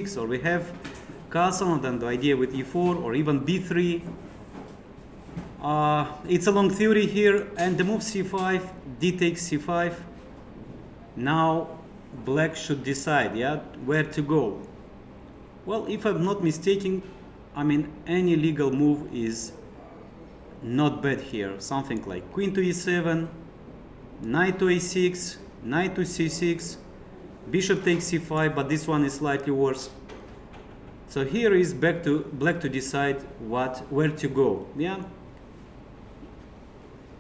or we have castle and then the idea with e4 or even b3. It's a long theory here, and the move c5, d takes c5. Now black should decide, where to go. Well, if I'm not mistaken, any legal move is not bad here. Something like queen to e7, knight to a6, knight to c6, bishop takes c5, but this one is slightly worse. So here is back to black to decide where to go.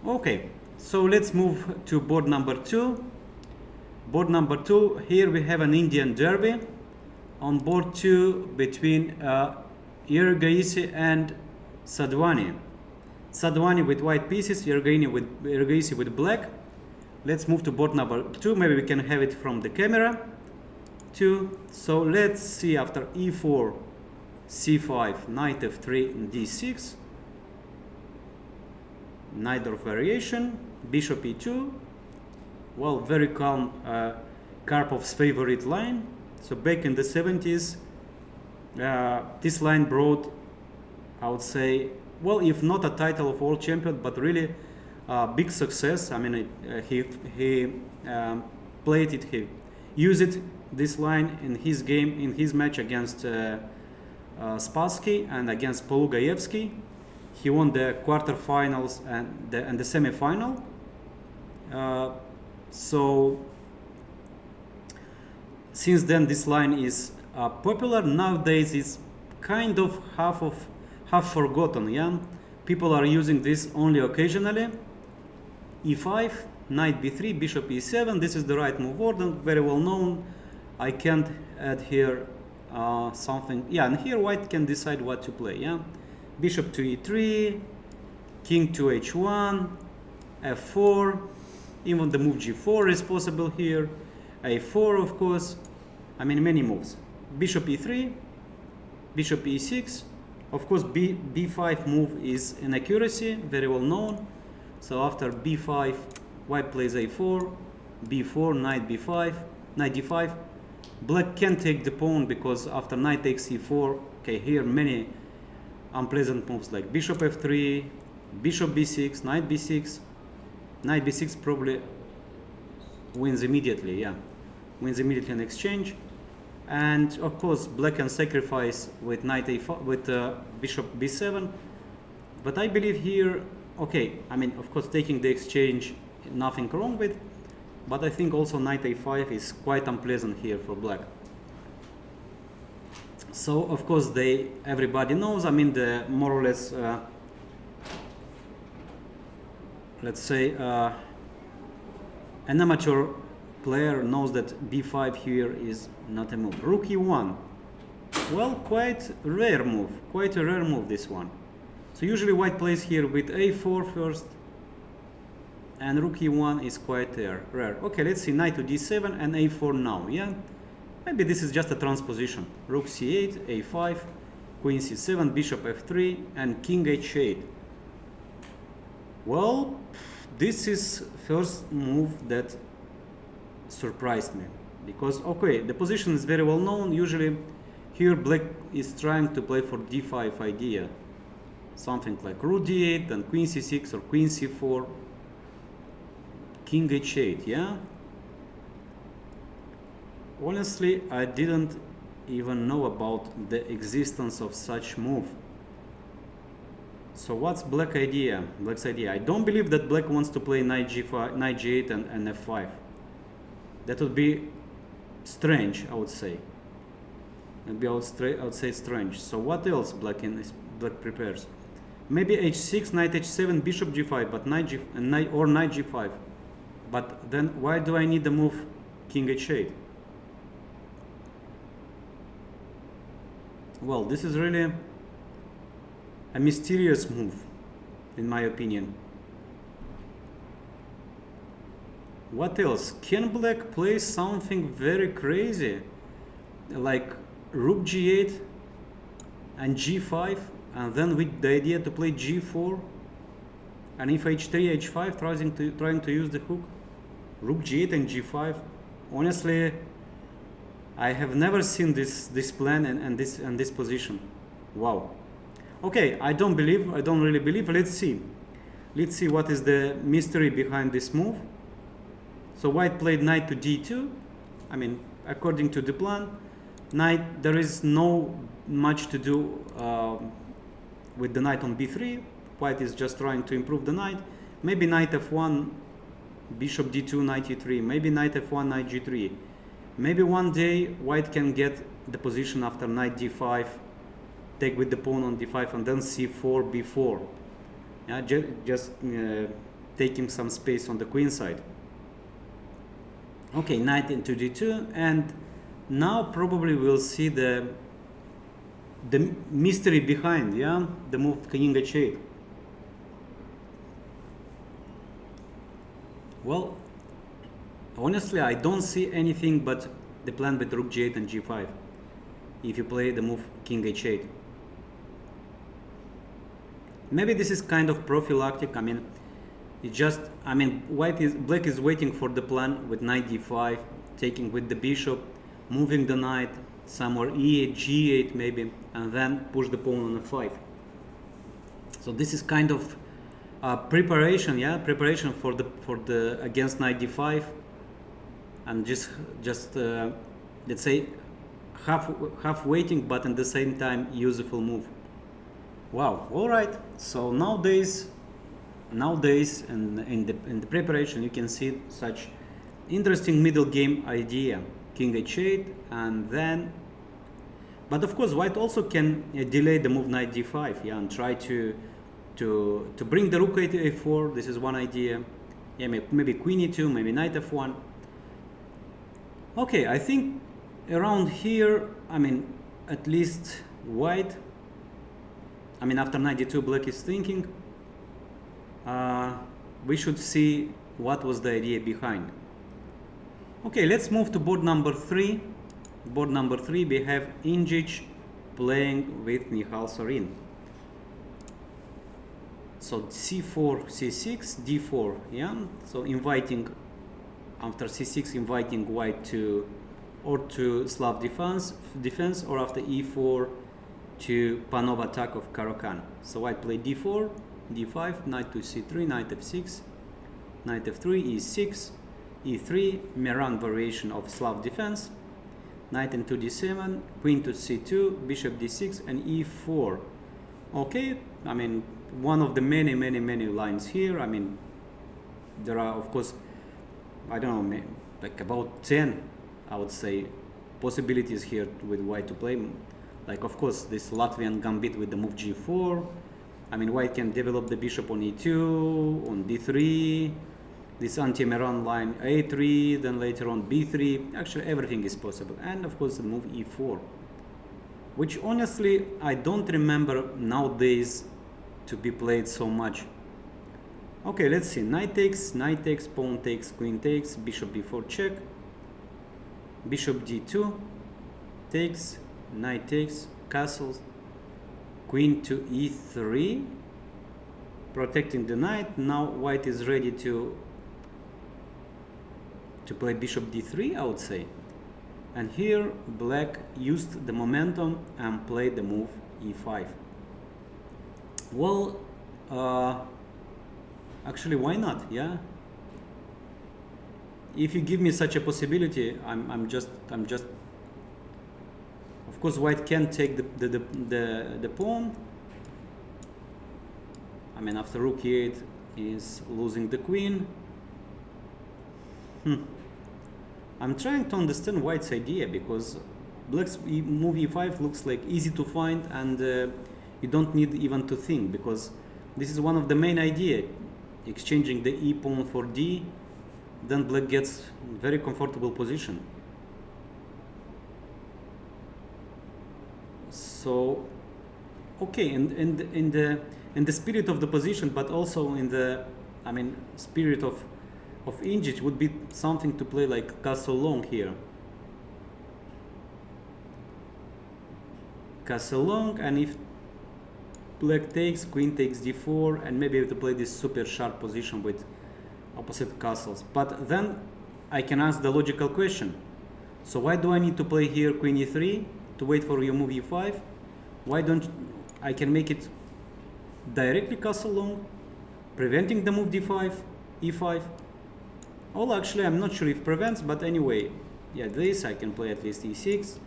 Okay, so let's move to board number 2. Board number 2, here we have an Indian derby on board 2 between Iordăchescu and Sadwani. Sadwani with white pieces, Iordăchescu with black. Let's move to board number 2. Maybe we can have it from the camera. 2. So let's see, after e4, c5, knight f3, and d6. Neither variation. Bishop e2. Well, very calm, Karpov's favorite line. So back in the 70s, this line brought, I would say, well, if not a title of world champion, but really big success. He played it, he used it, this line in his game, in his match against Spassky and against Polugaevsky. He won the quarterfinals and the semi-final. So since then this line is popular. Nowadays it's kind of half forgotten. People are using this only occasionally. e5, knight b3, bishop e7. This is the right move order, very well known. I can't add here something. And here white can decide what to play. Bishop to e3, king to h1, f4. Even the move g4 is possible here. a4, of course. Many moves. Bishop e3, bishop e6. Of course, b5 move is an accuracy, very well known. So after b5, white plays a4, b4, knight b5, knight d5. Black can take the pawn because after knight takes e4, okay, here many unpleasant moves like bishop f3, bishop b6, knight b6. Knight b6 probably wins immediately, wins immediately in exchange. And of course, black can sacrifice with knight a5, with bishop b7. But I believe here, okay, of course, taking the exchange, nothing wrong with. But I think also knight a5 is quite unpleasant here for black. So of course, everybody knows. The more or less, let's say, an amateur player knows that b5 here is not a move. Rook e1. Well, quite a rare move, this one. So usually white plays here with a4 first, and rook e1 is quite rare. Okay, let's see, knight to d7 and a4 now, Maybe this is just a transposition. Rook c8, a5, queen c7, bishop f3, and king h8. Well, this is first move that surprised me, because okay, the position is very well known. Usually here black is trying to play for d5 idea, something like rook d8, then queen c6 or queen c4, king h8. Honestly, I didn't even know about the existence of such move. So what's black's idea? I don't believe that black wants to play knight g5, knight g8 and f5. That would be strange, I would say. I would say strange. So what else black prepares? Maybe h6, knight h7, bishop g5, but knight g5. But then why do I need the move king h8? Well, this is really a mysterious move, in my opinion. What else? Can black play something very crazy, like rook g8 and g5, and then with the idea to play g4, and if h3, h5, trying to use the hook, rook g8 and g5? Honestly, I have never seen this plan and this position. Wow. Okay, I don't really believe. Let's see what is the mystery behind this move. So white played knight to d2. I mean, according to the plan, knight, there is no much to do with the knight on b3. White is just trying to improve the knight. Maybe knight f1, bishop d2, knight e3. Maybe knight f1, knight g3. Maybe one day white can get the position after knight d5, take with the pawn on d5, and then c4, b4. Yeah, just taking some space on the queen side. Okay, knight into d2, and now probably we'll see the mystery behind, yeah, the move king h8. Well, honestly, I don't see anything but the plan with rook g8 and g5 if you play the move king h8. Maybe this is kind of prophylactic. I mean, it just, I mean, black is waiting for the plan with knight d5, taking with the bishop, moving the knight somewhere e8, g8 maybe, and then push the pawn on f5. So this is kind of preparation, yeah, preparation for the against knight d5, and just let's say half waiting, but at the same time useful move. Wow. All right. So nowadays, in the preparation, you can see such interesting middle game idea, king h8, and then, but of course, white also can delay the move knight d5, yeah, and try to bring the rook to a4. This is one idea. Yeah, maybe queen e2, maybe knight f1. Okay, I think around here, I mean, at least white, I mean, after knight d2, black is thinking, we should see what was the idea behind. Okay, let's move to board number 3. Board number 3, we have Ingic playing with Nihal Sorin. So c4, c6, d4, yeah. So inviting, after c6, inviting white to Slav defense, or after e4 to Panov attack of Caro-Kann. So white play d4, d5, knight to c3, knight f6, knight f3, e6, e3, Meran variation of Slav defense, knight into d7, queen to c2, bishop d6, and e4. Okay, I mean, one of the many lines here. I mean, there are, of course, I don't know, like about 10, I would say, possibilities here with white to play. Like, of course, this Latvian gambit with the move g4. I mean, white can develop the bishop on e2, on d3, this anti-Meran line a3, then later on b3. Actually, everything is possible. And of course, the move e4, which honestly, I don't remember nowadays to be played so much. Okay, let's see. Knight takes, pawn takes, queen takes, bishop b4 check, bishop d2 takes, knight takes, castles, queen to e3, protecting the knight. Now white is ready to play bishop d3, I would say. And here black used the momentum and played the move e5. Well, actually, why not? Yeah. If you give me such a possibility, I'm just. Of course, white can take the pawn. I mean, after rook e8 is losing the queen. I'm trying to understand white's idea, because black's move e5 looks like easy to find, and you don't need even to think, because this is one of the main idea, exchanging the e pawn for d. Then black gets very comfortable position. So, okay, in the spirit of the position, but also in the, I mean, spirit of Ingic, would be something to play like castle long here. Castle long, and if black takes, queen takes d4, and maybe to play this super sharp position with opposite castles. But then I can ask the logical question: So why do I need to play here queen e3 to wait for your move e5? Why don't I can make it directly castle long, preventing the move d5, e5. Well, actually, I'm not sure if prevents, but anyway, yeah, this I can play at least e6.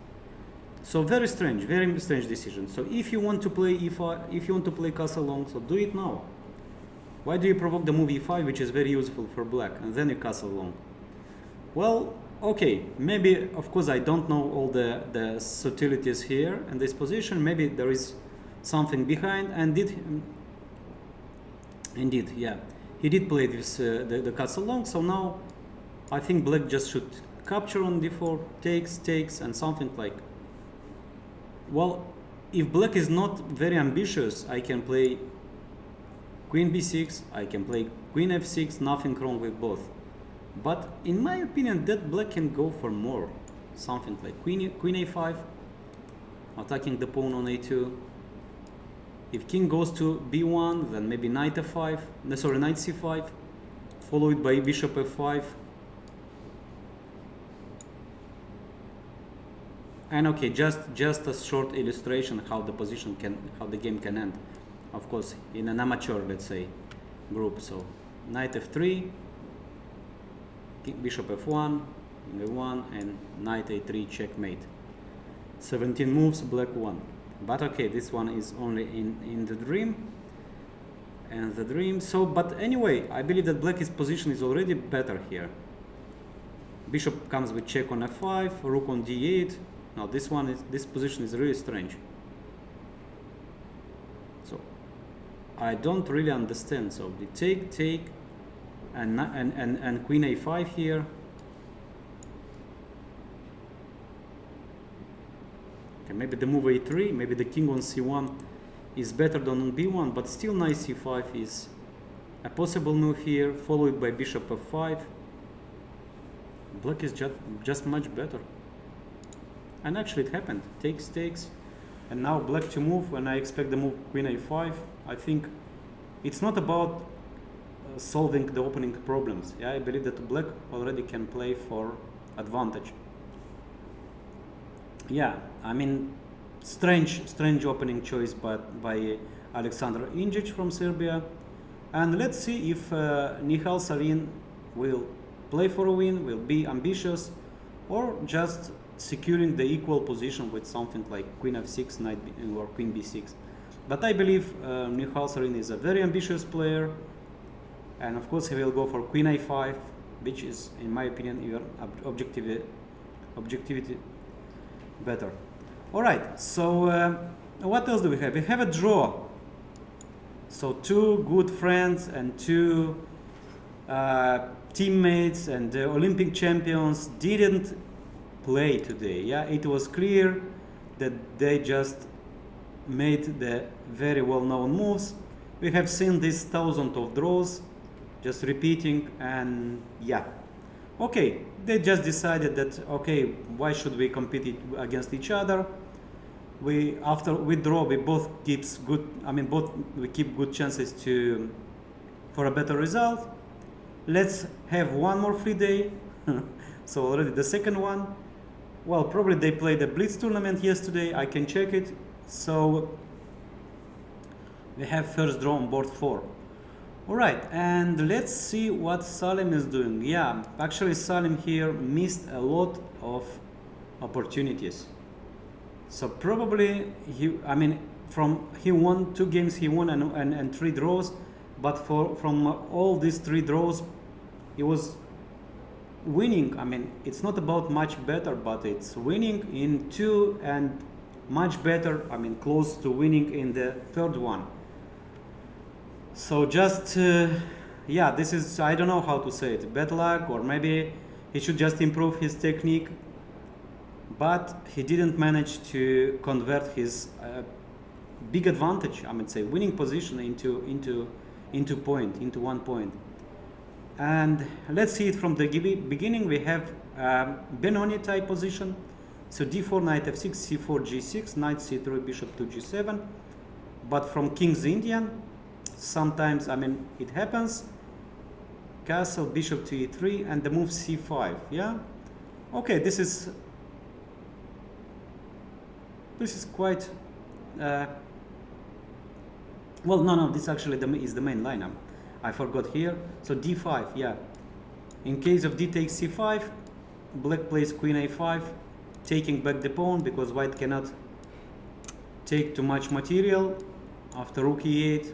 So very strange decision. So if you want to play e5, if you want to play castle long, so do it now. Why do you provoke the move e5, which is very useful for black, and then you castle long? Well, okay, maybe, of course, I don't know all the subtleties here in this position. Maybe there is something behind, and indeed, yeah, he did play this the castle long. So now I think black just should capture on d4, takes, and something like. Well, if black is not very ambitious, I can play queen b6, I can play queen f6, nothing wrong with both. But in my opinion, that black can go for more. Something like queen a5, attacking the pawn on a2. If king goes to b1, then maybe knight f5, sorry, knight c5, followed by bishop f5. And okay, just a short illustration how the game can end. Of course, in an amateur, let's say, group. So knight f3, bishop f1, king a1, and knight a3 checkmate. 17 moves, black won. But okay, this one is only in the dream. And the dream. So, but anyway, I believe that black's position is already better here. Bishop comes with check on f5, rook on d8. Now this position is really strange. So I don't really understand. So the take, and queen a5 here. Okay, maybe the move a3, maybe the king on c1 is better than on b1, but still knight c5 is a possible move here, followed by bishop f5. Black is just much better. And actually it happened. Takes, and now black to move, and I expect the move queen a5. I think it's not about solving the opening problems. Yeah, I believe that black already can play for advantage. Yeah, I mean, strange opening choice by Alexander Injic from Serbia. And let's see if Nihal Sarin will play for a win, will be ambitious, or just securing the equal position with something like queen f6, knight or queen b6. But I believe Nihal Sarin is a very ambitious player, and of course he will go for queen a5, which is, in my opinion, even objectivity better. All right, so what else do we have? We have a draw. So two good friends and two teammates and Olympic champions didn't play today. Yeah, it was clear that they just made the very well-known moves. We have seen this thousands of draws, just repeating, and yeah, okay, they just decided that okay, why should we compete against each other? After we draw, we both keeps good. I mean, we keep good chances for a better result. Let's have one more free day. So already the second one. Well, probably they played a Blitz tournament yesterday. I can check it. So we have first draw on board 4. All right, and let's see what Salim is doing. Yeah, actually Salim here missed a lot of opportunities. So probably he won 2 games, he won and 3 draws, but from all these 3 draws, he was winning. I mean, it's not about much better, but it's winning in 2 and much better. I mean, close to winning in the 3rd one. So just yeah, this is, I don't know how to say it, bad luck, or maybe he should just improve his technique. But he didn't manage to convert his big advantage, I would say, winning position into 1 point. And let's see it from the beginning. We have Benoni type position. So d4, knight f6, c4, g6, knight c3, bishop to g7. But from King's Indian, sometimes, I mean, it happens. Castle, bishop to e3, and the move c5. Yeah. Okay, this is This is quite well, no, this actually is the main line. I forgot here. So d5, yeah. In case of d takes c5, black plays queen a5, taking back the pawn because white cannot take too much material. After rook e8,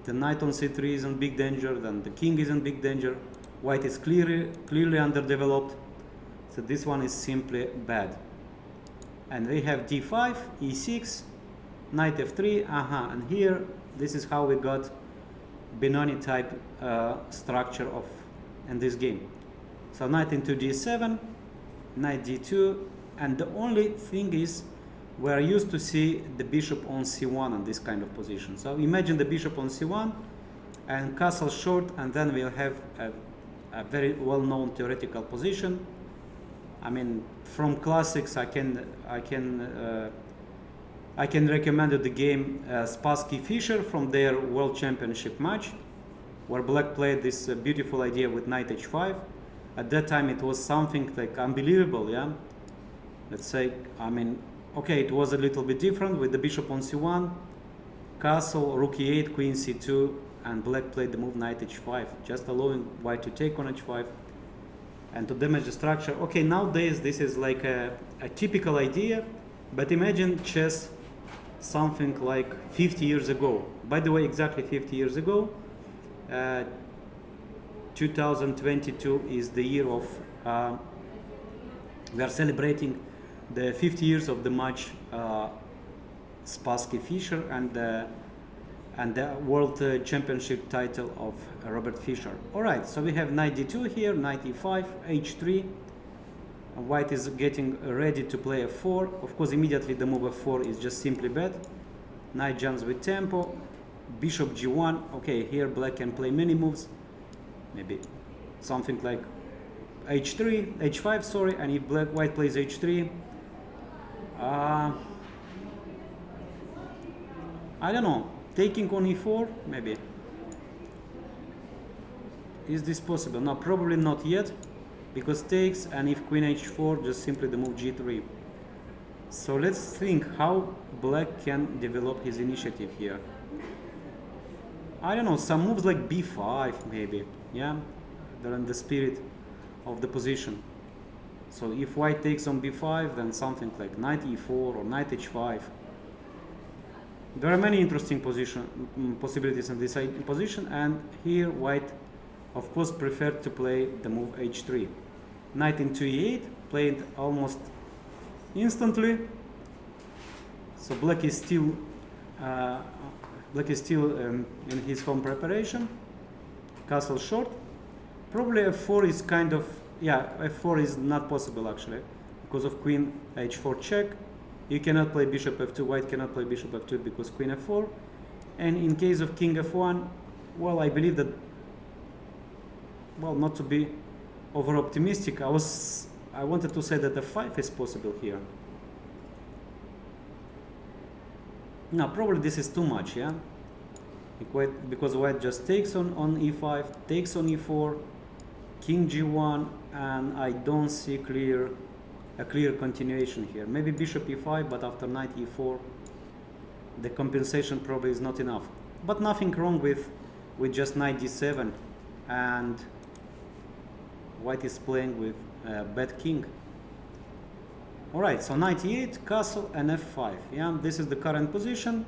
the knight on c3 is in big danger, then the king is in big danger. White is clearly underdeveloped, so this one is simply bad. And we have d5, e6, knight f3, and here this is how we got Benoni type structure of in this game. So knight into d7, knight d2, and the only thing is we are used to see the bishop on c1 in this kind of position. So imagine the bishop on c1 and castle short, and then we'll have a very well-known theoretical position. I mean, from classics, I can recommend the game Spassky-Fischer from their World Championship match, where black played this beautiful idea with knight h5. At that time, it was something like unbelievable, yeah. Let's say, I mean, okay, it was a little bit different with the bishop on c1, castle, rook e8, queen c2, and black played the move knight h5, just allowing white to take on h5 and to damage the structure. Okay, nowadays this is like a typical idea, but imagine chess something like 50 years ago. By the way, exactly 50 years ago, 2022 is the year of, we are celebrating the 50 years of the match Spassky-Fischer and the World Championship title of Robert Fischer. Alright, so we have knight d2 here, knight e5, h3. White is getting ready to play f4. Of course, immediately the move f4 is just simply bad. Knight jumps with tempo. Bishop g1. Okay, here black can play many moves. Maybe something like h3, h5, sorry. And if white plays h3, I don't know. Taking on e4, maybe. Is this possible? No, probably not yet, because takes, and if queen h4, just simply the move g3. So let's think how black can develop his initiative here. I don't know, some moves like b5 maybe, yeah? They're in the spirit of the position. So if white takes on b5, then something like knight e4 or knight h5. There are many interesting possibilities in this position, and here white, of course, preferred to play the move h3. Knight into e8, played almost instantly. So black is still in his home preparation. Castle short. Probably f4 is kind of, yeah, f4 is not possible actually because of queen h4 check. You cannot play bishop f2, white cannot play bishop f2 because queen f4. And in case of king f1, well, I believe that, well, not to be over optimistic, I wanted to say that f5 is possible here. No, probably this is too much, yeah? Because white just takes on e5, takes on e4, king g1, and I don't see a clear continuation here. Maybe bishop e5, but after knight e4, the compensation probably is not enough. But nothing wrong with just knight d7, and white is playing with bad king. Alright, so knight e8, castle, and f5. Yeah, this is the current position.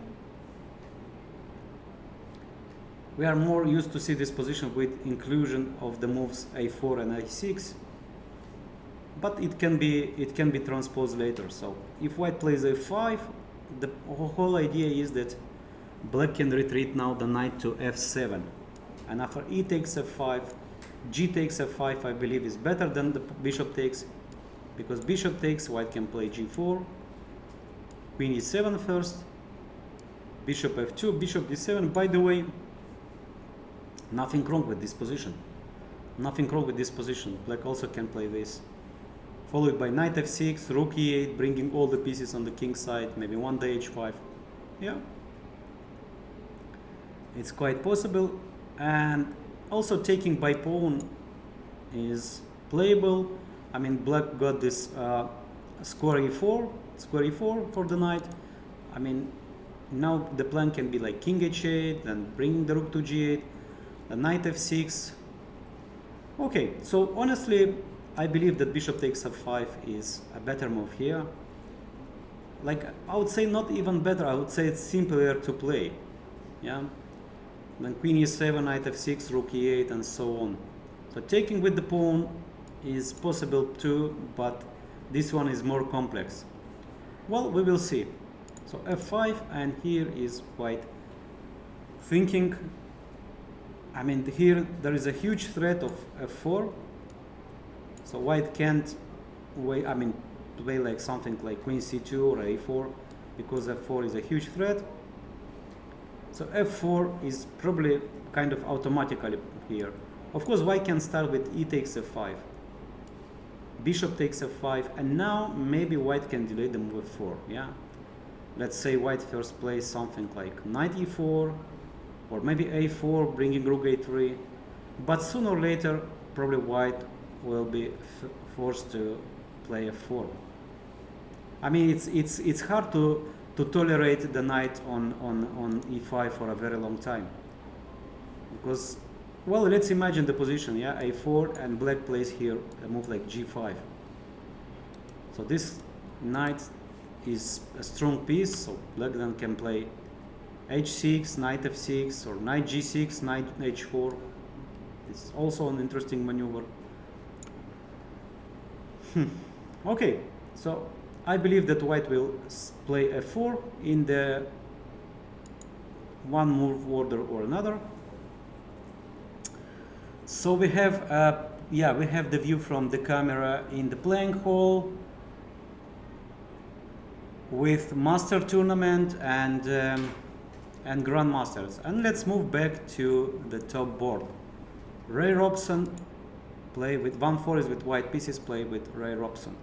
We are more used to see this position with inclusion of the moves a4 and a6. But it can be transposed later. So if white plays a5, the whole idea is that black can retreat now the knight to f7, and after e takes f5, g takes f5, I believe is better than the bishop takes, because bishop takes, white can play g4, queen e7 first, bishop f2, bishop d7. By the way, nothing wrong with this position. Nothing wrong with this position. Black also can play this. Followed by knight f6, rook e8, bringing all the pieces on the king side, maybe one day h5. Yeah, it's quite possible. And also taking by pawn is playable. I mean, black got this square e4, square e4 for the knight. I mean, now the plan can be like king h8, then bringing the rook to g8, the knight f6. Okay, so honestly, I believe that bishop takes f5 is a better move here. Like, I would say not even better, I would say it's simpler to play. Yeah, then queen e7, knight f6, rook e8, and so on. So taking with the pawn is possible too, but this one is more complex. Well, we will see. So f5, and here is white thinking. I mean, here there is a huge threat of f4. So white can't wait, I mean, play like something like queen c2 or a4, because f4 is a huge threat. So f4 is probably kind of automatically here. Of course, white can start with e takes f5, bishop takes f5, and now maybe white can delay the move f4. Yeah, let's say white first plays something like knight e4, or maybe a4, bringing rook a3, but sooner or later probably white will be forced to play f4. I mean, it's hard to tolerate the knight on e5 for a very long time, because, well, let's imagine the position. Yeah, a4, and black plays here a move like g5. So this knight is a strong piece, so black then can play h6, knight f6, or knight g6, knight h4. It's also an interesting maneuver. Okay, so I believe that white will play f4 in the one move order or another. So we have yeah, we have the view from the camera in the playing hall with master tournament and grandmasters. And let's move back to the top board. Ray Robson play with 1-4 is with white pieces, play with Ray Robson.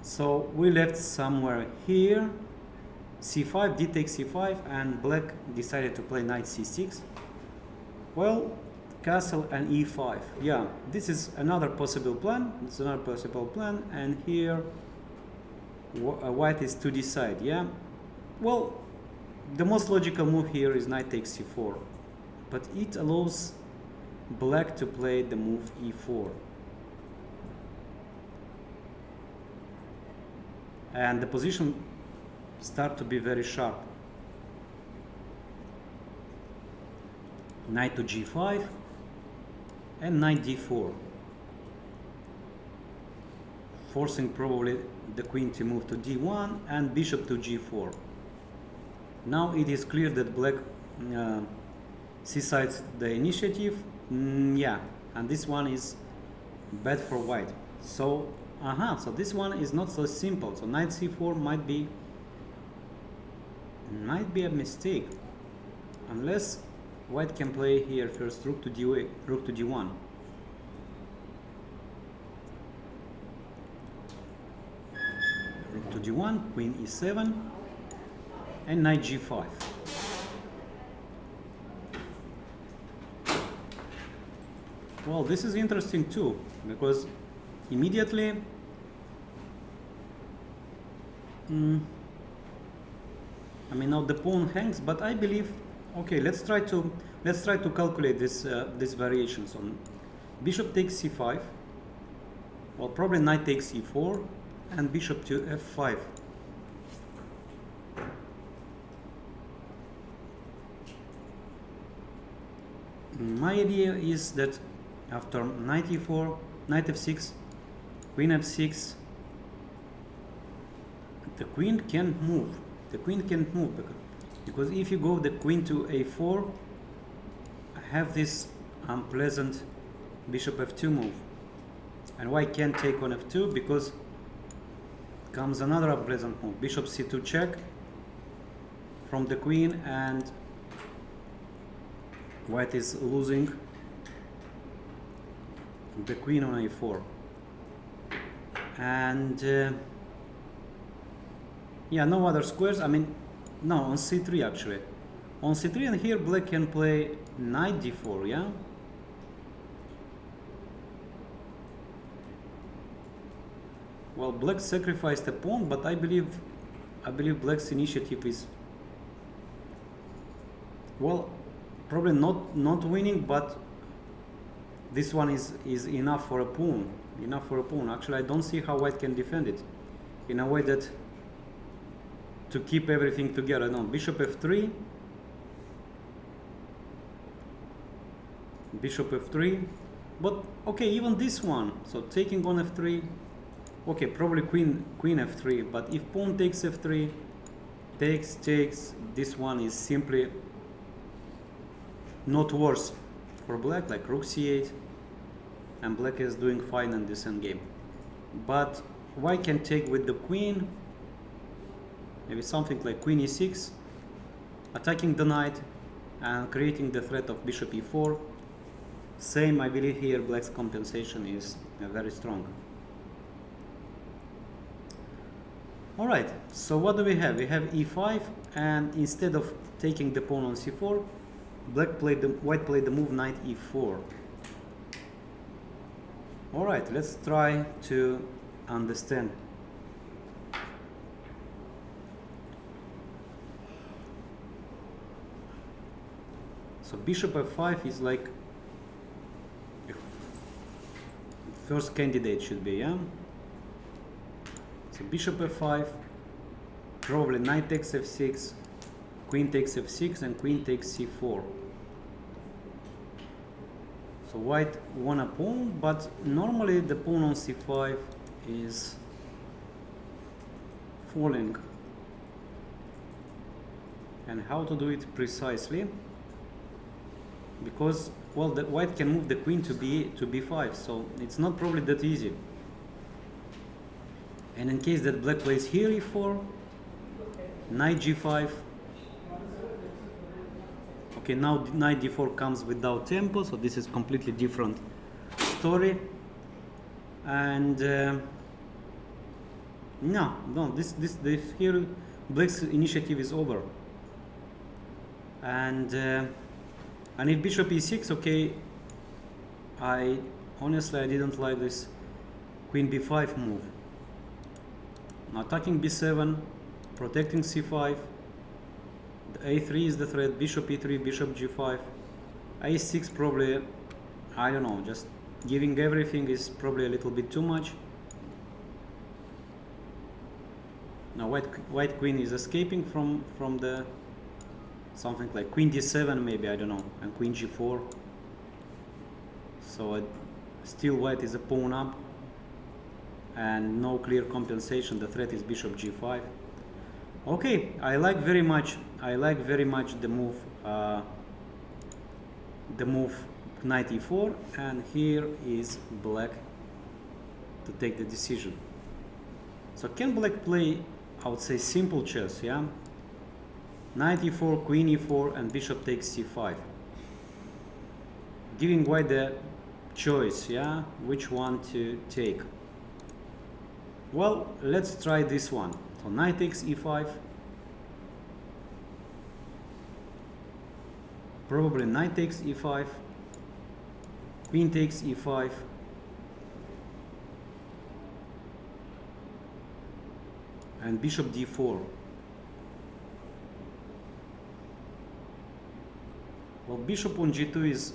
So we left somewhere here, c5, d takes c5, and black decided to play knight c6. Well, castle and e5. Yeah, this is another possible plan. It's another possible plan, and here white is to decide. Yeah, well, the most logical move here is knight takes c4, but it allows black to play the move e4. And the position start to be very sharp. Knight to g5 and knight d4, forcing probably the queen to move to d1 and bishop to g4. Now it is clear that black decides the initiative. Yeah, and this one is bad for white. So so this one is not so simple. So knight c4 might be a mistake, unless white can play here first rook to d8, rook to d1. Rook to d1, queen e7, and knight g5. Well, this is interesting too, because immediately I mean, now the pawn hangs, but I believe, okay, let's try to calculate this these variations. On bishop takes c5, well, probably knight takes e4, and bishop to f5. My idea is that after knight e4, knight f6, queen f6, the queen can't move. The queen can't move because if you go the queen to a4, I have this unpleasant bishop f2 move, and white can't take on f2 because comes another unpleasant move, bishop c2 check from the queen, and white is losing the queen on a4. And yeah, no other squares. I mean, no, on c3 actually. On c3, and here black can play knight d4, yeah? Well, Well, black sacrificed a pawn, but I believe black's initiative is, well, probably not winning, but this one is enough for a pawn. Enough for a pawn. Actually, I don't see how white can defend it in a way that to keep everything together. No, bishop f3, bishop f3, but okay, even this one. So taking on f3. Okay, probably queen f3, but if pawn takes f3, takes, this one is simply not worse for black, like rook c8, and black is doing fine in this endgame. But white can take with the queen, maybe something like queen e6, attacking the knight and creating the threat of bishop e4. Same, I believe here black's compensation is very strong. Alright, so what do we have? We have e5, and instead of taking the pawn on c4, white played the move knight e4. Alright, let's try to understand. So bishop f5 is like first candidate should be, yeah? So bishop f5, probably knight takes f6, queen takes f6, and queen takes c4. So white won a pawn, but normally the pawn on c5 is falling. And how to do it precisely? Because, well, the white can move the queen to b5, so it's not probably that easy. And in case that black plays here e4, knight g5. Okay, now knight d4 comes without tempo, so this is completely different story. And no, this here black's initiative is over. And if bishop e6, okay, honestly I didn't like this queen b5 move. Attacking b7, protecting c5, the a3 is the threat, bishop e3, bishop g5, a6 probably, I don't know, just giving everything is probably a little bit too much. Now white queen is escaping from the something like queen d7 maybe, I don't know, and queen g4. So still white is a pawn up and no clear compensation. The threat is bishop g5. Okay, I like very much the move knight e4, and here is black to take the decision. So can black play, I would say, simple chess, yeah? Knight e4, queen e4, and bishop takes c5, giving white the choice, yeah, which one to take. Well, let's try this one. So knight takes e5, probably knight takes e5, queen takes e5, and bishop d4. Well, bishop on g2 is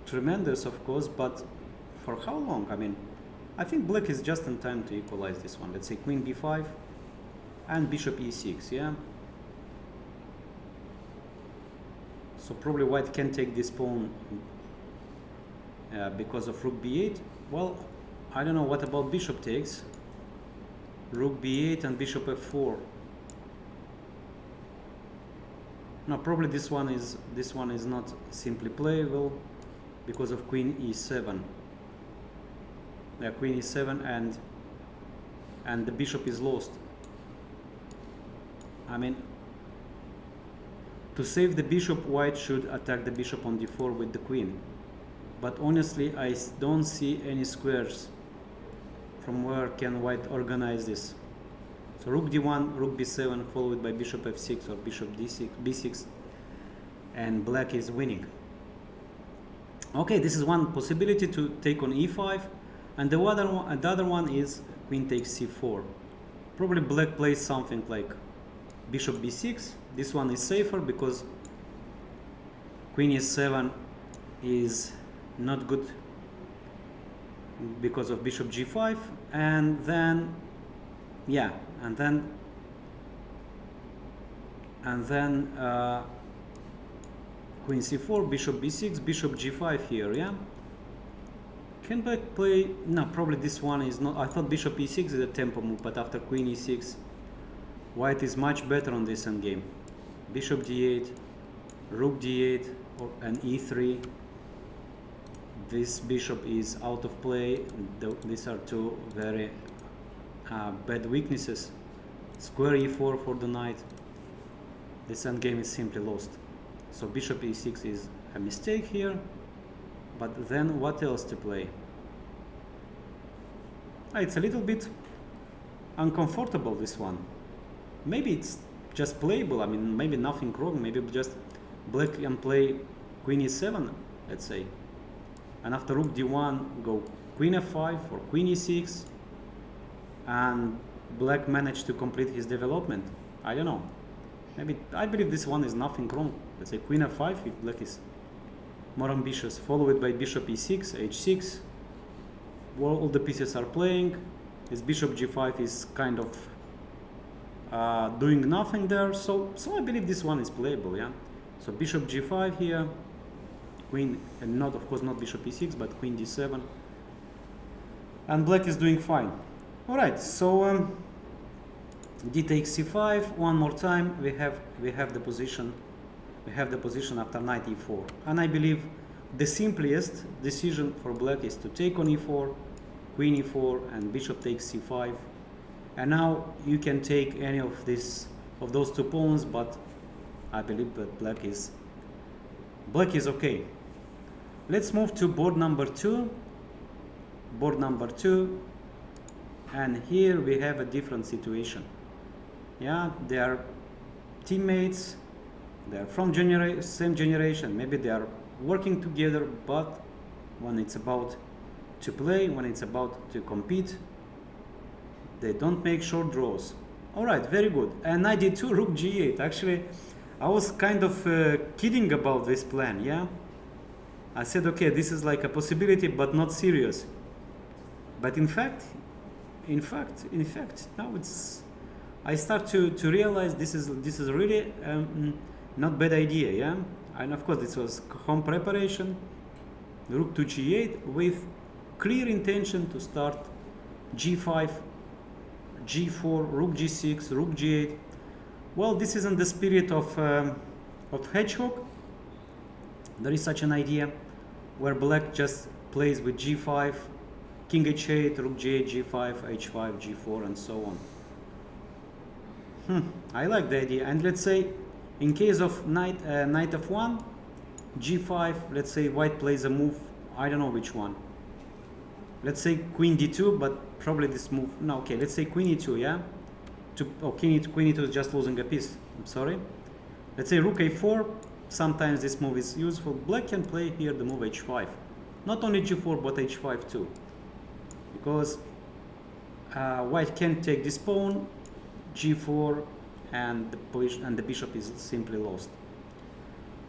tremendous, of course, but for how long? I mean, I think black is just in time to equalize this one. Let's say queen b5 and bishop e6, yeah? So probably white can take this pawn because of rook b8. Well, I don't know, what about bishop takes? Rook b8 and bishop f4. No, probably this one is not simply playable because of queen e7. Yeah, queen e7 and the bishop is lost. I mean, to save the bishop, white should attack the bishop on d4 with the queen. But honestly, I don't see any squares from where can white organize this. So rook d1, rook b7, followed by bishop f6 or bishop d6, b6, and black is winning. Okay, this is one possibility to take on e5, and the other one is queen takes c4. Probably black plays something like bishop b6. This one is safer because queen e7 is not good because of bishop g5, and then yeah, and then queen c4, bishop b6, bishop g5 here. Yeah, can black play? No, probably this one is not. I thought bishop e6 is a tempo move, but after queen e6, white is much better on this endgame. Bishop d8, rook d8, and e3. This bishop is out of play. These are two very bad weaknesses. Square e4 for the knight. This endgame is simply lost. So bishop e6 is a mistake here. But then what else to play? It's a little bit uncomfortable, this one. Maybe it's just playable. I mean, maybe nothing wrong. Maybe just black can play queen e7, let's say. And after rook d1, go queen f5 or queen e6. And black managed to complete his development. I don't know. Maybe, I believe this one is nothing wrong. Let's say queen f5 if black is more ambitious, followed by bishop e6, h6. Well, all the pieces are playing. This bishop g5 is kind of doing nothing there. So I believe this one is playable. Yeah. So bishop g5 here, queen, and not, of course, not bishop e6, but queen d7. And black is doing fine. All right. So d takes c5. One more time. We have the position. We have the position after knight e4, and I believe the simplest decision for black is to take on e4, queen e4, and bishop takes c5. And now you can take any of those two pawns, but I believe that black is okay. Let's move to board number 2. Board number 2, and here we have a different situation. Yeah, they are teammates. They are from same generation. Maybe they are working together, but when it's about to play, when it's about to compete, they don't make short draws. All right, very good. And knight d2, rook g8. Actually, I was kind of kidding about this plan. Yeah, I said, okay, this is like a possibility, but not serious. But in fact, now it's. I start to realize this is really. Not bad idea, yeah? And of course this was home preparation. Rook to g8 with clear intention to start g5, g4, rook g6, rook g8. Well, this isn't the spirit of hedgehog. There is such an idea where black just plays with g5, king h8, rook g8, g5, h5, g4, and so on. I like the idea. And let's say in case of knight f1, g5, let's say white plays a move, I don't know which one. Let's say queen d2, but probably this move, no, okay, let's say queen e2, yeah? Queen e2 is just losing a piece, I'm sorry. Let's say rook a4, sometimes this move is useful. Black can play here the move h5. Not only g4, but h5 too. Because white can take this pawn, g4, and the bishop is simply lost.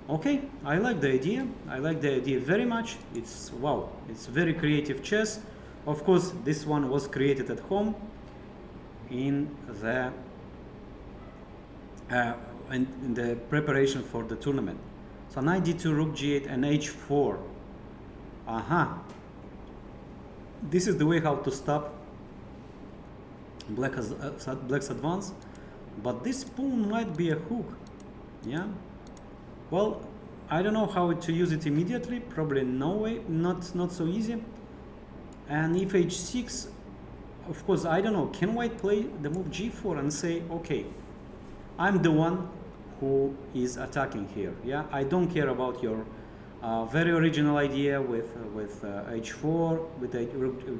Okay, I like the idea. I like the idea very much. It's wow, it's very creative chess. Of course, this one was created at home in the preparation for the tournament. So knight d2, rook g8, and h4. This is the way how to stop black's advance. But this pawn might be a hook. Yeah. Well, I don't know how to use it immediately. Probably no way. Not so easy. And if h6, of course, I don't know. Can white play the move g4 and say, okay, I'm the one who is attacking here. Yeah. I don't care about your very original idea with h4, with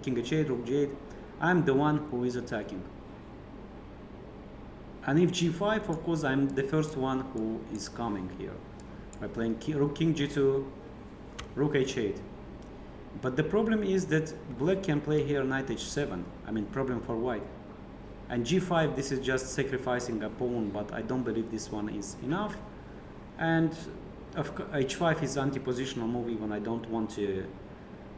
king h8, rook g8. I'm the one who is attacking. And if g5, of course, I'm the first one who is coming here by playing rook king g2, rook h8. But the problem is that black can play here knight h7. I mean, problem for white. And g5, this is just sacrificing a pawn, but I don't believe this one is enough. And h5 is anti-positional move, even I don't want to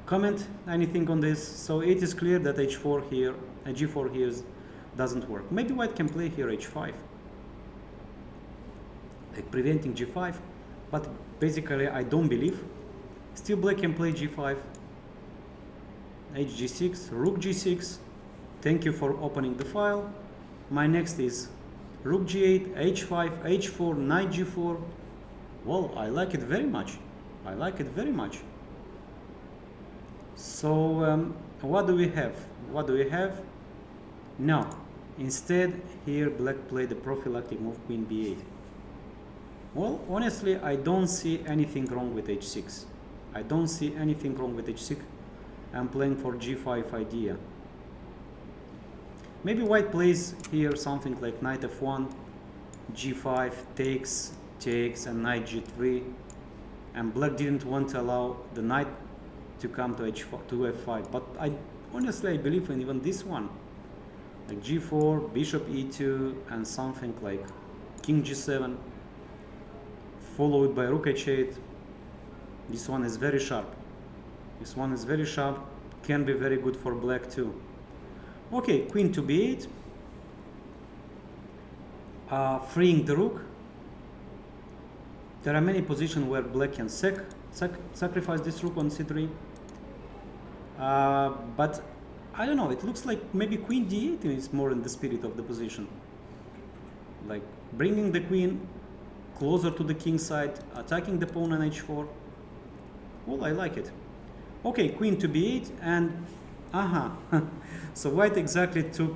comment anything on this. So it is clear that h4 here, g4 here doesn't work. Maybe white can play here h5, like preventing g5, but basically I don't believe. Still black can play g5, hg6, rook g6. Thank you for opening the file. My next is rook g8, h5, h4, knight g4. Well, I like it very much. I like it very much. So what do we have? What do we have? No. Instead, here black played the prophylactic move queen b8. Well, honestly, I don't see anything wrong with h6. I don't see anything wrong with h6. I'm playing for g5 idea. Maybe white plays here something like knight f1, g5, takes, and knight g3. And black didn't want to allow the knight to come to f5. But honestly, I believe in even this one. Like g4, bishop e2, and something like king g7, followed by rook h8. This one is very sharp. This one is very sharp. Can be very good for black too. Okay, queen to b8. Freeing the rook. There are many positions where black can sacrifice this rook on c3. But I don't know, it looks like maybe queen d8 is more in the spirit of the position. Like bringing the queen closer to the king side, attacking the pawn on h4. Well, I like it. Okay, queen to b8, and so white exactly took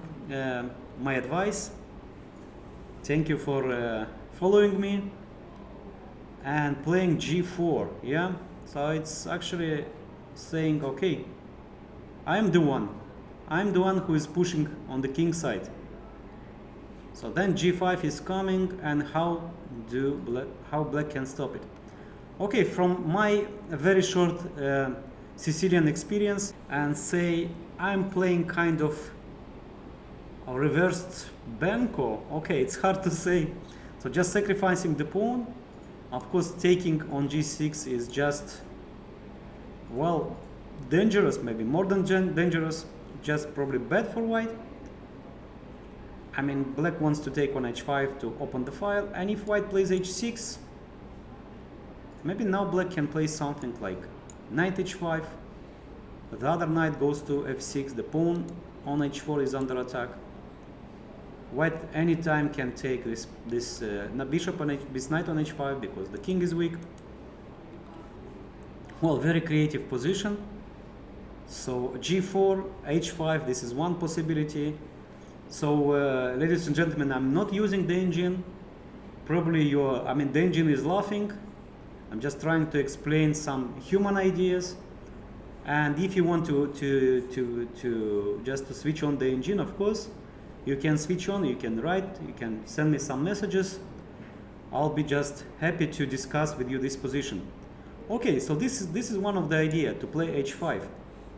my advice. Thank you for following me. And playing g4, yeah? So it's actually saying, okay, I'm the one who is pushing on the king side. So then g5 is coming, and how black can stop it? Okay, from my very short Sicilian experience, and say I'm playing kind of a reversed Benko. Okay, it's hard to say. So just sacrificing the pawn. Of course, taking on g6 is just, well, dangerous, maybe more than dangerous, just probably bad for white. I mean, black wants to take on h5 to open the file, and if white plays h6, maybe now black can play something like knight h5, the other knight goes to f6, the pawn on h4 is under attack. White anytime can take this bishop on this knight on h5 because the king is weak. Well, very creative position. So g4, h5, this is one possibility. So ladies and gentlemen, I'm not using the engine. Probably the engine is laughing. I'm just trying to explain some human ideas. And if you want to just switch on the engine, of course, you can switch on, you can write, you can send me some messages. I'll be just happy to discuss with you this position. Okay, so this is one of the idea to play h5.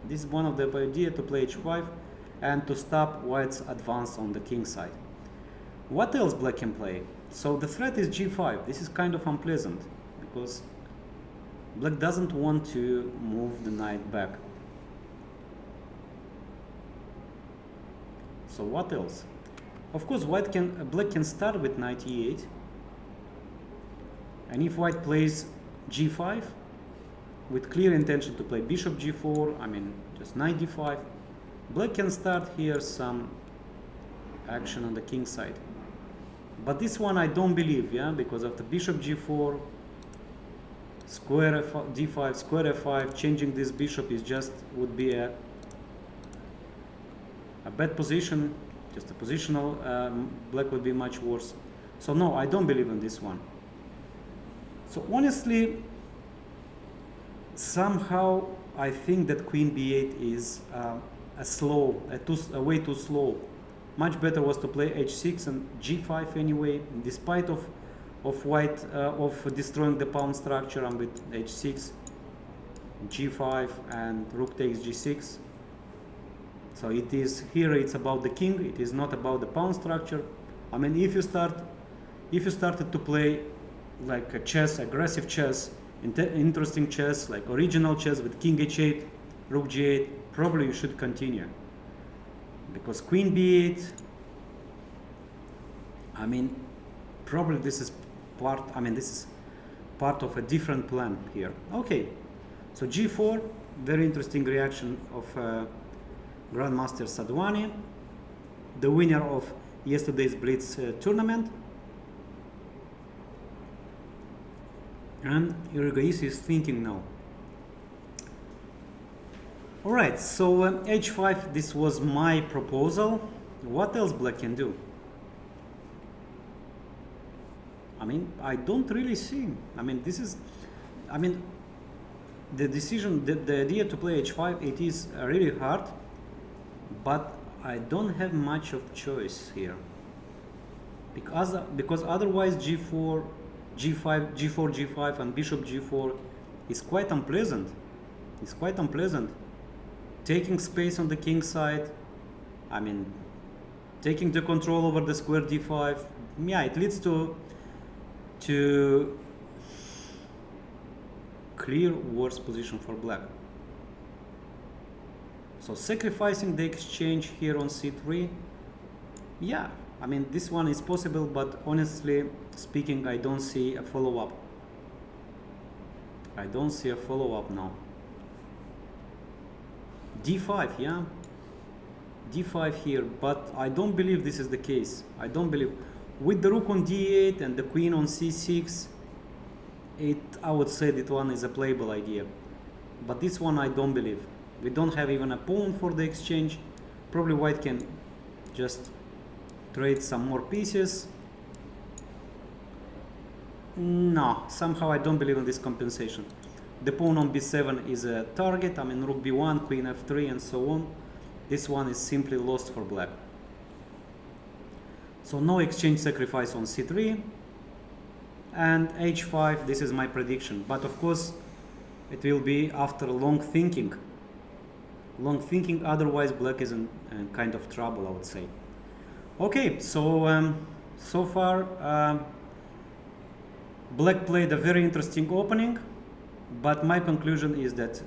This is one of the idea to play h5 and to stop white's advance on the king side. What else black can play? So the threat is g5. This is kind of unpleasant because black doesn't want to move the knight back. So what else? Of course, black can start with knight e8, and if white plays g5 with clear intention to play bishop g4, I mean just knight d5, black can start here some action on the king side. But this one I don't believe, yeah, because of the bishop g4, square d5, square f5, changing this bishop would be a bad position, just a positional, black would be much worse. So no, I don't believe in this one. So honestly, somehow I think that queen b8 is a way too slow. Much better was to play h6 and g5 anyway, despite of white of destroying the pawn structure and with h6. g5 and rook takes g6. So it is here, it's about the king, it is not about the pawn structure. I mean, if you started to play like a chess, aggressive chess, interesting chess, like original chess with king h8, rook g8, probably you should continue. Because queen b8, I mean, probably this is part of a different plan here. Okay, so g4, very interesting reaction of Grandmaster Sadhwani, the winner of yesterday's Blitz tournament. And Iordăchescu is thinking now. Alright, so h5, this was my proposal. What else black can do? I mean, I don't really see. I mean, the decision, the idea to play h5, it is really hard, but I don't have much of choice here. Because otherwise g4, g5, g4, g5 and bishop g4 is quite unpleasant. It's quite unpleasant. Taking space on the king side, I mean, taking the control over the square d5, yeah, it leads to clear worse position for black. So sacrificing the exchange here on c3, yeah, I mean, this one is possible, but honestly speaking, I don't see a follow-up. I don't see a follow-up now. d5, yeah, d5 here, but I don't believe this is the case. I don't believe. With the rook on d8 and the queen on c6, I would say that one is a playable idea. But this one I don't believe. We don't have even a pawn for the exchange. Probably white can just trade some more pieces. No, somehow I don't believe in this compensation. The pawn on b7 is a target. I mean, rook b1, queen f3 and so on. This one is simply lost for black. So no exchange sacrifice on c3. And h5, this is my prediction. But of course, it will be after long thinking. Long thinking, otherwise black is in kind of trouble, I would say. Okay, so so far black played a very interesting opening, but my conclusion is that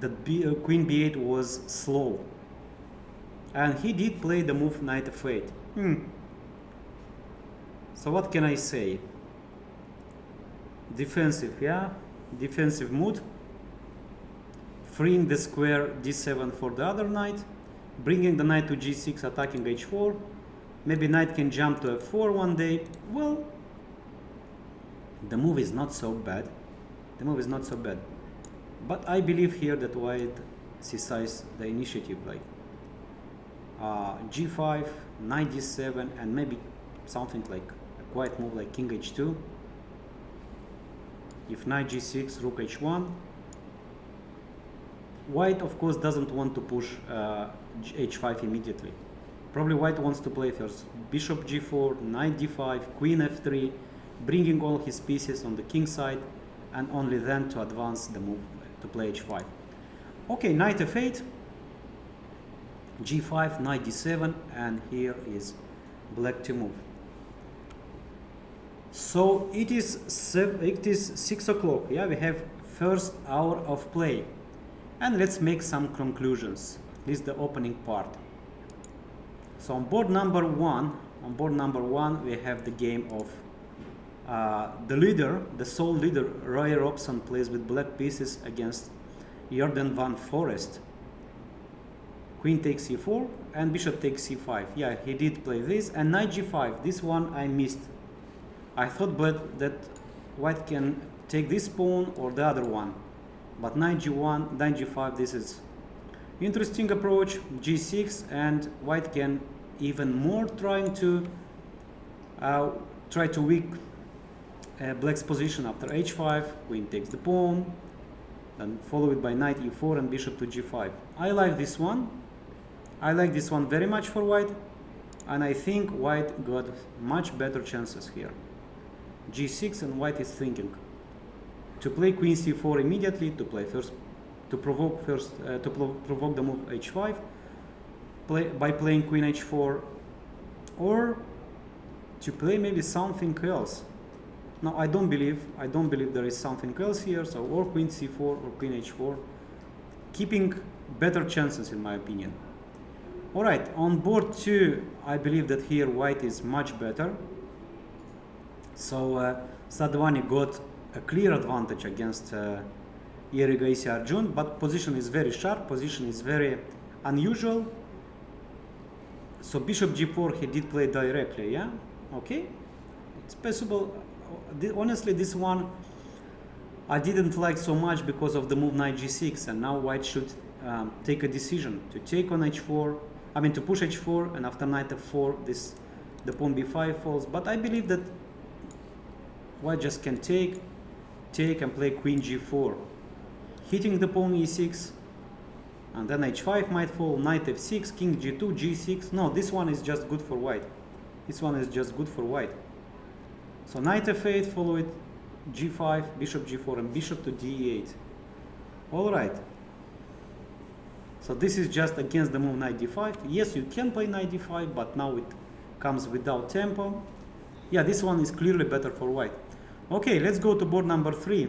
queen b8 was slow, and he did play the move knight f8. So what can I say? Defensive, yeah, defensive mood, freeing the square d7 for the other knight, bringing the knight to g6, attacking h4. Maybe knight can jump to f4 one day. Well, the move is not so bad. The move is not so bad. But I believe here that white seizes the initiative, like g5, knight d7, and maybe something like a quiet move like king h2. If knight g6, rook h1. White, of course, doesn't want to push h5 immediately. Probably white wants to play first bishop g4, knight d5, queen f3, bringing all his pieces on the king side, and only then to advance the move to play h5. Okay, knight f8, g5, knight d7, and here is black to move. So it is 6 o'clock. Yeah, we have first hour of play, and let's make some conclusions. At least the opening part. So on board number one, we have the game of the leader, the sole leader, Roy Robson, plays with black pieces against Jordan van Forest. Queen takes c4 and bishop takes c5. Yeah, he did play this, and knight g5. This one I missed. I thought that white can take this pawn or the other one, but knight g1, knight g5. This is interesting approach. G6, and white can even more try to weak black's position after h5. Queen takes the pawn, then followed by knight e4 and bishop to g5. I like this one. I like this one very much for white, and I think white got much better chances here. G6, and white is thinking. to play queen c4 immediately, to play first, to provoke the move h5, by playing queen h4, or to play maybe something else. No, I don't believe there is something else here. So or queen c4 or queen h4, keeping better chances in my opinion. All right, on board 2, I believe that here white is much better. So Sadhwani got a clear advantage against Erigaisi Arjun, but position is very sharp, position is very unusual. So bishop g4 he did play directly, yeah? Okay, it's possible. Honestly, this one I didn't like so much because of the move knight g6, and now white should take a decision to take on h4, I mean to push h4, and after knight f4 the pawn b5 falls. But I believe that white just can take and play queen g4, hitting the pawn e6, and then h5 might fall, knight f6, king g2, g6. No, this one is just good for white. This one is just good for white. So knight f8, follow it, g5, bishop g4, and bishop to d8. All right. So this is just against the move knight d5. Yes, you can play knight d5, but now it comes without tempo. Yeah, this one is clearly better for white. Okay, let's go to board number 3.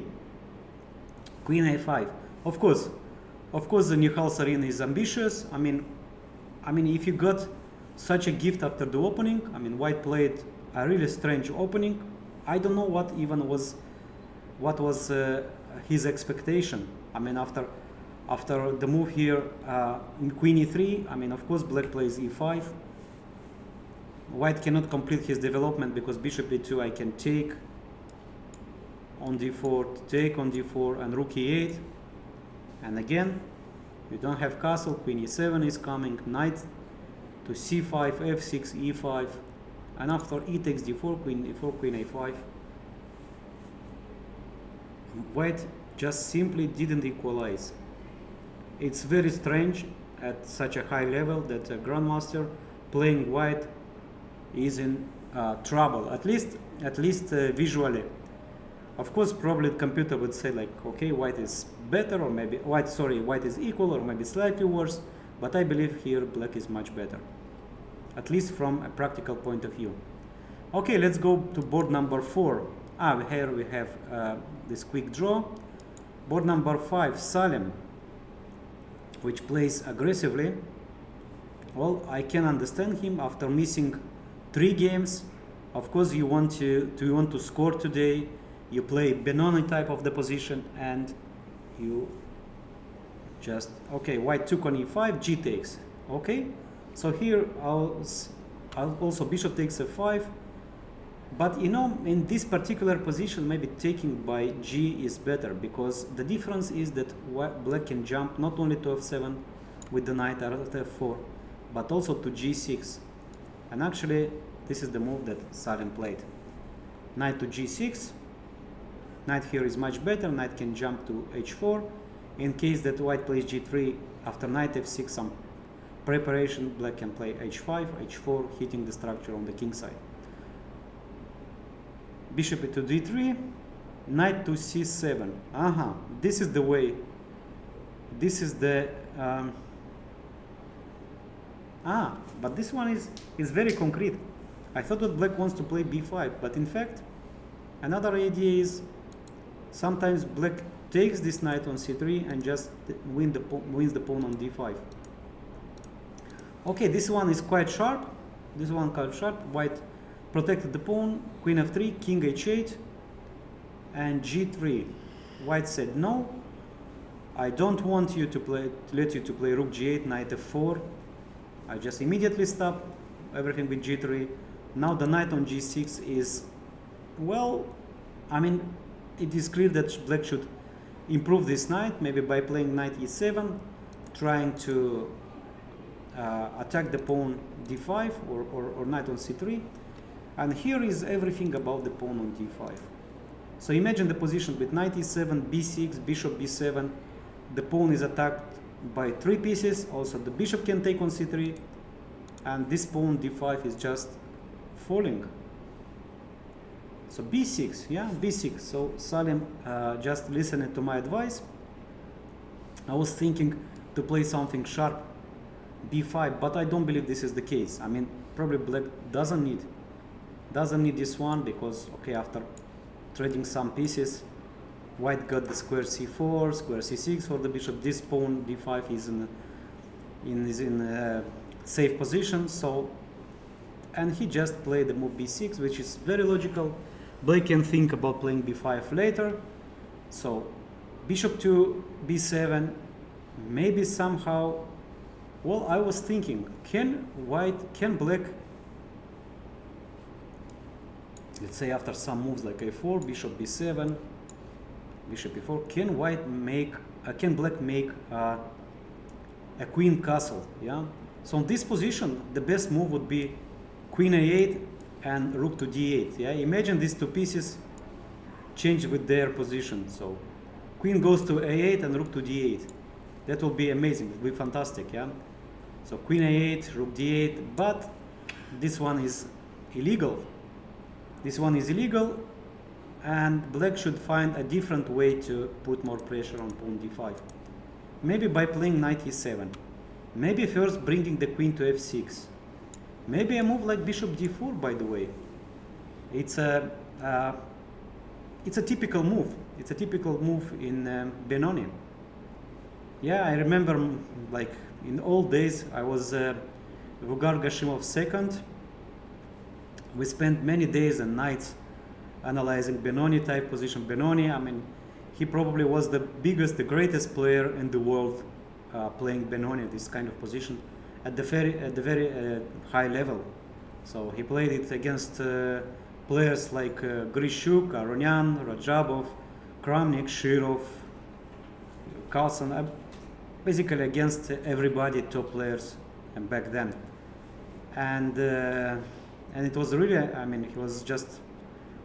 Queen a5. Of course, the Nihal Sarin is ambitious. I mean, if you got such a gift after the opening, I mean, white played a really strange opening. I don't know what was his expectation. I mean, after the move here in queen e3, I mean, of course, black plays e5. White cannot complete his development because bishop e2 I can take on d4, take on d4, and rook e8. And again, you don't have castle, queen e7 is coming, knight to c5, f6, e5, and after e takes d4, queen e4, queen a5. White just simply didn't equalize. It's very strange at such a high level that a grandmaster playing white is in trouble, at least visually. Of course, probably the computer would say like, okay, white is better, or maybe white is equal, or maybe slightly worse, but I believe here black is much better, at least from a practical point of view. Okay, let's go to board number 4. Here we have this quick draw. Board number 5, Salim, which plays aggressively. Well, I can understand him after missing 3 games. Of course, you want to score today. You play Benoni type of the position, and you just, okay, white took on e5, g takes. Okay, so here I'll also bishop takes f5. But you know, in this particular position, maybe taking by g is better, because the difference is that black can jump not only to f7 with the knight at f4, but also to g6. And actually, this is the move that Salim played. Knight to g6. Knight here is much better. Knight can jump to h4. In case that white plays g3, after knight f6, some preparation, black can play h5, h4, hitting the structure on the king side. Bishop to d3, knight to c7. This is the way. This is the but this one is very concrete. I thought that black wants to play b5, but in fact, another idea is sometimes black takes this knight on c3 and just wins the pawn on d5. Okay, this one is quite sharp. White protected the pawn, queen f3, king h8, and g3. White said no, I don't want you to let you play rook g8, knight f4. I just immediately stop everything with g3. Now the knight on g6 is, well, I mean, it is clear that black should improve this knight, maybe by playing knight e7, trying to attack the pawn d5 or knight on c3. And here is everything about the pawn on d5. So imagine the position with knight e7, b6, bishop b7. The pawn is attacked by 3 pieces. Also the bishop can take on c3, and this pawn d5 is just falling. So b6, yeah, b6. So Salim just listened to my advice. I was thinking to play something sharp, b5, but I don't believe this is the case. I mean, probably black doesn't need this one, because okay, after trading some pieces, white got the square c4, square c6 for the bishop. This pawn d5 is in a safe position. So, and he just played the move b6, which is very logical. Black can think about playing b5 later. So bishop to b7, maybe somehow. Well, I was thinking, can black, let's say after some moves like a4, bishop b7, bishop e4, can black make a queen castle? Yeah. So in this position, the best move would be queen a8 and rook to d8. Yeah. Imagine these two pieces change with their position. So queen goes to a8 and rook to d8. That will be amazing. It will be fantastic. Yeah. So queen a8, rook d8, but this one is illegal. This one is illegal, and black should find a different way to put more pressure on pawn d5. Maybe by playing knight e7. Maybe first bringing the queen to f6. Maybe a move like bishop d4, by the way. It's a typical move. It's a typical move in Benoni. Yeah, I remember, like in old days, I was Vugar Gashimov's second. We spent many days and nights analyzing Benoni type position. Benoni, I mean, he probably was the biggest, the greatest player in the world playing Benoni, this kind of position, at the very high level. So he played it against players like Grishuk, Aronian, Rajabov, Kramnik, Shirov, Carlsen, basically against everybody, top players back then. And it was really, I mean, he was just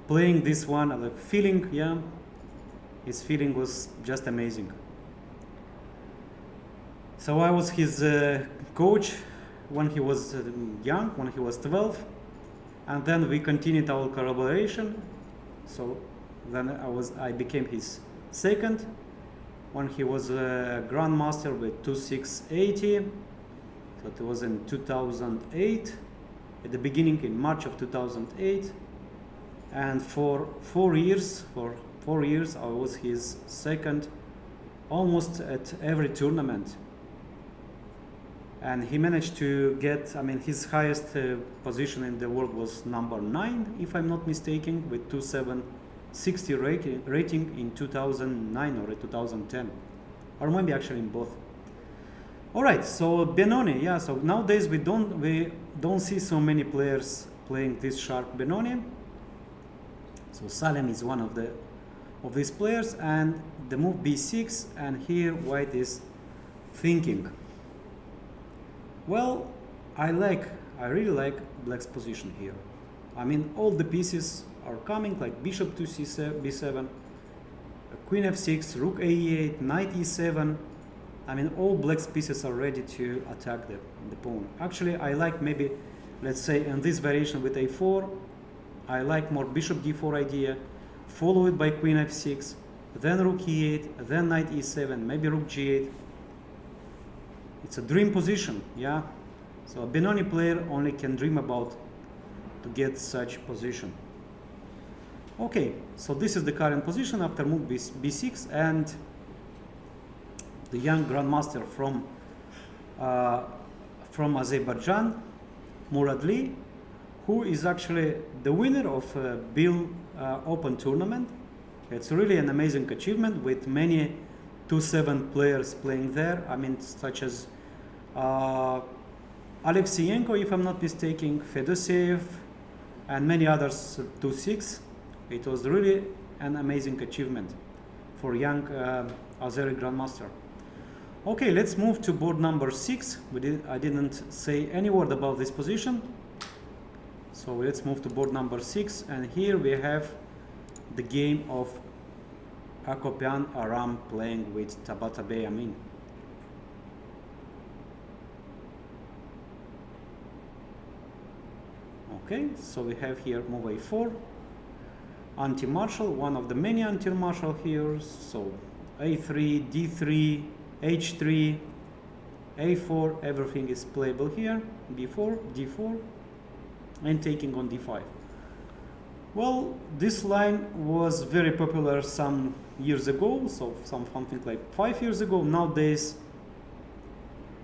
playing this one, the feeling, yeah, his feeling was just amazing. So I was his coach when he was young, when he was 12, and then we continued our collaboration. So then I became his second when he was a grandmaster with 2680. So it was in 2008, at the beginning in March of 2008, and for 4 years I was his second almost at every tournament. And he managed to get, I mean, his highest position in the world was number 9, if I'm not mistaken, with 2760 rating in 2009 or 2010, or maybe actually in both. All right, so Benoni, yeah. So nowadays we don't see so many players playing this sharp Benoni. So Salem is one of these players, and the move b6, and here white is thinking. Well, I really like black's position here. I mean, all the pieces are coming, like bishop to b7, queen f6, rook a8, knight e7. I mean, all black's pieces are ready to attack the pawn. Actually, I like maybe, let's say, in this variation with a4, I like more bishop d4 idea, followed by queen f6, then rook e8, then knight e7, maybe rook g8. It's a dream position, yeah. So a Benoni player only can dream about to get such position. Okay, so this is the current position after move b6, and the young grandmaster from Azerbaijan, Muradli, who is actually the winner of Bill Open tournament. It's really an amazing achievement with many 2-7 players playing there. I mean, such as Alexeyenko, if I'm not mistaken, Fedoseev, and many others 2-6. It was really an amazing achievement for young Azeri grandmaster. Okay, let's move to board number 6. I didn't say any word about this position. So let's move to board number 6, and here we have the game of Akopyan Aram playing with Tabatabai Amin. Okay, so we have here move a4, anti-martial, one of the many anti-martial here. So a3, d3, h3, a4, everything is playable here. b4, d4, and taking on d5. Well, this line was very popular some years ago, so something like 5 years ago. Nowadays,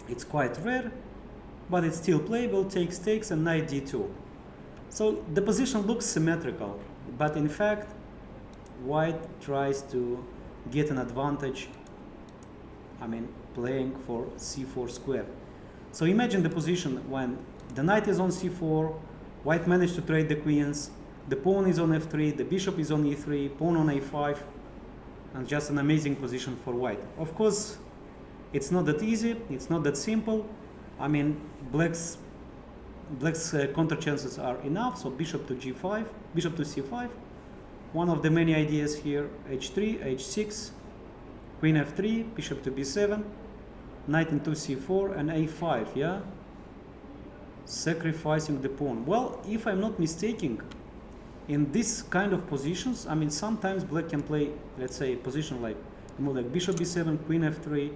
it's quite rare, but it's still playable. Takes, and knight d2. So the position looks symmetrical, but in fact, white tries to get an advantage, playing for c4 square. So imagine the position when the knight is on c4, white managed to trade the queens, the pawn is on f3, the bishop is on e3, pawn on a5, and just an amazing position for white. Of course, it's not that easy, it's not that simple. Black's counter chances are enough, so bishop to g5, bishop to c5. One of the many ideas here, h3, h6, queen f3, bishop to b7, knight into c4, and a5, yeah? Sacrificing the pawn. Well, if I'm not mistaken, in this kind of positions, sometimes black can play, let's say, a position like bishop b7, queen f3,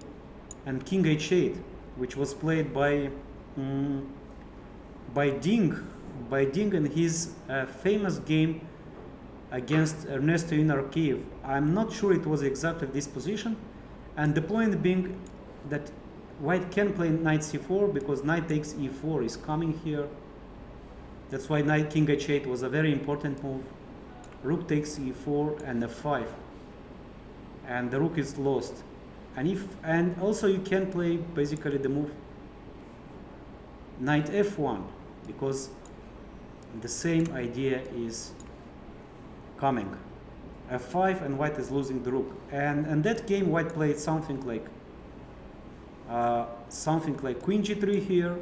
and king h8, which was played by Ding in his famous game against Ernesto Iordăchescu. I'm not sure it was exactly this position, and the point being that white can play knight c4 because knight takes e4 is coming here. That's why knight king h8 was a very important move. Rook takes e4 and f5, and the rook is lost. And also you can play basically the move knight f1 because the same idea is coming. f5 and white is losing the rook. And in that game white played something like queen g3 here,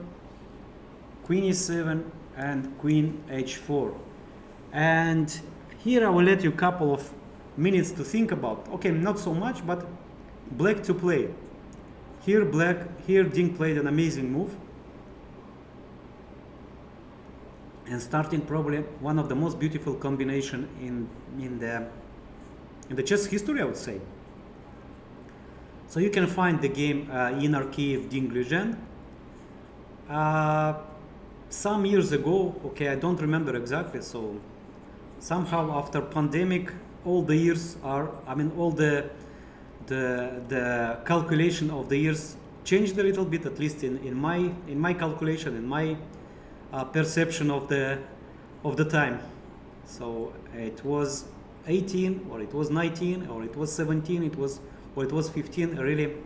queen e7, and queen h4. And here I will let you a couple of minutes to think about. Okay, not so much, but black to play. Here Ding played an amazing move. And starting probably one of the most beautiful combination in the chess history, I would say. So you can find the game Iordăchescu Ding legend. Some years ago, okay, I don't remember exactly. So somehow after pandemic, all the years are, all the calculation of the years changed a little bit, at least in my calculation, in my perception of the time. So it was 18, or it was 19, or it was 17, or it was 15. Really,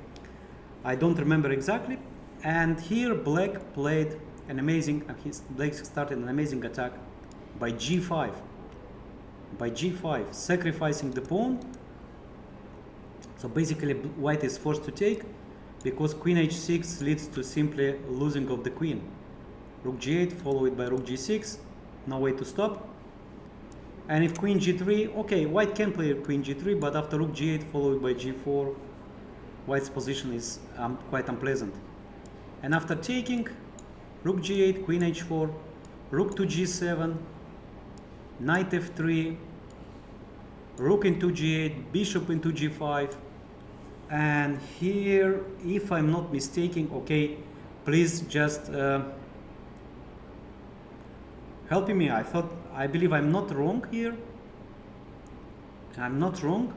I don't remember exactly. And here black played an amazing. Black started an amazing attack by g5. By g5, sacrificing the pawn. So basically, white is forced to take because queen h6 leads to simply losing of the queen. Rook g8 followed by rook g6, no way to stop. And if queen g3, okay, white can play queen g3, but after rook g8 followed by g4, white's position is quite unpleasant. And after taking, rook g8, queen h4, rook to g7, knight f3, rook into g8, bishop into g5, and here, if I'm not mistaken, okay, please just help me. I believe I'm not wrong here. I'm not wrong.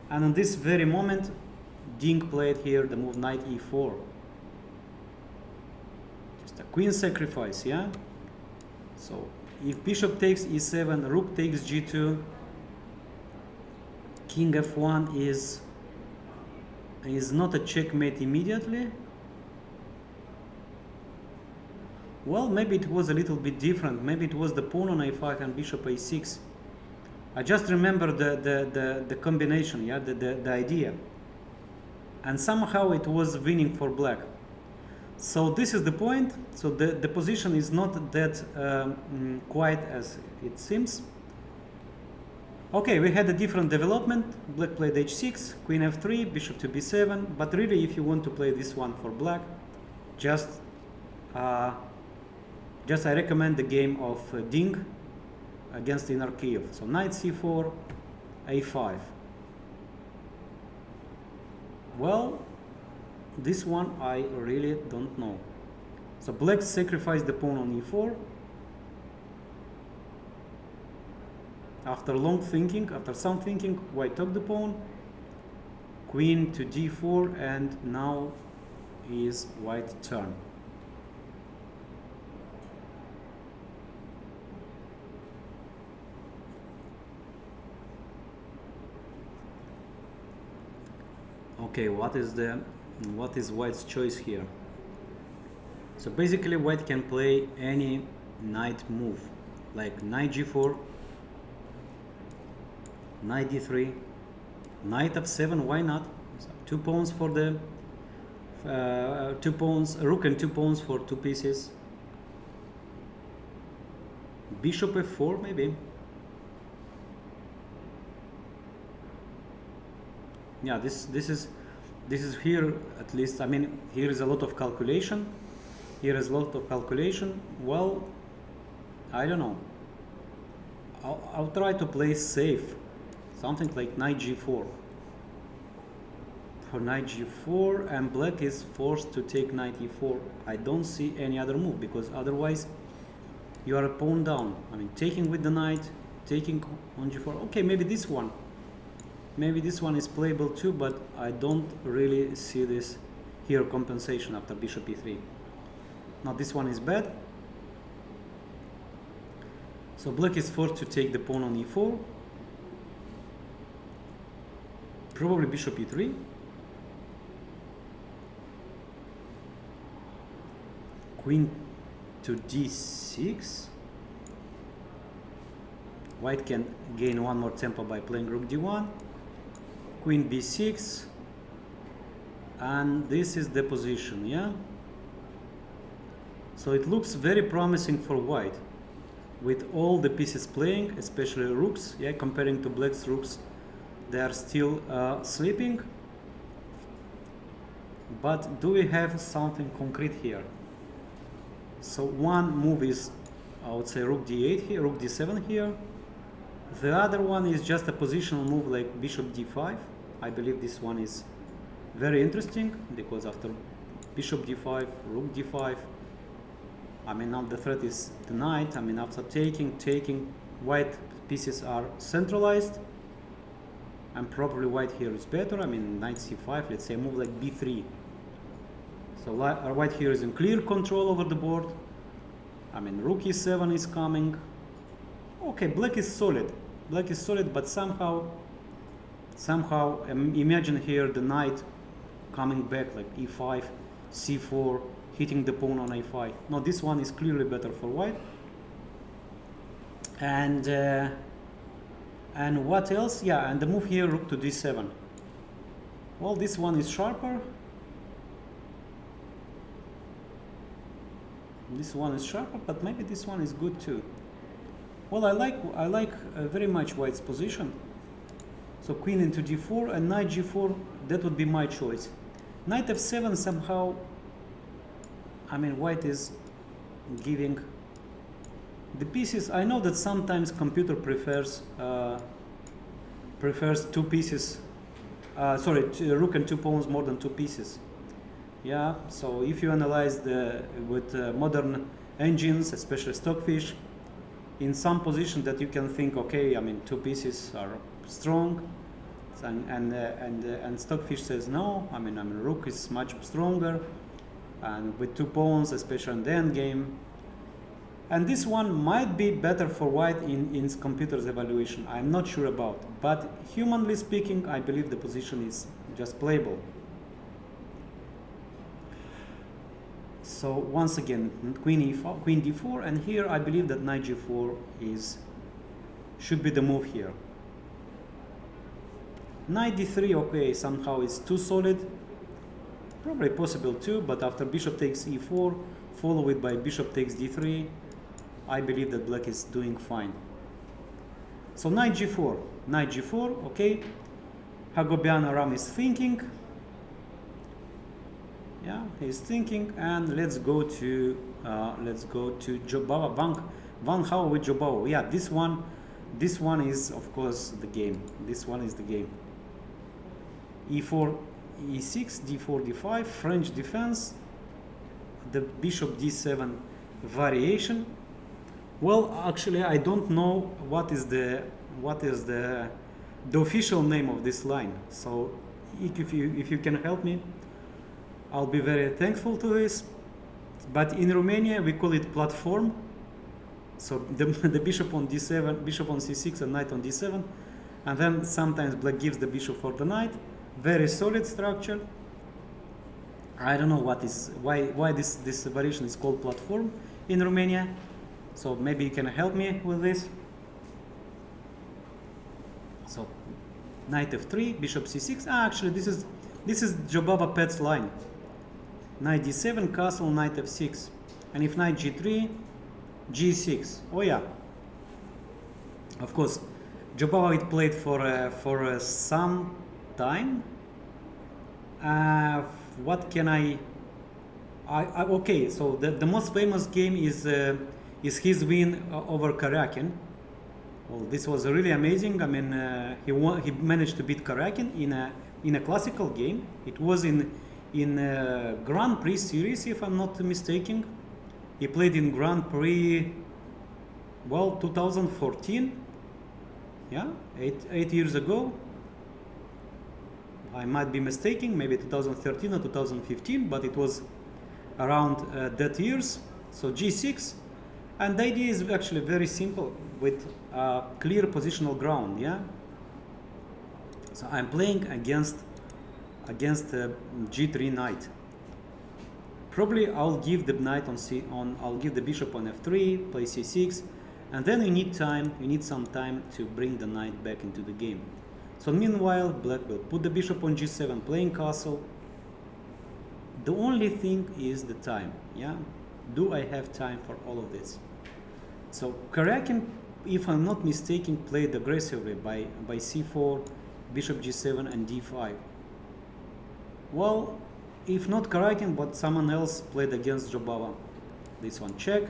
And in this very moment, Ding played here the move knight e4. Just a queen sacrifice, yeah? So if bishop takes e7, rook takes g2, king f1 is not a checkmate immediately. Well, maybe it was a little bit different. Maybe it was the pawn on a5 and bishop a6. I just remember the combination, yeah, the idea. And somehow it was winning for black. So this is the point. So the position is not that quiet as it seems. Okay, we had a different development. Black played h6, queen f3, bishop to b7. But really, if you want to play this one for black, just I recommend the game of Ding. against inner Kiev. So knight c4, a5. Well, this one I really don't know. So black sacrificed the pawn on e4. After long thinking, after some thinking, white took the pawn. Queen to d4, and now is white turn. Okay, what is white's choice here? So basically white can play any knight move, like knight g4, knight d3, knight f7, why not? So 2 pawns for the 2 pawns, rook and 2 pawns for 2 pieces. Bishop f4 maybe. Yeah, this is here, at least. I mean, here is a lot of calculation. Here is a lot of calculation. Well, I don't know. I'll try to play safe. Something like knight g4. For knight g4, and black is forced to take knight e4. I don't see any other move, because otherwise you are a pawn down. I mean, taking with the knight, taking on g4. Okay, maybe this one. Maybe this one is playable too, but I don't really see this here compensation after bishop e3. Now this one is bad. So black is forced to take the pawn on e4. Probably bishop e3. Queen to d6. White can gain one more tempo by playing rook d1. Queen b6, and this is the position, yeah? So it looks very promising for white, with all the pieces playing, especially rooks, yeah, comparing to black's rooks, they are still sleeping. But do we have something concrete here? So one move is, I would say, rook d8 here, rook d7 here. The other one is just a positional move like bishop d5. I believe this one is very interesting, because after bishop d5, rook d5, I mean, now the threat is the knight. I mean, after taking, white pieces are centralized, and probably white here is better. I mean, knight c5, let's say a move like b3. So white here is in clear control over the board. I mean, rook e7 is coming. Okay, black is solid. Black is solid, but somehow imagine here the knight coming back like e5, c4, hitting the pawn on a5. No, this one is clearly better for white. And what else? Yeah, and the move here, rook to d7. Well, this one is sharper. This one is sharper, but maybe this one is good too. Well, I like very much white's position. So queen into d4 and knight g4, that would be my choice. Knight f7 somehow, I mean, white is giving the pieces. I know that sometimes computer prefers 2 pieces, rook and 2 pawns more than 2 pieces. Yeah, so if you analyze with modern engines, especially Stockfish, in some position that you can think, okay, I mean, 2 pieces are strong, and Stockfish says no. I mean, rook is much stronger, and with 2 pawns, especially in the end game. And this one might be better for white in computer's evaluation. I'm not sure about, but humanly speaking, I believe the position is just playable. So once again, queen d4, and here I believe that knight g4 should be the move here. Knight d3, okay, somehow it's too solid. Probably possible too, but after bishop takes e4, followed by bishop takes d3, I believe that black is doing fine. So knight g4, okay. Hagopian Aram is thinking. Yeah, he's thinking, and let's go to Baba 1 hour with Jobao. Yeah, this one is of course the game. This one is the game. E4, E6, D4, D5, French defense, the bishop D7 variation. Well, actually, I don't know what is the official name of this line. So if you can help me, I'll be very thankful to this. But in Romania, we call it platform. So the bishop on D7, bishop on C6, and knight on D7, and then sometimes black gives the bishop for the knight. Very solid structure. I don't know why this variation is called platform in Romania. So maybe you can help me with this. So knight f3, bishop c6. Actually, this is Jobava Pet's line. Knight d7, castle, knight f6, and if knight g3, g6. Oh yeah. Of course, Jobava it played for some time. What can I okay, so the most famous game is his win over Karyakin. Well, this was really amazing. I mean, he managed to beat Karyakin in a classical game. It was in Grand Prix series, if I'm not mistaken. He played in Grand Prix, well, 2014. Yeah, eight years ago. I might be mistaken, maybe 2013 or 2015, but it was around that years. So g6, and the idea is actually very simple with clear positional ground. Yeah. So I'm playing against g3 knight. Probably I'll give the knight I'll give the bishop on f3, play c6, and then you need some time to bring the knight back into the game. So meanwhile, black will put the bishop on g7, playing castle. The only thing is the time. Yeah, do I have time for all of this? So Karyakin, if I'm not mistaken, played aggressively by c4, bishop g7, and d5. Well, if not Karyakin, but someone else played against Jobava. This one check,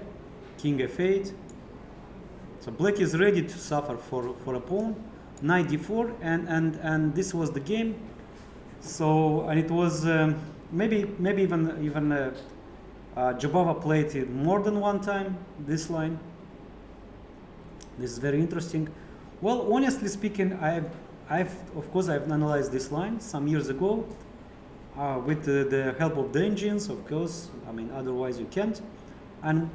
king f8. So black is ready to suffer for a pawn. Knight d4, and this was the game. So, and it was maybe even Jobava played it more than one time, this line. This is very interesting. Well, honestly speaking, I've analyzed this line some years ago with the help of the engines, of course. I mean, otherwise you can't. And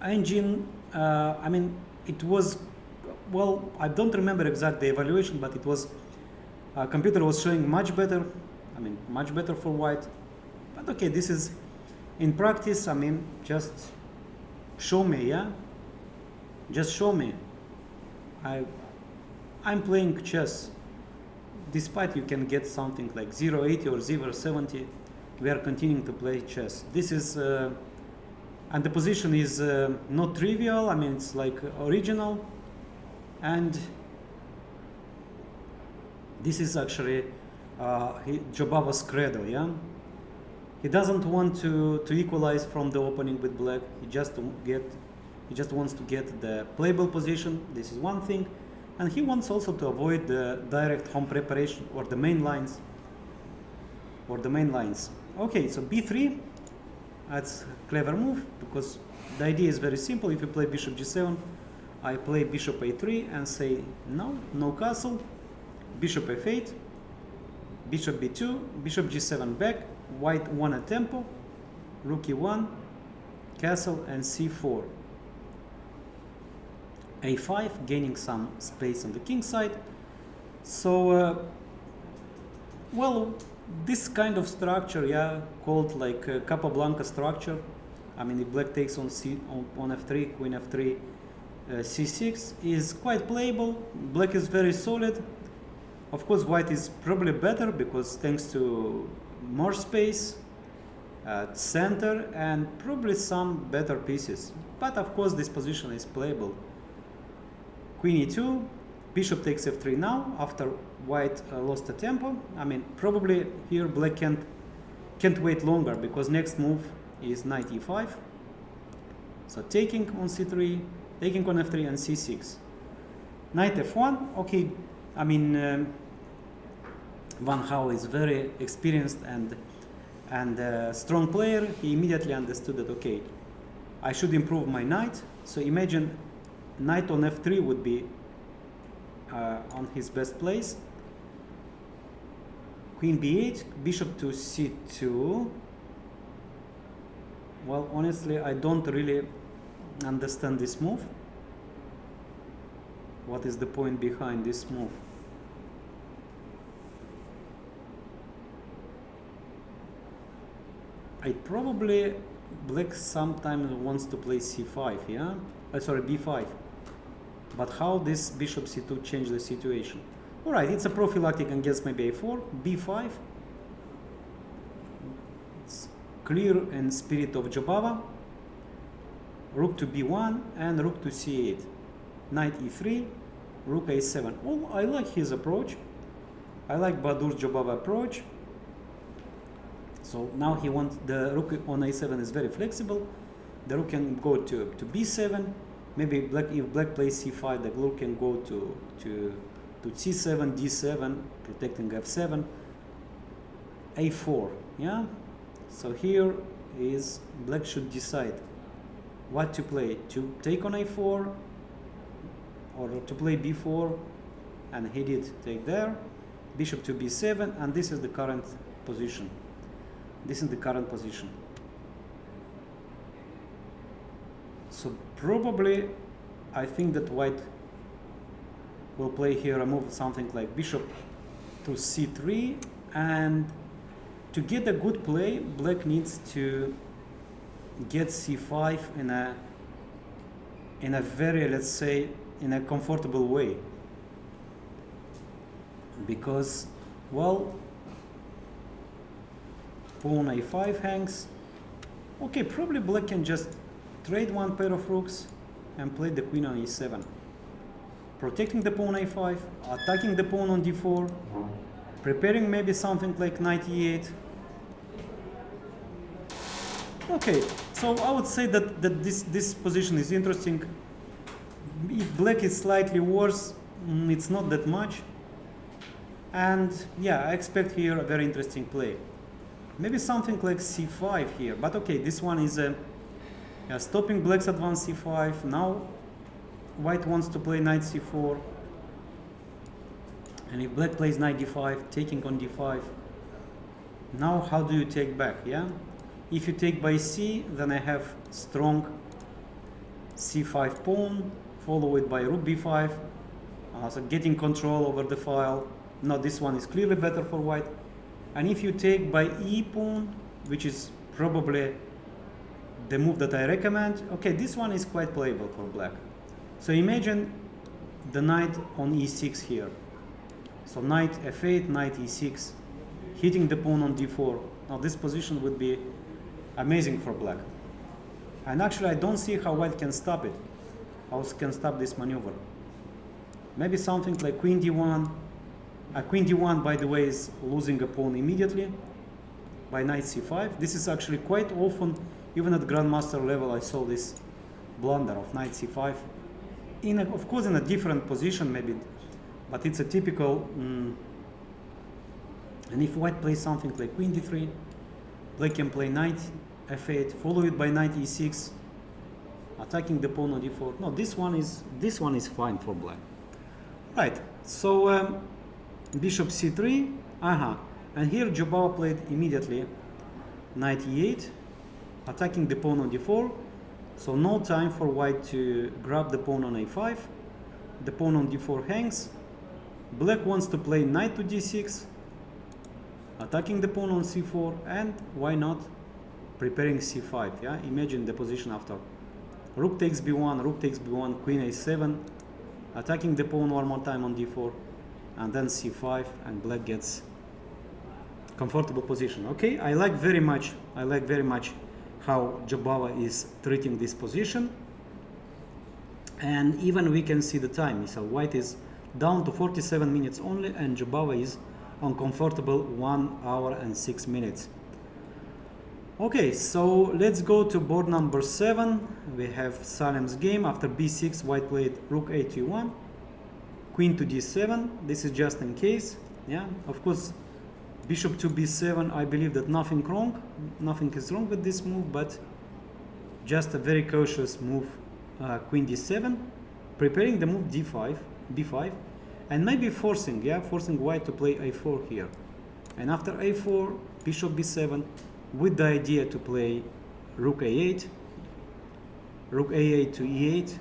engine, I mean, it was, well, I don't remember exact the evaluation, but it was computer was showing much better. I mean, much better for white. But okay, this is in practice. I mean, just show me, yeah. Just show me. I'm playing chess. Despite you can get something like 0.80 or 0.70, we are continuing to play chess. This is, and the position is not trivial. I mean, it's like original. And this is actually Jobava's credo, yeah? He doesn't want to equalize from the opening with black. He just wants to get the playable position. This is one thing. And he wants also to avoid the direct home preparation or the main lines. Okay, so b3, that's a clever move, because the idea is very simple. If you play bishop g7, I play bishop a3 and say no castle, bishop f8, bishop b2, bishop g7 back, white won a tempo, rook e1, castle, and c4. a5, gaining some space on the king side. So, well, this kind of structure, yeah, called like Capablanca structure. I mean, if black takes on f3, queen f3, c6 is quite playable. Black is very solid. Of course, white is probably better because thanks to more space at center and probably some better pieces. But of course, this position is playable. Queen e2, bishop takes f3 now after white lost a tempo. I mean, probably here black can't wait longer because next move is knight e5. So taking on c3, taking on f3 and c6. Knight f1, okay, I mean, Van Hao is very experienced and strong player. He immediately understood that, okay, I should improve my knight. So imagine knight on f3 would be on his best place. Queen b8, bishop to c2. Well, honestly, I don't really understand this move. What is the point behind this move? Probably black sometimes wants to play c5, yeah? Sorry, b5. But how this bishop c2 change the situation? Alright, it's a prophylactic against maybe a4, b5. It's clear in spirit of Jobava. Rook to b1 and rook to c8. Knight e3, rook a7. Oh, I like his approach. I like Badur's Jobava approach. So now he wants the rook on a7 is very flexible. The rook can go to b7. Maybe black, if black plays c5, the rook can go to c7, d7, protecting f7, a4. Yeah. So here is black should decide what to play: to take on a4 or to play b4, and he did take there. Bishop to b7, and this is the current position. This is the current position. So probably I think that white will play here a move something like bishop to c3, and to get a good play, black needs to get c5 in a very, let's say, in a comfortable way, because, well, pawn a5 hangs. Okay, probably black can just trade one pair of rooks and play the queen on e7, protecting the pawn a5, attacking the pawn on d4, preparing maybe something like knight e8. Okay, so I would say that this position is interesting. If black is slightly worse, it's not that much. And yeah, I expect here a very interesting play. Maybe something like c5 here, but okay, this one is stopping black's advance c5. Now white wants to play knight c4, and if black plays knight d5, taking on d5. Now how do you take back? Yeah, if you take by c, then I have strong c5 pawn, followed by rook b5, so getting control over the file. Now this one is clearly better for white. And if you take by e pawn, which is probably the move that I recommend, okay, this one is quite playable for black. So imagine the knight on e6 here. So knight f8, knight e6, hitting the pawn on d4. Now this position would be amazing for black. And actually I don't see how white can stop it. How can stop this maneuver. Maybe something like queen d1. Queen d1, by the way, is losing a pawn immediately by knight c5. This is actually quite often, even at grandmaster level, I saw this blunder of knight c5. Of course, in a different position, maybe, but it's a typical. And if white plays something like queen d3, black can play knight f8, followed by knight e6, attacking the pawn on d4. No, this one is fine for black. Right. So. Bishop c3, and here Jobava played immediately knight e8, attacking the pawn on d4, so no time for white to grab the pawn on a5. The pawn on d4 hangs. Black wants to play knight to d6, attacking the pawn on c4, and why not preparing c5. Yeah, imagine the position after rook takes b1, rook takes b1, queen a7, attacking the pawn one more time on d4, and then c5, and black gets comfortable position. Okay, I like very much how Jobava is treating this position, and even we can see the time. So white is down to 47 minutes only, and Jobava is on comfortable 1 hour and 6 minutes. Okay, so let's go to board number 7. We have Salem's game. After b6, white played rook a to e1, queen to d7. This is just in case. Yeah, of course, bishop to b7. I believe that nothing is wrong with this move, but just a very cautious move. Queen d7, preparing the move b5, and maybe forcing white to play a4 here. And after a4, bishop b7, with the idea to play rook a8 to e8.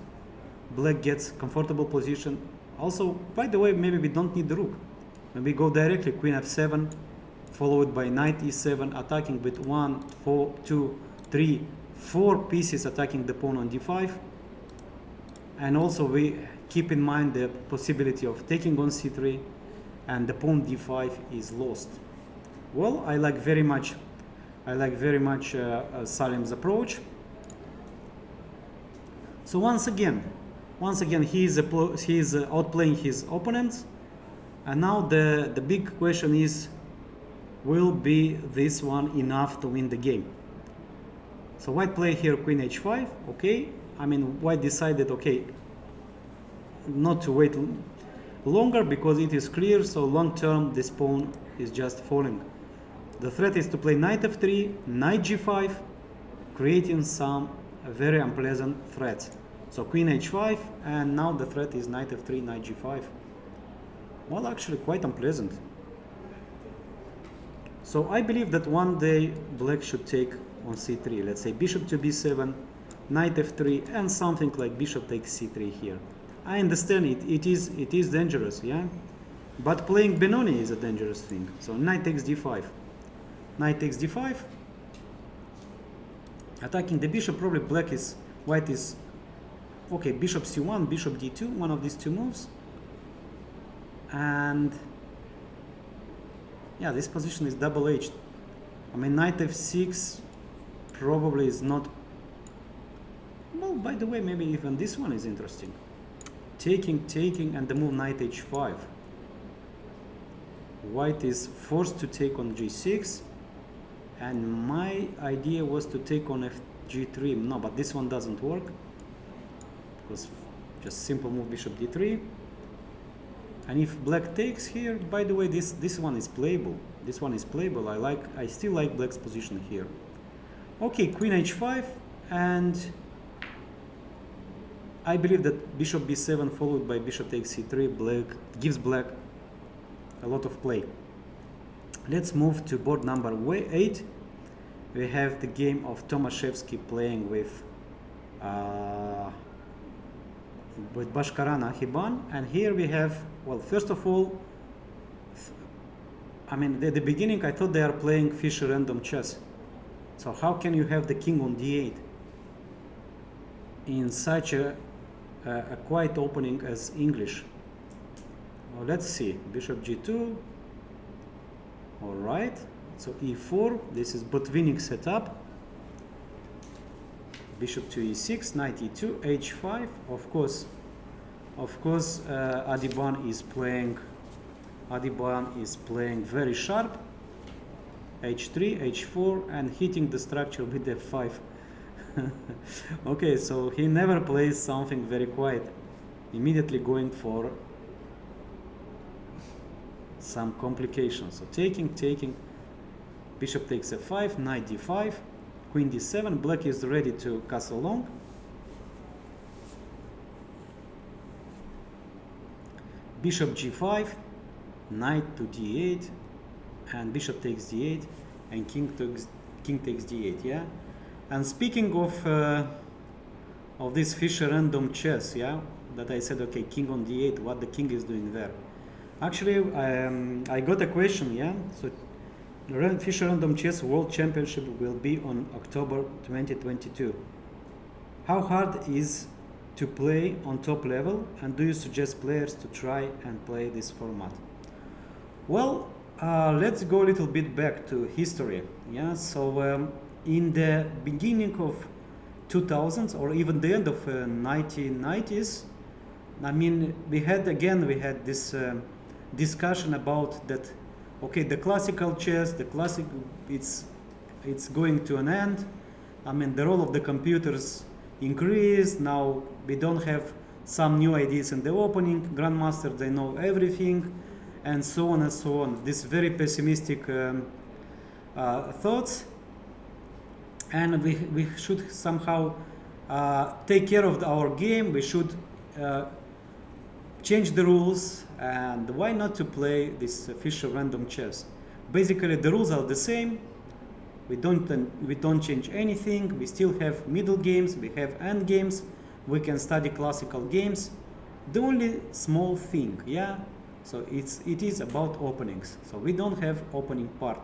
Black gets comfortable position. Also, by the way, maybe we don't need the rook. Maybe go directly queen f7, followed by knight e7, attacking with 1, 4, 2, 3, 4 pieces, attacking the pawn on d5. And also we keep in mind the possibility of taking on c3, and the pawn d5 is lost. Well, I like very much Salem's approach. So once again, he is outplaying his opponents, and now the big question is, will be this one enough to win the game? So white play here queen h5. Okay, I mean, white decided, okay, not to wait longer because it is clear, so long term this pawn is just falling. The threat is to play knight f3, knight g5, creating some very unpleasant threats. So queen h5, and now the threat is knight f3, knight g5. Well, actually quite unpleasant. So I believe that one day black should take on c3. Let's say bishop to b7, knight f3, and something like bishop takes c3 here. I understand it is dangerous, yeah? But playing Benoni is a dangerous thing. So knight takes d5. Knight takes d5. Attacking the bishop, probably white is, okay, bishop c1, bishop d2, one of these two moves. And yeah, this position is double-edged. I mean, knight f6 probably is not, well, by the way, maybe even this one is interesting. Taking, and the move knight h5. White is forced to take on g6, and my idea was to take on fg3. No, but this one doesn't work because just simple move bishop d3. And if black takes here, by the way, this one is playable. This one is playable. I still like black's position here. Okay, queen h5, and I believe that bishop b7 followed by bishop takes c3 gives black a lot of play. Let's move to board number 8. We have the game of Tomaszewski playing with Bashkaran Ahiban, and here we have, well, first of all, I mean, at the beginning I thought they are playing Fischer random chess. So how can you have the king on d8 in such a quiet opening as English? Well, let's see, bishop g2. All right, so e4, this is Botvinnik setup. Bishop to e6, knight e2, h5. Of course, Adiban is playing very sharp. h3, h4, and hitting the structure with f5. Okay, so he never plays something very quiet. Immediately going for some complications. So taking, bishop takes f5, knight d5, queen d7. Black is ready to castle long. Bishop g5, knight to d8, and bishop takes d8, and king takes d8. Yeah. And speaking of this Fischer random chess, yeah, that I said, okay, king on d8, what the king is doing there. Actually, I got a question, yeah. So the Fischer Random Chess World Championship will be on October 2022. How hard is to play on top level, and do you suggest players to try and play this format? Well, let's go a little bit back to history. Yeah, so in the beginning of 2000s, or even the end of 1990s, I mean, we had this discussion about that. Okay, the classical chess, it's it's going to an end. I mean, the role of the computers increased. Now we don't have some new ideas in the opening. Grandmasters, they know everything, and so on and so on. These very pessimistic thoughts, and we should somehow take care of our game. We should change the rules, and why not to play this Fischer random chess? Basically, the rules are the same. We don't change anything. We still have middle games. We have end games. We can study classical games. The only small thing, yeah. So it is about openings. So we don't have opening part.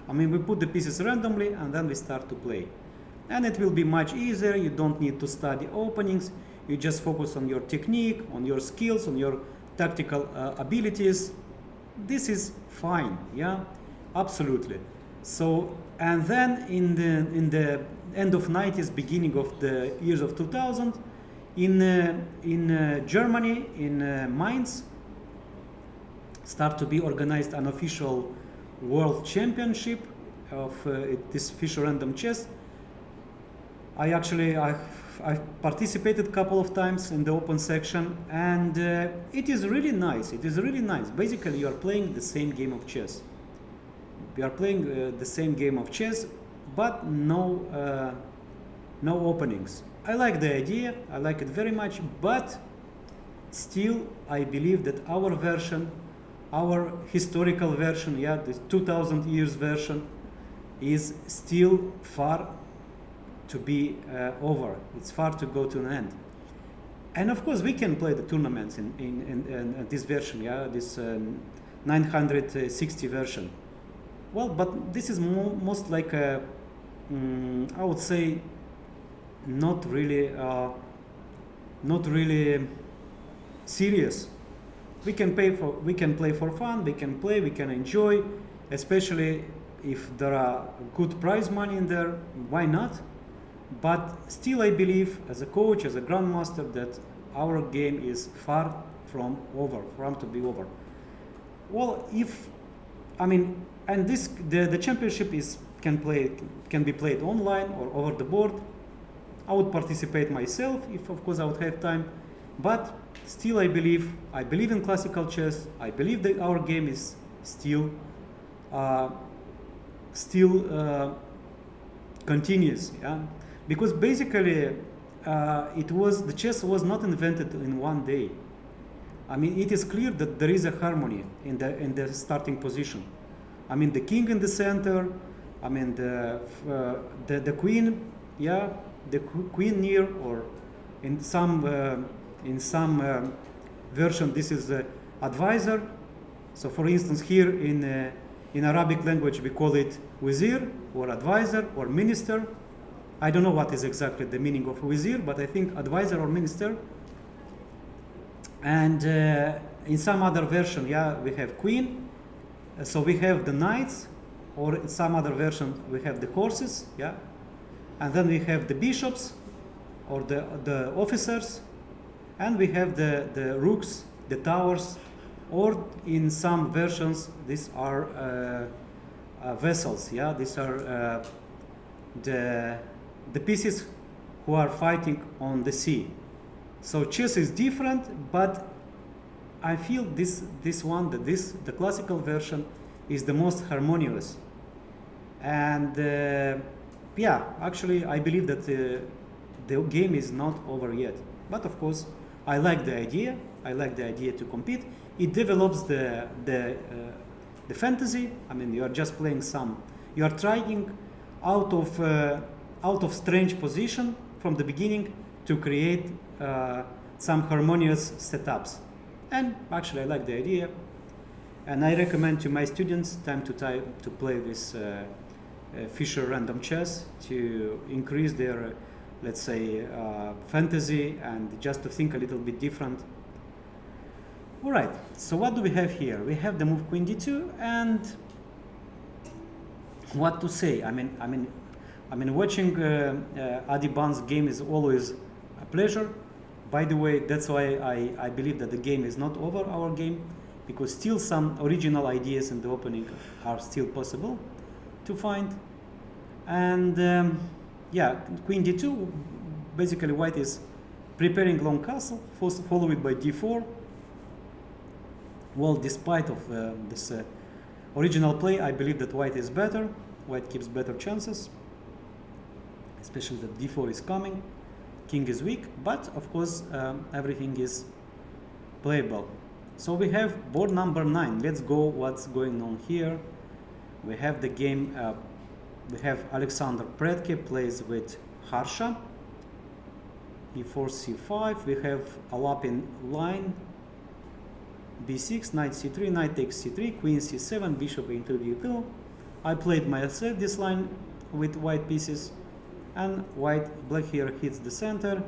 I mean, we put the pieces randomly and then we start to play, and it will be much easier. You don't need to study openings. You just focus on your technique, on your skills, on your tactical abilities. This is fine, yeah, absolutely. So, and then in the end of 90s, beginning of the years of 2000, in Germany, in Mainz, start to be organized an official world championship of this Fischer random chess. I've participated a couple of times in the open section, and it is really nice. It is really nice. Basically, you are playing the same game of chess. We are playing the same game of chess, but no openings. I like the idea. I like it very much, but still, I believe that our version, our historical version, yeah, this 2000 years version, is still far to be over. It's far to go to an end. And of course, we can play the tournaments in this version, yeah, this 960 version. Well, but this is most like a, I would say, not really serious. We can play for fun. We can enjoy, especially if there are good prize money in there. Why not? But still, I believe, as a coach, as a grandmaster, that our game is far from to be over. Well, and the championship can be played online or over the board. I would participate myself if, of course, I would have time. But still, I believe in classical chess. I believe that our game is still continues. Yeah, because basically, the chess was not invented in one day. I mean, it is clear that there is a harmony in the starting position. I mean, the king in the center. I mean, the queen. Yeah, the queen near, or in some version, this is the advisor. So, for instance, here in Arabic language, we call it wazir, or advisor, or minister. I don't know what is exactly the meaning of wazir, but I think advisor or minister. And in some other version, yeah, we have queen. So we have the knights, or in some other version, we have the horses, yeah. And then we have the bishops, or the officers, and we have the rooks, the towers, or in some versions, these are vessels, yeah. These are the pieces who are fighting on the sea. So chess is different, but I feel the classical version is the most harmonious. And yeah, actually, I believe that the game is not over yet. But of course, I like the idea. I like the idea to compete. It develops the fantasy. I mean, you are just playing you are trying out of strange position from the beginning to create some harmonious setups. And actually, I like the idea, and I recommend to my students time to play this Fischer random chess to increase their, let's say, fantasy, and just to think a little bit different. All right. So what do we have here? We have the move queen d2, and what to say? I mean, watching Adi Ban's game is always a pleasure. By the way, that's why I believe that the game is not over, our game, because still some original ideas in the opening are still possible to find. And yeah, queen d2, basically white is preparing long castle, followed by d4. Well, despite of this original play, I believe that white is better. White keeps better chances, especially that d4 is coming. King is weak, but of course everything is playable. So we have board number 9. Let's go what's going on here. We have the game, we have Alexander Predke plays with Harsha. e4, c5, we have a lapping line, b6, knight c3, knight takes c3, queen c7, bishop into d2. I played myself this line with white pieces, and black here hits the center,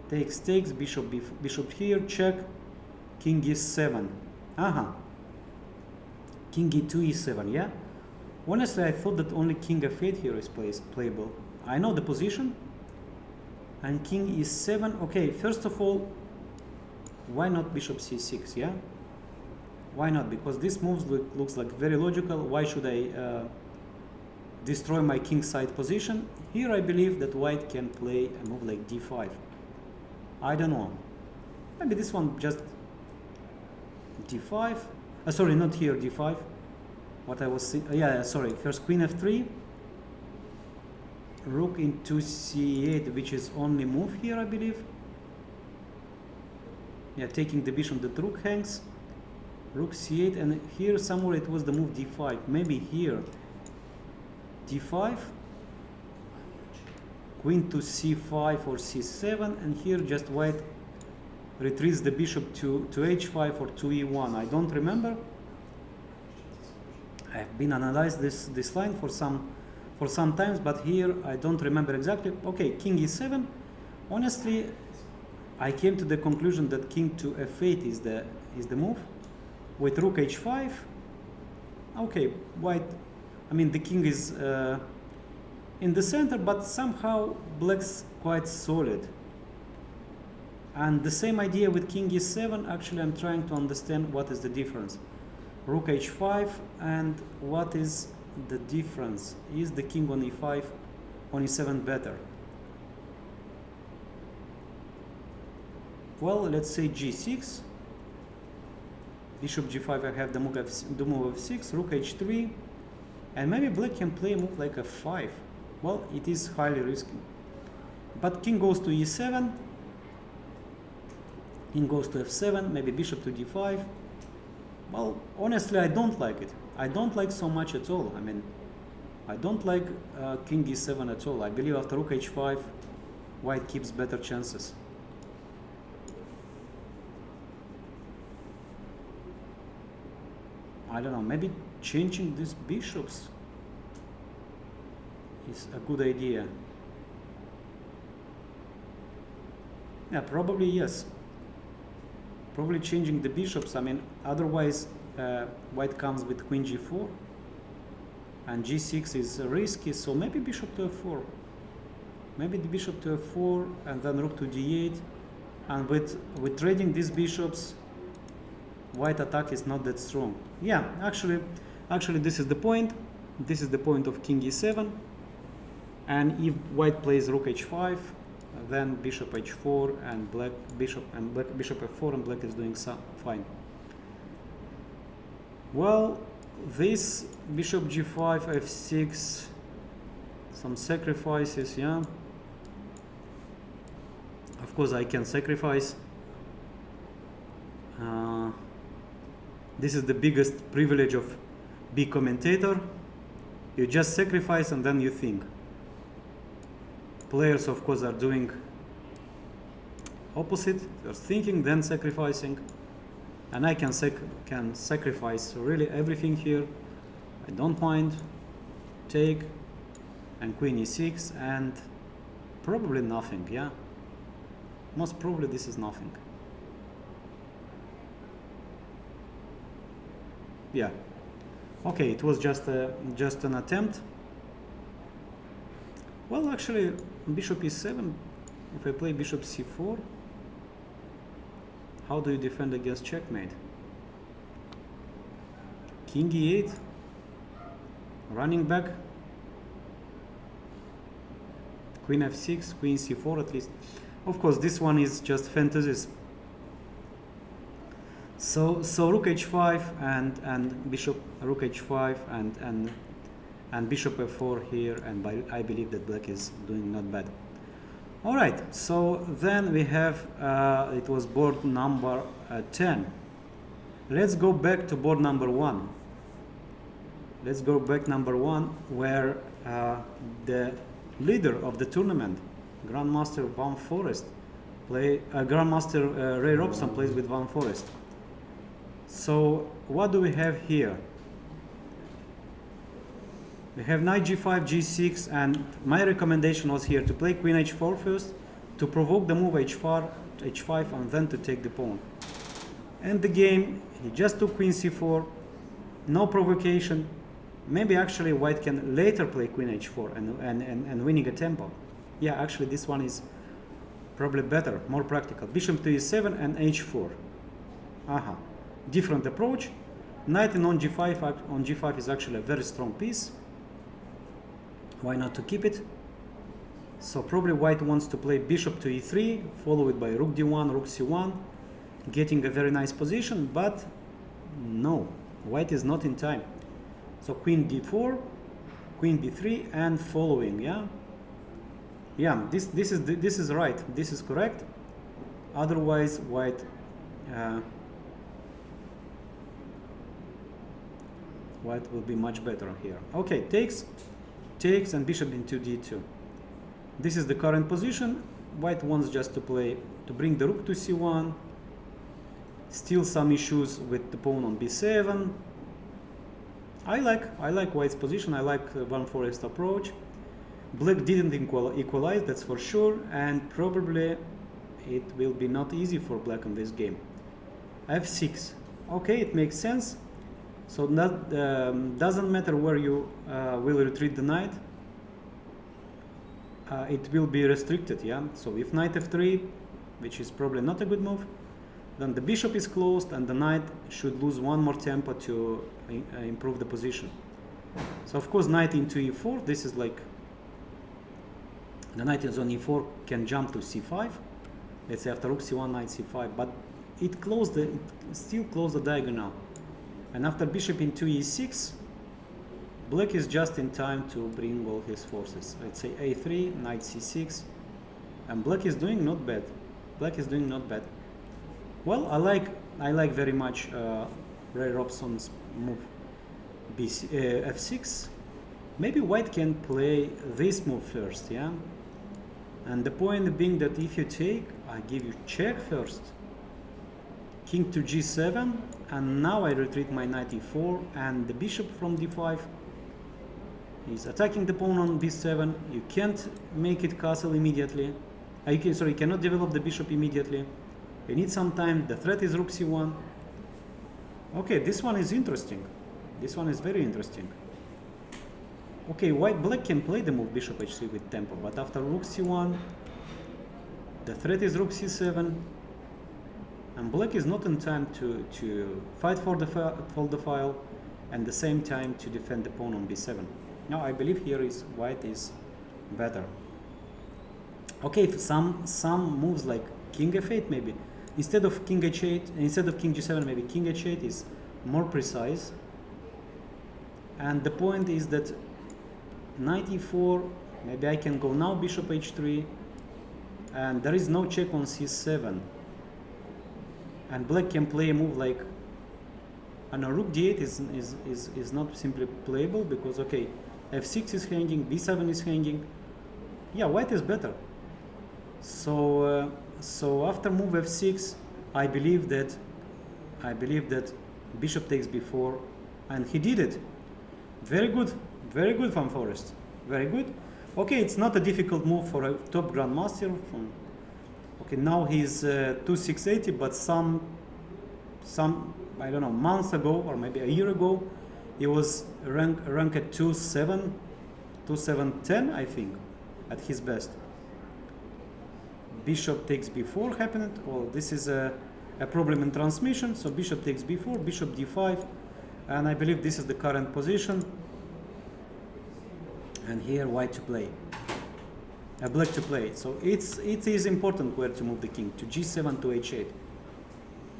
takes, bishop here, check, king e7. King e2, e7, yeah? Honestly, I thought that only king f8 here is playable. I know the position, and king e7. Okay, first of all, why not bishop c6, yeah? Why not? Because this move looks like very logical. Why should I destroy my king side position? Here I believe that white can play a move like d5. I don't know. Maybe this one just d5. Sorry, not here, d5. What I was saying, yeah, sorry. First queen f3. Rook into c8, which is only move here, I believe. Yeah, taking the bishop, the rook hangs. Rook c8, and here somewhere it was the move d5. Maybe here d5, queen to c5 or c7, and here just white retreats the bishop to h5 or to e1. I don't remember. I have been analyzed this line for some times, but here I don't remember exactly. Okay, king e7. Honestly, I came to the conclusion that king to f8 is the move. With rook h5, okay, white, I mean the king is in the center, but somehow black's quite solid. And the same idea with king e7, actually I'm trying to understand what is the difference. Rook h5, and what is the difference? Is the king on e5, on e7 better? Well, let's say g6. Bishop g5, I have the move f6, rook h3, and maybe black can play a move like f5. Well, it is highly risky. But king goes to e7, king goes to f7, maybe bishop to d5. Well, honestly, I don't like it. I don't like so much at all. I mean, I don't like king e7 at all. I believe after rook h5, white keeps better chances. I don't know, maybe changing these bishops is a good idea. Yeah, probably yes. Probably changing the bishops. I mean, otherwise white comes with queen g4, and g6 is risky, so maybe bishop to f4. Maybe the bishop to f4, and then rook to d8. And with trading these bishops, white attack is not that strong. Yeah, actually this is the point. This is the point of king e7. And if white plays rook h5, then bishop h4 and black bishop f4, and black is doing fine. Well, this bishop g5, f6, some sacrifices, yeah. Of course I can sacrifice. This is the biggest privilege of being commentator. You just sacrifice and then you think. Players, of course, are doing opposite. First thinking, then sacrificing. And I can sacrifice really everything here. I don't mind. Take, and queen e6, and probably nothing, yeah? Most probably this is nothing. Yeah. Okay, it was just an attempt. Well, actually, bishop e7, if I play bishop c4, how do you defend against checkmate? King e8. running back. Queen f6, queen c4 at least. Of course, this one is just fantasies. So rook h5 and bishop rook h5 and bishop f4 here, and I believe that black is doing not bad. All right, so then we have it was board number 10. Let's go back to board number 1. Let's go back number 1, where the leader of the tournament, Grandmaster Van Forest, Grandmaster Ray Robson plays with Van Forest. So what do we have here? We have knight g5, g6, and my recommendation was here to play queen h4 first, to provoke the move h5, and then to take the pawn. And the game, he just took queen c4, no provocation. Maybe actually white can later play queen h4 and winning a tempo. Yeah, actually this one is probably better, more practical. Bishop to e7 and h4. Different approach. Knight on g5 is actually a very strong piece. Why not to keep it? So probably white wants to play bishop to e3, followed by rook d1, rook c1, getting a very nice position, but no, white is not in time. So queen d4, queen b3, and following. Yeah, this is right, this is correct. Otherwise white white will be much better here. Okay, takes, and bishop into d2. This is the current position. White wants just to play, to bring the rook to c1, still some issues with the pawn on b7. I like white's position. I like Van Forest approach. Black didn't equalize, that's for sure, and probably it will be not easy for black in this game. f6. Okay, it makes sense. So that doesn't matter where you will retreat the knight. It will be restricted, yeah. So if knight f3, which is probably not a good move, then the bishop is closed and the knight should lose one more tempo to improve the position. So of course knight into e4, this is like the knight is on e4 can jump to c5. Let's say after rook c1, knight c5, but it still closed the diagonal. And after bishop into e6, black is just in time to bring all his forces. Let's say a3, knight c6, and black is doing not bad. Black is doing not bad. Well, I like very much Ray Robson's move f6. Maybe white can play this move first, yeah. And the point being that if you take, I give you check first. King to g7, and now I retreat my knight e4, and the bishop from d5 is attacking the pawn on b7. You can't make it castle immediately. You cannot develop the bishop immediately. You need some time. The threat is rook c1. Okay, this one is interesting. This one is very interesting. Okay, black can play the move bishop h3 with tempo, but after rook c1, the threat is rook c7. And black is not in time to fight for the file, and the same time to defend the pawn on b7. Now I believe here is white is better. Okay, some moves like king f8 maybe. Instead of king h8, instead of king g7, maybe king h8 is more precise. And the point is that knight e4, maybe I can go now bishop h3, and there is no check on c7. And black can play a move like, and a rook d8 is not simply playable, because okay, f6 is hanging, b7 is hanging. Yeah, white is better. So after move f6, I believe that bishop takes b4, and he did it. Very good Van Forest, very good. Okay, it's not a difficult move for a top grandmaster. Okay, now he's 2680, but some I don't know, months ago or maybe a year ago, he was ranked at 2710, I think, at his best. Bishop takes b4 happened. Well, this is a problem in transmission. So bishop takes b4, bishop d5, and I believe this is the current position. and here white to play, black to play. So it is important where to move the king, to g7, to h8.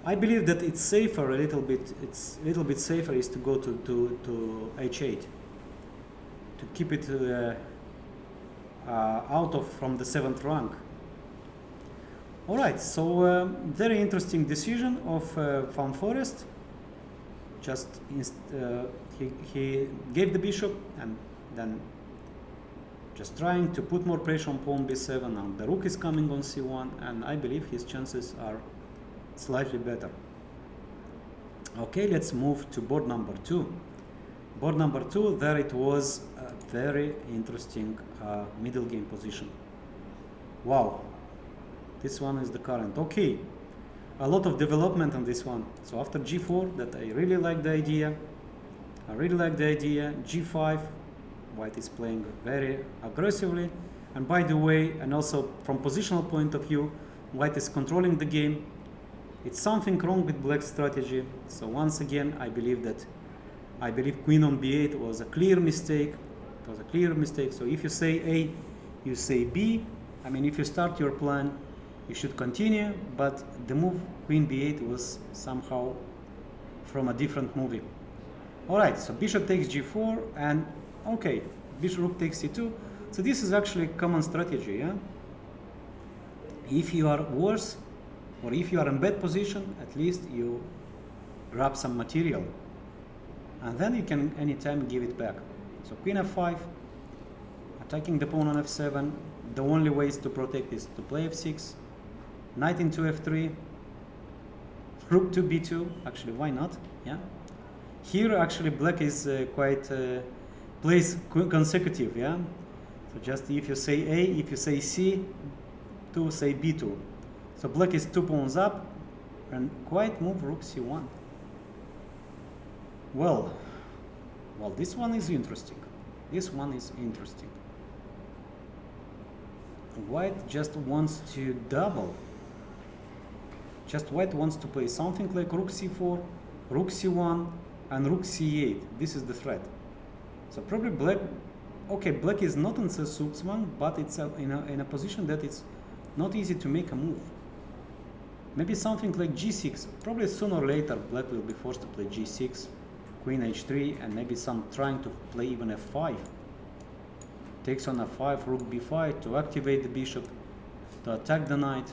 I believe that it's safer a little bit. It's a little bit safer is to go to h8, to keep it out of from the 7th rank. All right, so very interesting decision of Van Forest. Just he gave the bishop and then just trying to put more pressure on pawn b7, and the rook is coming on c1, and I believe his chances are slightly better. Okay, let's move to board number 2. Board number 2, there it was a very interesting middle game position. Wow, this one is the current. Okay, a lot of development on this one. So after g4, that I really like the idea. G5, white is playing very aggressively, and by the way, and also from positional point of view, white is controlling the game. It's something wrong with black's strategy. So once again, I believe queen on b8 was a clear mistake. It was a clear mistake. So if you say A, you say B. I mean, if you start your plan, you should continue, but the move queen b8 was somehow from a different movie. All right, so bishop takes g4, and okay, bishop rook takes c2. So this is actually common strategy, yeah? If you are worse, or if you are in bad position, at least you grab some material, and then you can anytime give it back. So queen f5, attacking the pawn on f7. The only ways to protect is to play f6, knight into f3, rook to b2. Actually, why not? Yeah. Here, actually, black is quite plays consecutive. Yeah. So just if you say A, if you say C, to say b2. So black is 2 pawns up, and quite move rook c1. Well, this one is interesting. This one is interesting. White just wants to double. Just white wants to play something like rook c4, rook c1, and rook c8. This is the threat. So probably black, okay, black is not in the Subsman, but it's in a position that it's not easy to make a move. Maybe something like g6. Probably sooner or later black will be forced to play g6, queen h3, and maybe some trying to play even f5. Takes on f5, rook b5 to activate the bishop, to attack the knight.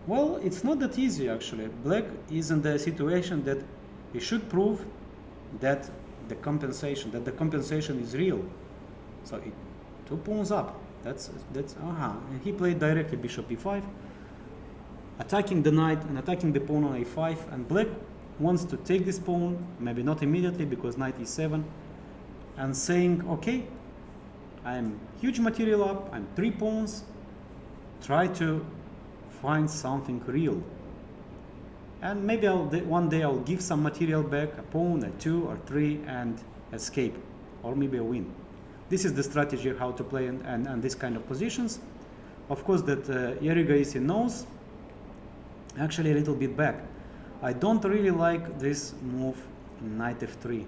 Well, it's not that easy actually. Black is in the situation that he should prove that the compensation is real. So 2 pawns up. That's And he played directly bishop b5, attacking the knight and attacking the pawn on a5, and black wants to take this pawn, maybe not immediately because knight e7, and saying, okay, I'm huge material up, I'm 3 pawns, try to find something real. And maybe one day I'll give some material back, a pawn, a 2 or 3, and escape, or maybe a win. This is the strategy how to play and this kind of positions. Of course, that Iordăchescu knows actually a little bit back. I don't really like this move, knight f3.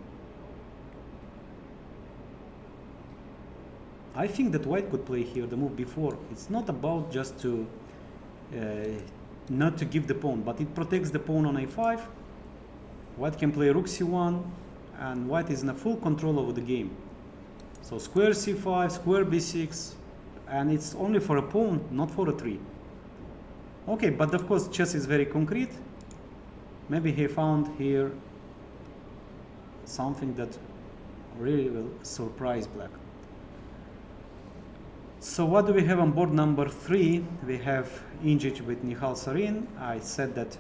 I think that white could play here the move before. It's not about just to not to give the pawn, but it protects the pawn on a5. White can play rook c1, and white is in a full control over the game. So square c5, square b6, and it's only for a pawn, not for a 3. Okay, but of course chess is very concrete. Maybe he found here something that really will surprise black. So what do we have on board number 3? We have Injic with Nihal Sarin. I said that,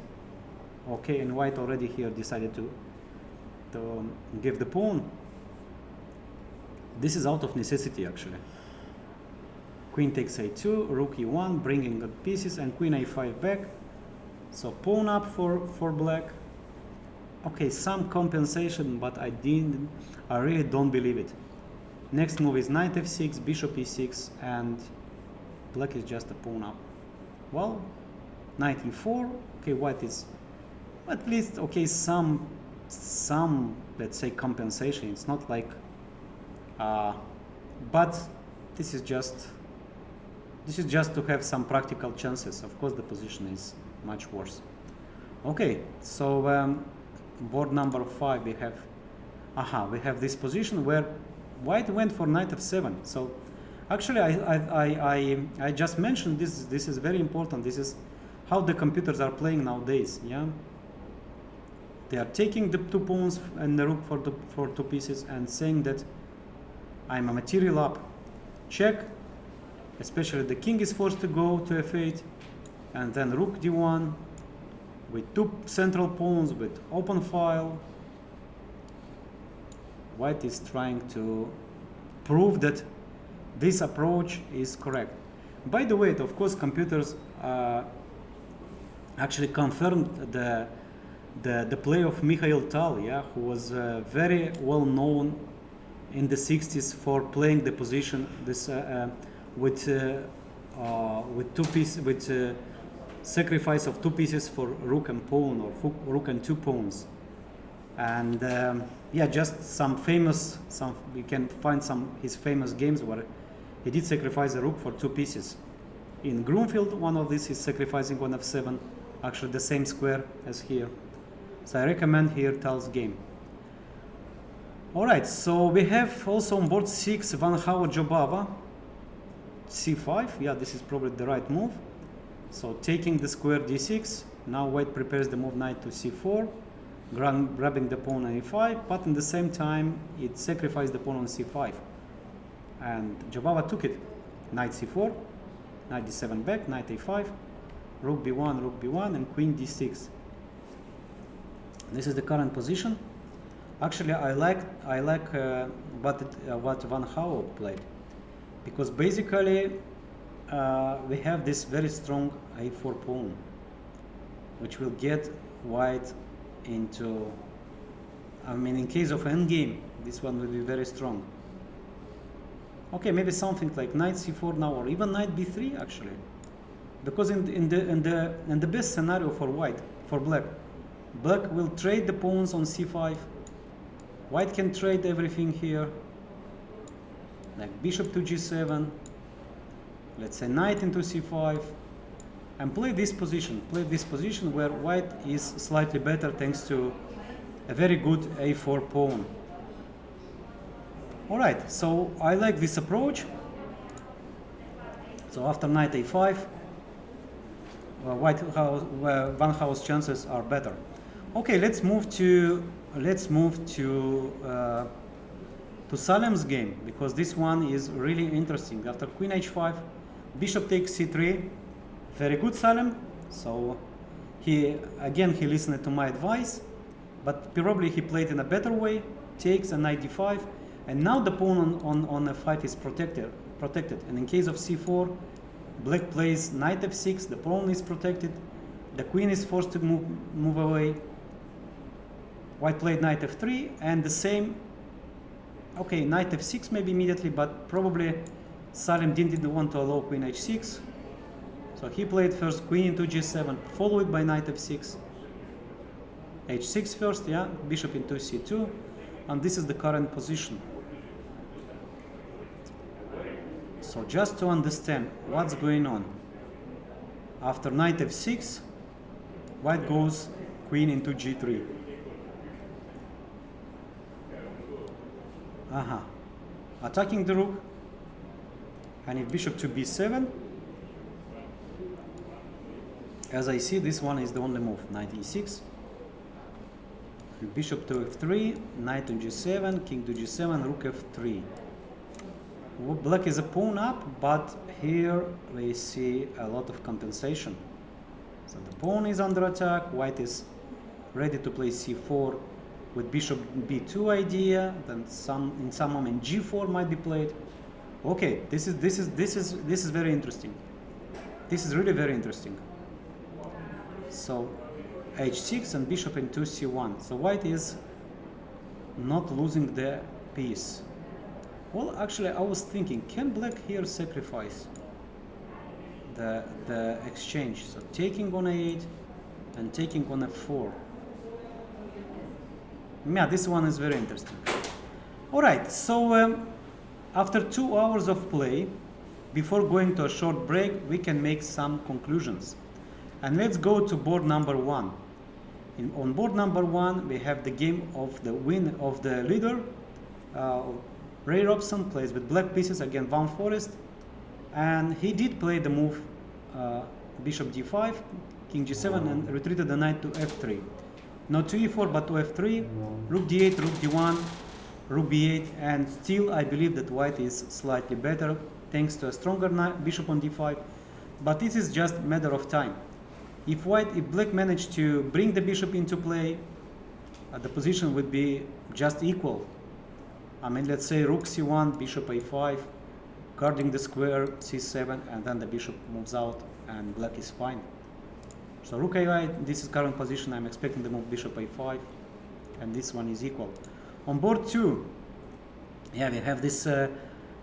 okay, and white already here decided to give the pawn. This is out of necessity actually. Queen takes a2, rook e1, bringing good pieces, and queen a5 back. So pawn up for black. Okay, some compensation, but I really don't believe it. Next move is knight f6, bishop e6, and black is just a pawn up. Well, knight e4. Okay, white is at least okay. Some let's say compensation. It's not like but this is just to have some practical chances. Of course, the position is much worse. Okay, so board number 5 we have this position where white went for knight f7. So actually I just mentioned this is very important. This is how the computers are playing nowadays. Yeah, they are taking the 2 pawns and the rook for 2 pieces and saying that I'm a material up. Check, especially the king is forced to go to f8, and then rook d1 with 2 central pawns with open file. White is trying to prove that this approach is correct. By the way, of course, computers actually confirmed the play of Mikhail Tal, yeah, who was very well known in the 60s for playing the position with 2 pieces, with sacrifice of 2 pieces for rook and pawn, or rook and 2 pawns. And yeah, just we can find his famous games where he did sacrifice a rook for 2 pieces. In Grunfeld, one of these is sacrificing on f7, actually the same square as here. So I recommend here Tal's game. Alright, so we have also on board 6 Van Houwe Jobava, c5. Yeah, this is probably the right move. So taking the square d6, now white prepares the move knight to c4, grabbing the pawn on e5, but in the same time it sacrificed the pawn on c5. And Jobava took it. Knight c4, knight d7 back, knight a5, rook b1, and queen d6. This is the current position. Actually, I like what Van Houwe played, because basically we have this very strong a4 pawn, which will get white into, I mean, in case of endgame, this one will be very strong. Okay, maybe something like knight c4 now, or even knight b3 actually, because in the best scenario for black will trade the pawns on c5. White can trade everything here, like bishop to g7, let's say knight into c5, and play this position where white is slightly better thanks to a very good a4 pawn. Alright, so I like this approach. So after knight a5, Van Houwe's chances are better. Okay, let's move to Salem's game, because this one is really interesting. After queen h5, bishop takes c3. Very good, Salem. So he listened to my advice, but probably he played in a better way. Takes a knight d5, and now the pawn on f5 is protected. And in case of c4, black plays knight f6. The pawn is protected. The queen is forced to move away. White played knight f3, and the same. Okay, knight f6 maybe immediately, but probably Salem didn't want to allow queen h6. So he played first queen into g7, followed by knight f6. h6 first, yeah, bishop into c2, and this is the current position. So just to understand what's going on, after knight f6, white goes queen into g3. Attacking the rook, and if bishop to b7, as I see, this one is the only move. Knight e6, bishop to f3, knight to g7, king to g7, rook f3. Black is a pawn up, but here we see a lot of compensation. So the pawn is under attack. White is ready to play c4 with bishop b2 idea. Then in some moment g4 might be played. Okay, this is very interesting. This is really very interesting. So h6 and bishop into c1. So white is not losing the piece. Well, actually, I was thinking, can black here sacrifice the exchange? So taking on a8 and taking on f4. Yeah, this one is very interesting. All right, so After 2 hours of play, before going to a short break, we can make some conclusions. And let's go to board number 1. On board number 1, we have the game of the win of the leader. Ray Robson plays with black pieces against Van Forest, and he did play the move bishop d5, king g7, and retreated the knight to f3. Not to e4, but to f3, rook d8, rook d1, rook b8, and still I believe that white is slightly better thanks to a stronger bishop on d5, but this is just a matter of time. If black managed to bring the bishop into play, the position would be just equal. I mean, let's say rook c1, bishop a5, guarding the square, c7, and then the bishop moves out and black is fine. So rook a8, this is current position. I'm expecting the move bishop a5, and this one is equal. On board 2, yeah, we have this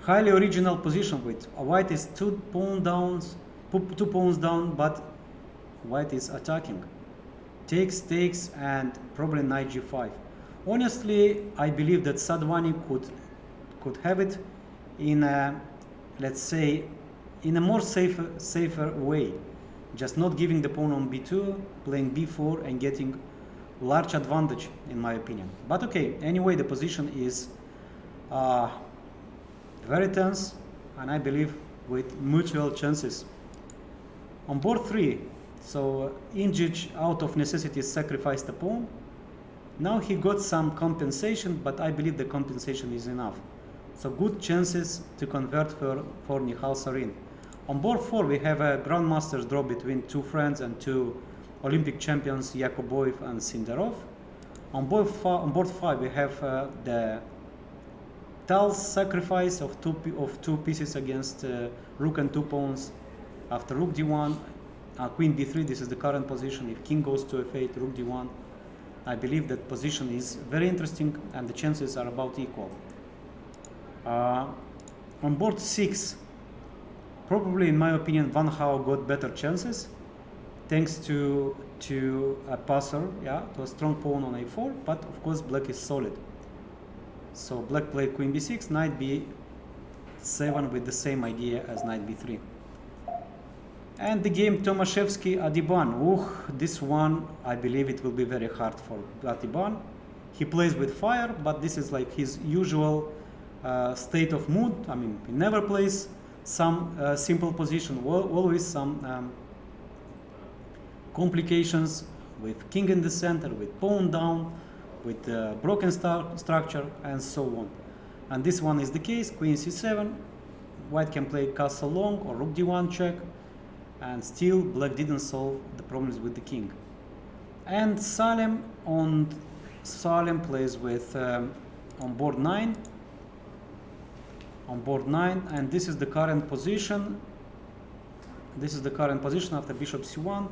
highly original position with white is two pawns down, but white is attacking. Takes, and probably knight g5. Honestly, I believe that Sadhwani could have it in a, let's say, in a more safer way, just not giving the pawn on b2, playing b4, and getting large advantage, in my opinion. But okay, anyway, the position is very tense, and I believe with mutual chances. On board 3, so Injic out of necessity sacrificed the pawn. Now he got some compensation, but I believe the compensation is enough. So good chances to convert for Nihal Sarin. On board 4, we have a Grandmasters draw between two friends and two Olympic champions, Yakoboev and Sindarov. On board 5, we have the Tal's sacrifice of two pieces against rook and two pawns. After rook d1, queen b3, this is the current position. If king goes to f8, rook d1, I believe that position is very interesting and the chances are about equal. On board 6, probably in my opinion, Van Hao got better chances thanks to a passer, yeah, to a strong pawn on a4, but of course black is solid. So black played queen b6, knight b7 with the same idea as knight b3. And the game Tomaszewski Adiban. This one, I believe it will be very hard for Adiban. He plays with fire, but this is like his usual state of mood. I mean, he never plays some simple position, always some complications with king in the center, with pawn down, with broken structure, and so on. And this one is the case, queen c7, white can play castle long or rook d1 check, and still black didn't solve the problems with the king. And Salem plays with on board 9, and this is the current position. This is the current position after bishop c1.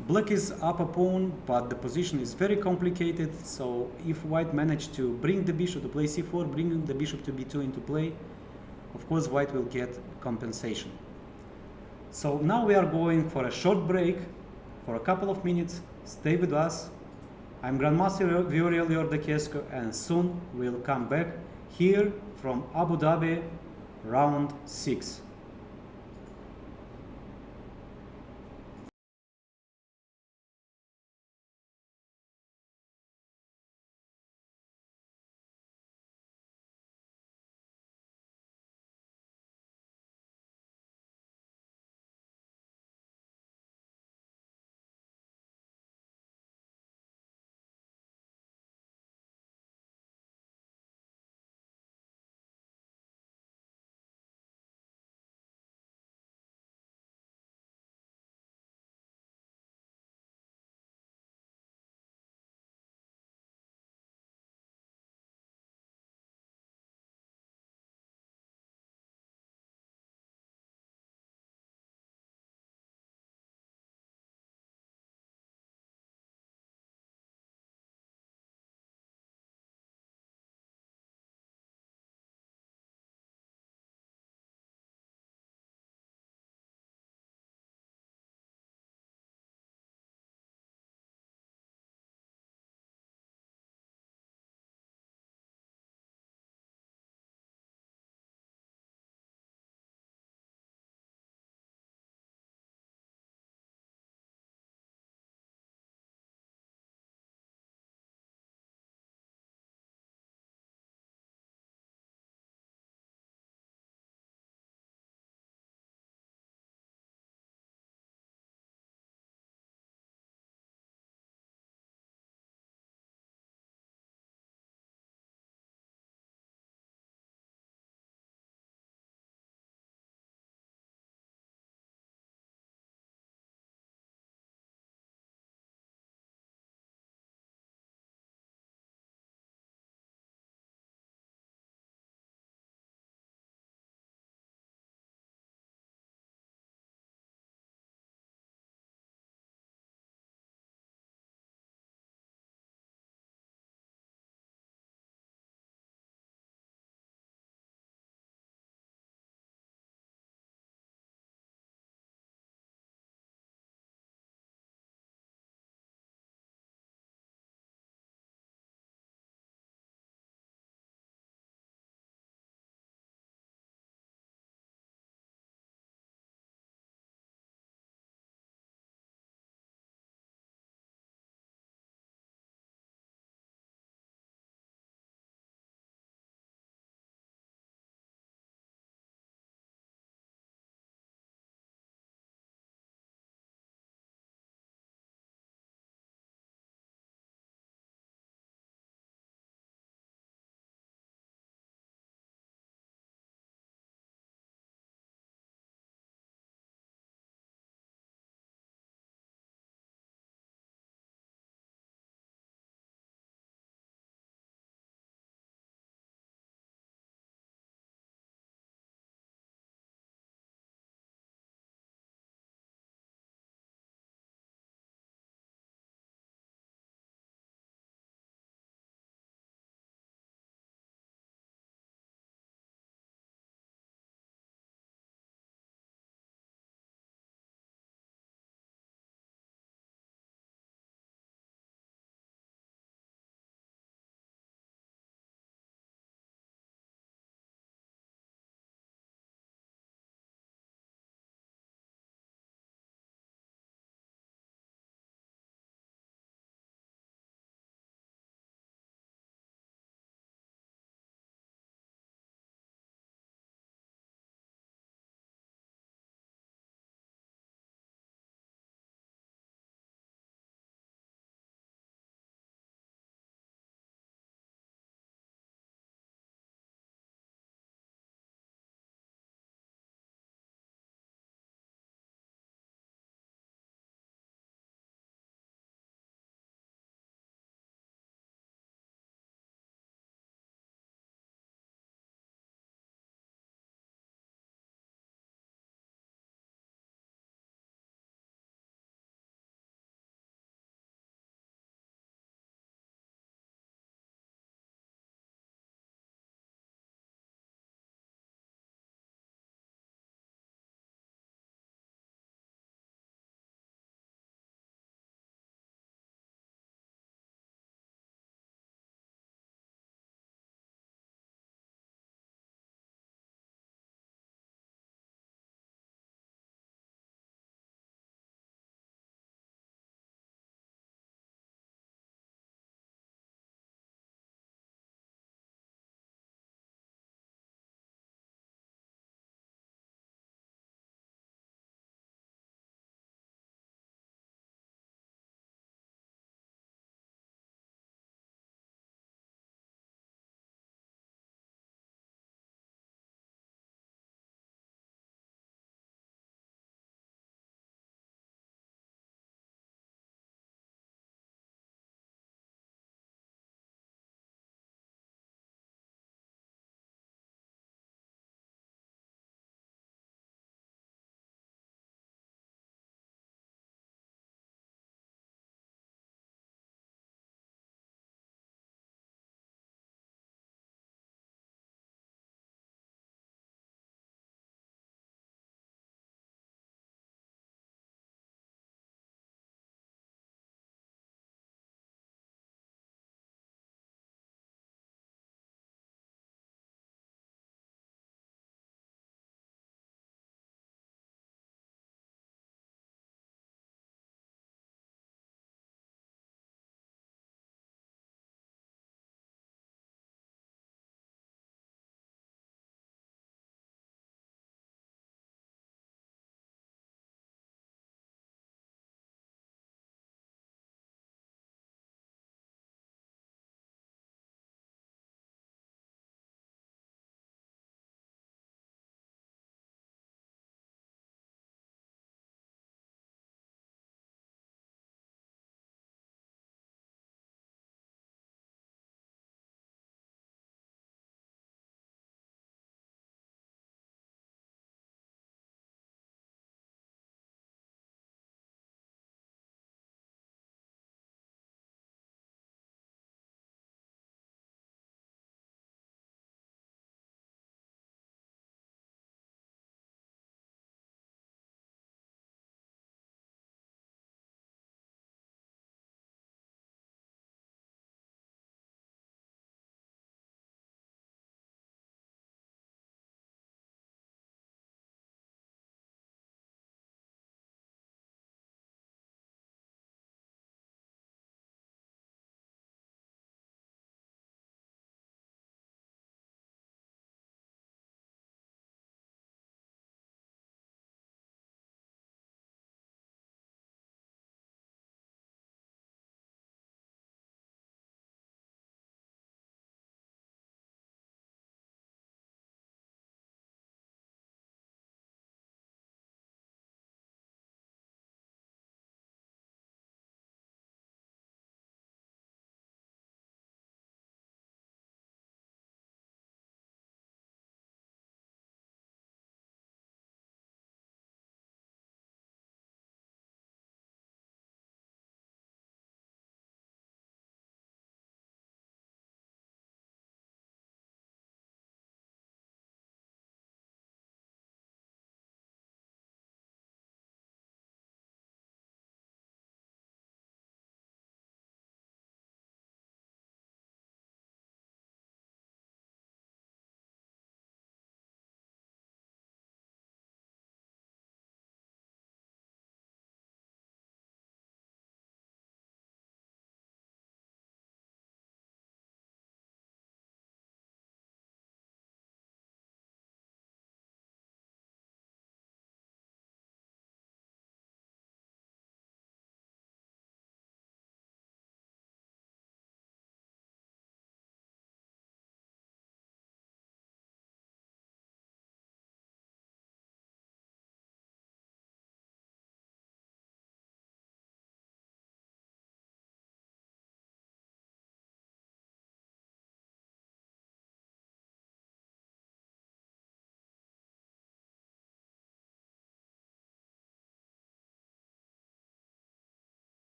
Black is up a pawn, but the position is very complicated. So if white managed to bring the bishop to play c4, bring the bishop to b2 into play, of course white will get compensation. So now we are going for a short break for a couple of minutes. Stay with us. I'm Grandmaster Viorel Iordăchescu, and soon we'll come back here from Abu Dhabi, round 6.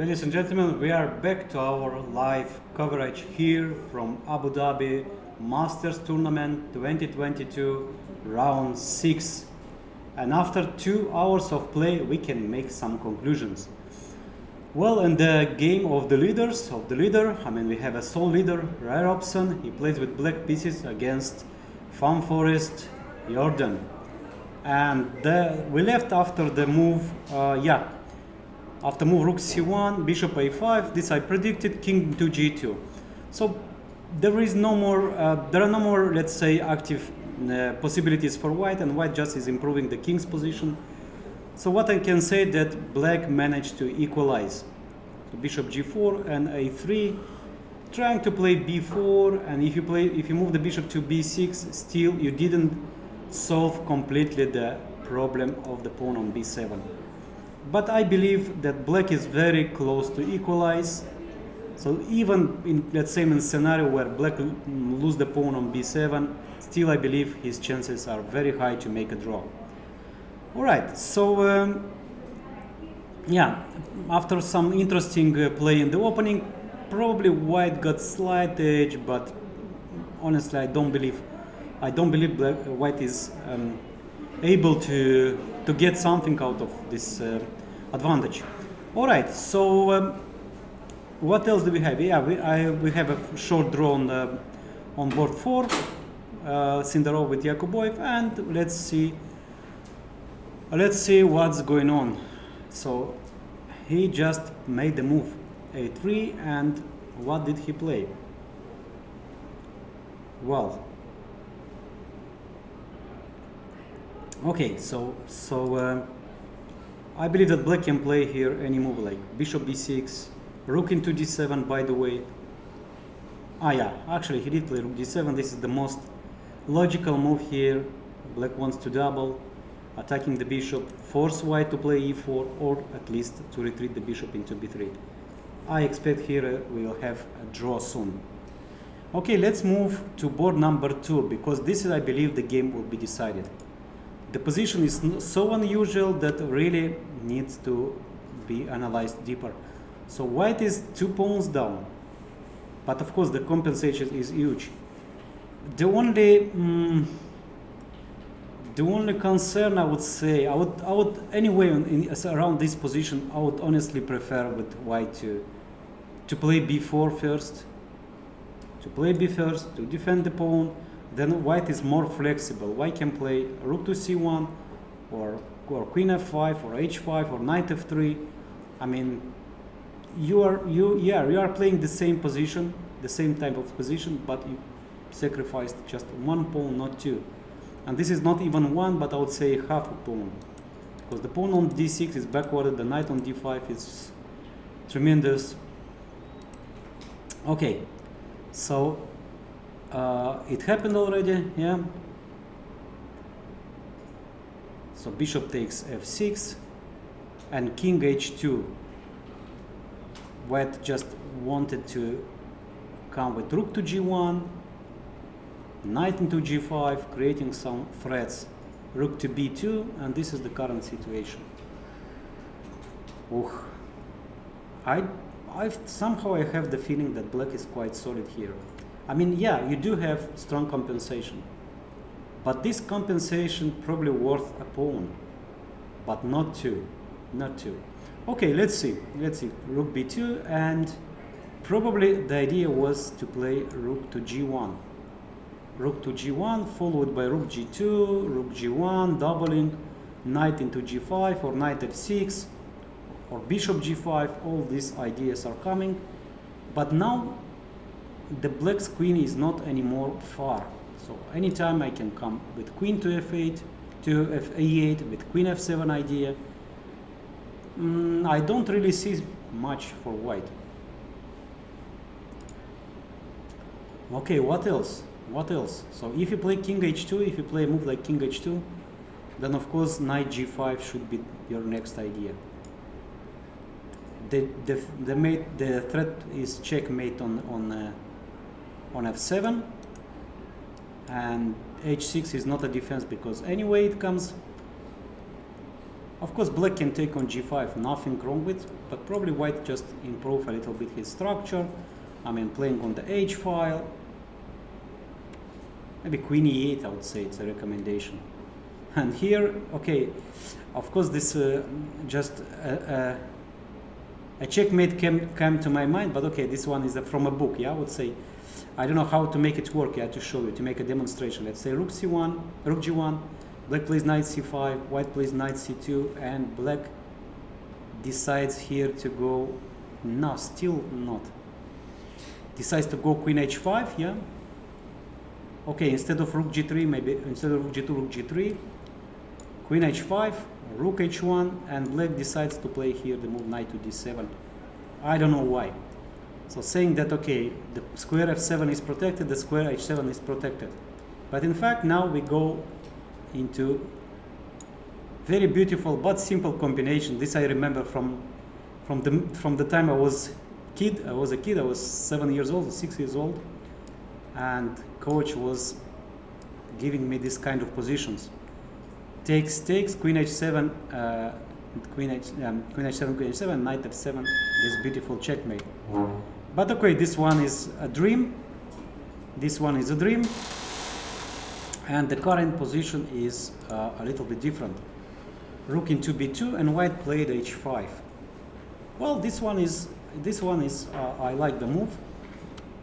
Ladies and gentlemen, we are back to our live coverage here from Abu Dhabi Masters Tournament 2022 round 6. And after 2 hours of play, we can make some conclusions. Well, in the game of the leader, I mean, we have a sole leader, rare option. He plays with black pieces against Farm Forest Jordan. And we left after the move, after move rook c1, bishop a5. This I predicted, king to g2. So there are no more, let's say, active possibilities for white, and white just is improving the king's position. So what I can say that black managed to equalize. So bishop g4 and a3, trying to play b4, and if you move the bishop to b6, still you didn't solve completely the problem of the pawn on b7. But I believe that black is very close to equalize. So even in, let's say, in a scenario where black lose the pawn on b7, still I believe his chances are very high to make a draw. Alright, so after some interesting play in the opening, probably white got slight edge, but honestly I don't believe white is able to get something out of this advantage. Alright, so what else do we have? Yeah, we have a short draw on board 4, Sindarov with Yakuboev, and let's see what's going on. So he just made the move a3, and what did he play? Well, okay, so I believe that black can play here any move like bishop b6, rook into d7, by the way. Actually he did play rook d7. This is the most logical move here. Black wants to double, attacking the bishop, force white to play e4, or at least to retreat the bishop into b3. I expect here we'll have a draw soon. Okay, let's move to board number 2, because this is, I believe, the game will be decided. The position is so unusual that really needs to be analyzed deeper. So white is 2 pawns down, but of course the compensation is huge. The only concern I would say, I would anyway around this position, I would honestly prefer with white to play b4 first, to defend the pawn. Then white is more flexible. White can play rook to c1, or queen f5, or h5, or knight f3. I mean, you are playing the same position, the same type of position, but you sacrificed just 1 pawn, not 2. And this is not even 1, but I would say half a pawn, because the pawn on d6 is backwarded, the knight on d5 is tremendous. Okay, so it happened already, yeah. So bishop takes f6 and king h2. White just wanted to come with rook to g1, knight into g5, creating some threats, rook to b2, and this is the current situation. Somehow I have the feeling that black is quite solid here. I mean, yeah, you do have strong compensation, but this compensation probably worth a pawn, but not 2. Okay, let's see, rook b2, and probably the idea was to play rook to g1, followed by rook g2, rook g1, doubling, knight into g5, or knight f6, or bishop g5. All these ideas are coming, but now the black's queen is not anymore far. So anytime I can come with queen to f8, to f8, with queen f7 idea. I don't really see much for white. Okay, what else? So if you play king h2, if you play a move like king h2, then of course knight g5 should be your next idea. The threat is checkmate on f7, and h6 is not a defense, because anyway it comes. Of course, black can take on g5, nothing wrong with, but probably white just improve a little bit his structure. I mean, playing on the h file. Maybe queen e8, I would say it's a recommendation. And here, okay, of course, this just a checkmate came to my mind, but okay, this one is from a book, yeah, I would say. I don't know how to make it work, yeah, to show you, to make a demonstration. Let's say rook c1, rook g1, black plays knight c5, white plays knight c2, and black decides here to go, no, still not. Decides to go queen h5, yeah. Okay, instead of rook g3, maybe instead of rook g2, rook g3, queen h5, rook h1, and black decides to play here the move knight to d7. I don't know why. So saying that, okay, the square f7 is protected, the square h7 is protected. But in fact, now we go into very beautiful but simple combination. This I remember from the time I was a kid. I was 7 years old, 6 years old, and coach was giving me this kind of positions. Takes, queen h7, queen h7, queen h7, knight f7. This beautiful checkmate. But okay, this one is a dream. This one is a dream, and the current position is a little bit different. Rook into b2, and white played h5. Well, this one is I like the move.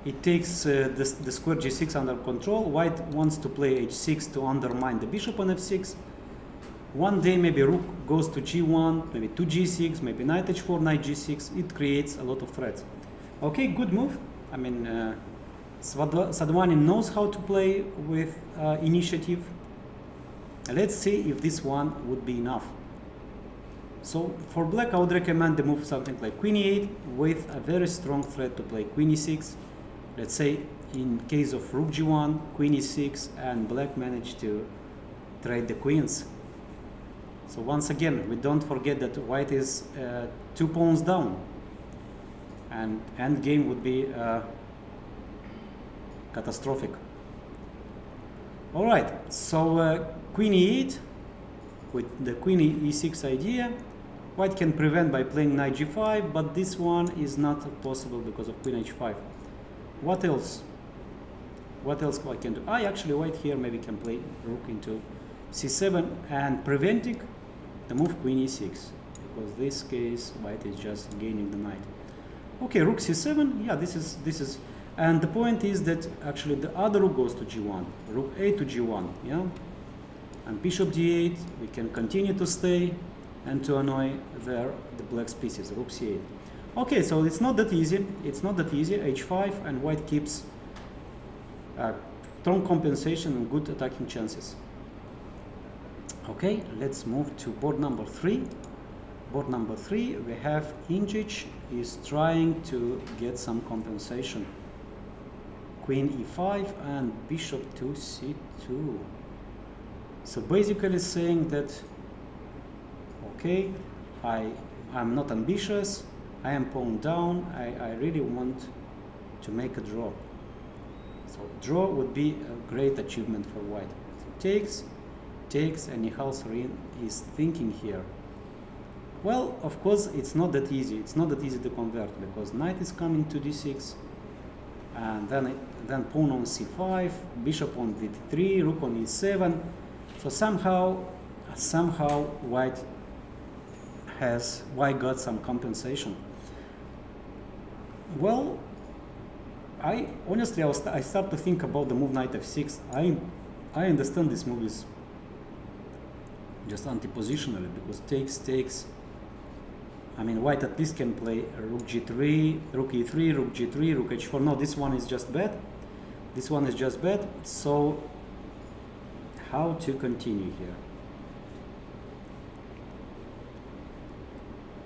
It takes the square g6 under control. White wants to play h6 to undermine the bishop on f6. One day maybe rook goes to g1, maybe to g6, maybe knight h4, knight g6. It creates a lot of threats. Okay, good move. I mean, Sadhwani knows how to play with initiative. Let's see if this one would be enough. So for black, I would recommend the move something like queen e8 with a very strong threat to play queen e6. Let's say in case of rook g1, queen e6, and black managed to trade the queens. So once again, we don't forget that white is 2 pawns down, and end game would be catastrophic. All right, so queen e8 with the queen e6 idea. White can prevent by playing knight g5, but this one is not possible because of queen h5. What else? What else I can do? Actually, white here maybe can play rook into c7 and preventing the move queen e6, because this case white is just gaining the knight. Okay, rook c7. Yeah, this is, and the point is that actually the other rook goes to g1, rook a to g1. Yeah, and bishop d8. We can continue to stay and to annoy the black's pieces. Rook c8. Okay, so it's not that easy. It's not that easy. h5, and white keeps strong compensation and good attacking chances. Okay, let's move to board number 3. Board number 3, we have Injic is trying to get some compensation. Queen e5 and bishop to c2. So basically saying that, okay, I'm not ambitious, I am pawn down, I really want to make a draw. So draw would be a great achievement for white. So takes, and Michal Sorin is thinking here. Well, of course, it's not that easy. It's not that easy to convert, because knight is coming to d6, and then pawn on c5, bishop on d3, rook on e7. So somehow white got some compensation. Well, I honestly I start to think about the move knight f6. I understand this move is just anti-positionally, because takes. I mean, white at least can play rook g3, rook e3, rook g3, rook h4. No, this one is just bad. This one is just bad. So how to continue here?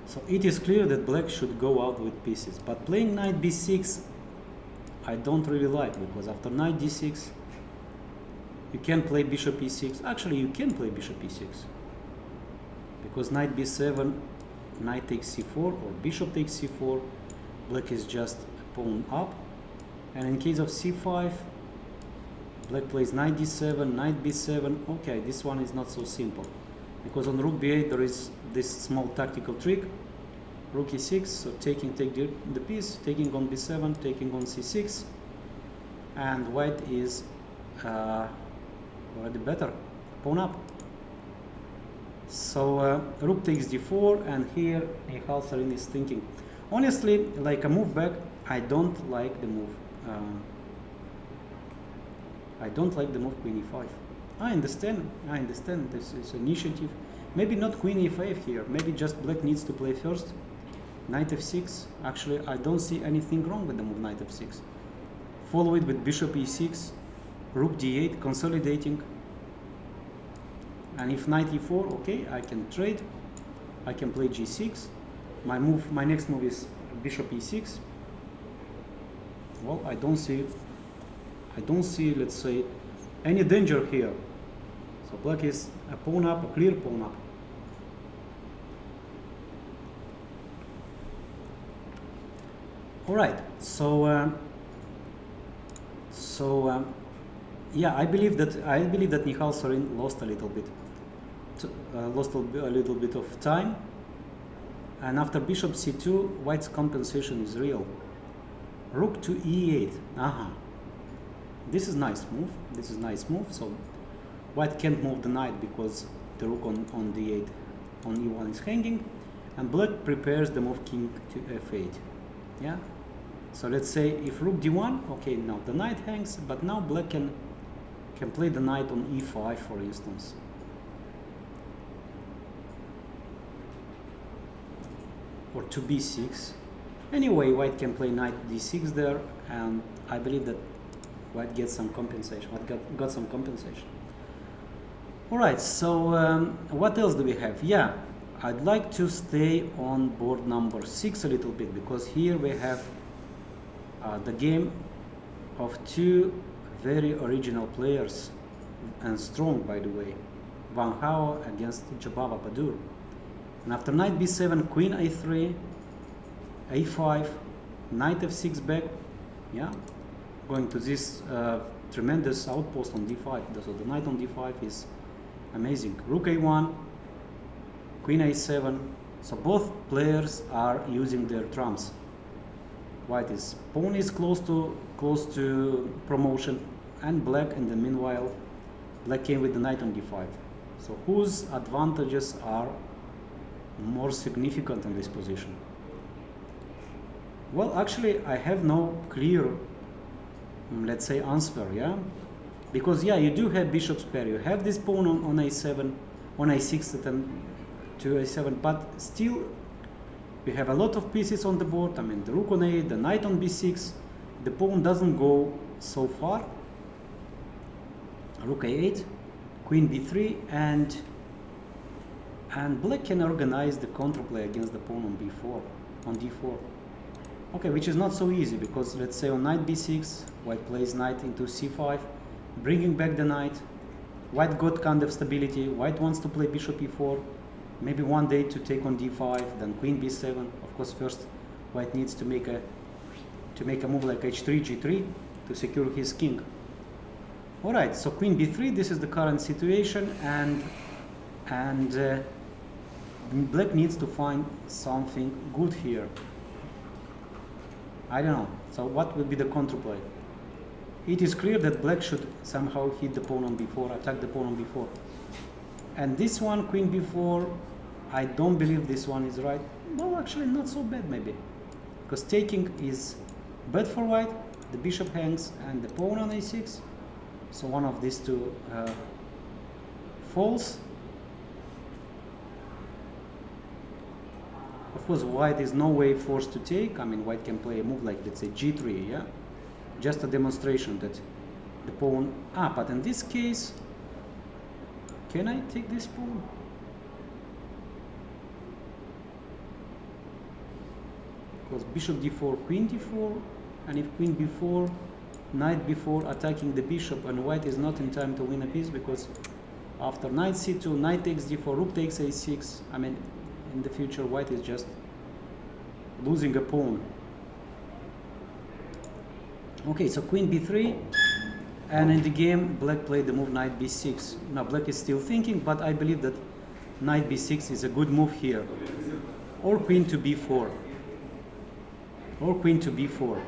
So it is clear that black should go out with pieces, but playing knight b6 I don't really like, because after knight d6 you can play bishop e6. Actually, you can play bishop e6, because knight b7, knight takes c4, or bishop takes c4, black is just a pawn up. And in case of c5, black plays knight d7, knight b7. Okay, this one is not so simple. because on rook b8 there is this small tactical trick. Rook e6, so take the piece, taking on b7, taking on c6, and white is already better, pawn up. So rook takes d4, and here Michal Sarin is thinking. Honestly, like a move back, I don't like the move. I don't like the move queen e5. I understand this is initiative. Maybe not queen e5 here, maybe just black needs to play first. Knight f6, actually I don't see anything wrong with the move knight f6. Follow it with bishop e6, rook d8, consolidating. And if knight e4, okay, I can trade. I can play g6. My next move is bishop e6. Well, I don't see, let's say, any danger here. So black is a pawn up, a clear pawn up. All right, so yeah, I believe that Michal Sarin lost a little bit, of time. And after bishop c2, white's compensation is real. Rook to e8. This is nice move. So white can't move the knight because the rook on d8 on e1 is hanging, and black prepares the move king to f8. Yeah. So let's say if rook d1, okay, now the knight hangs, but now black can play the knight on e5, for instance. Or to b6. Anyway, white can play knight d6 there, and I believe that white gets some compensation. White got some compensation. All right, so what else do we have? Yeah, I'd like to stay on board number 6 a little bit, because here we have the game of two very original players, and strong, by the way. Van Hao against Jabava Badur. And after knight b7, queen a3, a5, knight f6 back, yeah, going to this tremendous outpost on d5. So the knight on d5 is amazing. Rook a1, queen a7. So both players are using their trumps. White is pawn is close to promotion, and black in the meanwhile, black came with the knight on d5. So whose advantages are more significant in this position? Well, actually, I have no clear, let's say, answer, yeah? Because, yeah, you do have bishop's pair. You have this pawn on a7, on a6, and to a7, but still, we have a lot of pieces on the board. I mean, the rook on a8, the knight on b6, the pawn doesn't go so far. Rook a8, queen b3, and black can organize the counterplay against the pawn on b4, on d4. Okay, which is not so easy, because let's say on knight b6, white plays knight into c5, bringing back the knight. White got kind of stability. White wants to play bishop e4, maybe one day to take on d5, then queen b7. Of course, first white needs to make a move like h3, g3 to secure his king. All right, so queen b3. This is the current situation, and black needs to find something good here. I don't know. So what will be the counterplay? It is clear that black should somehow hit the pawn on b4, attack the pawn on b4. And this one, queen b4, I don't believe this one is right. No, actually not so bad maybe. Because taking is bad for white, the bishop hangs, and the pawn on a6. So one of these two falls. Of course, white is no way forced to take. I mean, white can play a move like, let's say, g3, yeah? Just a demonstration that the pawn... but in this case, can I take this pawn? Because bishop d4, queen d4, and if queen b4, knight b4 attacking the bishop, and white is not in time to win a piece, because after knight c2, knight takes d4, rook takes a6, I mean, in the future, white is just losing a pawn. Okay, so queen b3, and in the game, black played the move knight b6. Now, black is still thinking, but I believe that knight b6 is a good move here, or queen to b4, or queen to b4.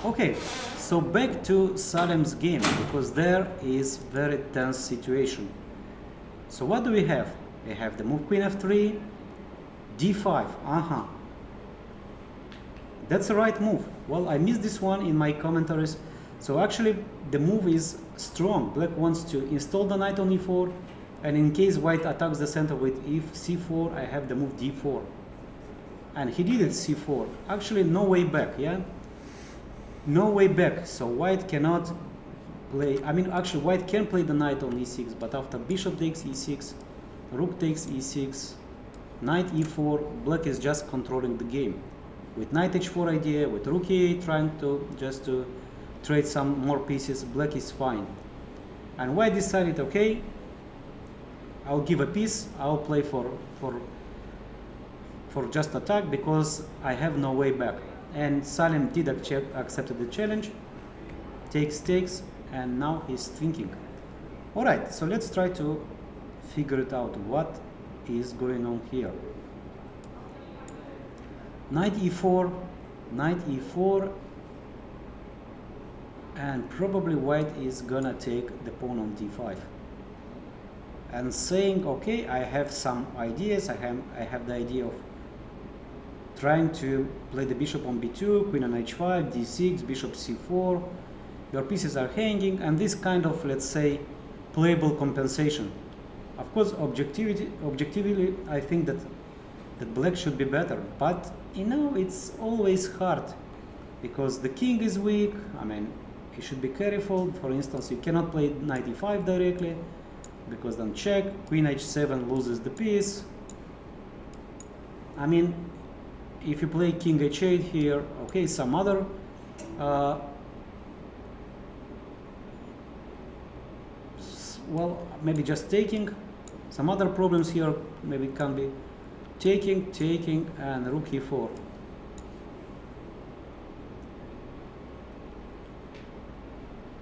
Okay, so back to Salem's game, because there is very tense situation. So what do we have? We have the move queen f3, d5. That's the right move. Well, I missed this one in my commentaries. So actually the move is strong. Black wants to install the knight on e4, and in case white attacks the center with c4, I have the move d4. And he did it c4. Actually no way back, yeah? No way back. So white cannot play, actually white can play the knight on e6, but after bishop takes e6, rook takes e6, knight e4, black is just controlling the game. With knight h4 idea, with rook e8 trying to just to trade some more pieces, black is fine. And white decided, okay, I'll give a piece, I'll play for just attack because I have no way back. And Salem did accept the challenge, takes, and now he's thinking. Alright, so let's try to figure it out. What is going on here? Knight e4, and probably white is gonna take the pawn on d5 and saying, okay, I have some ideas. I have the idea of trying to play the bishop on b2, queen on h5, d6, bishop c4. Your pieces are hanging, and this kind of, let's say, playable compensation. Of course, objectively, I think that black should be better, but it's always hard because the king is weak. You should be careful. For instance, you cannot play knight e5 directly because then check, queen h7 loses the piece. If you play king h8 here, okay, some other well, maybe just taking. Some other problems here maybe can be taking, and rook e4.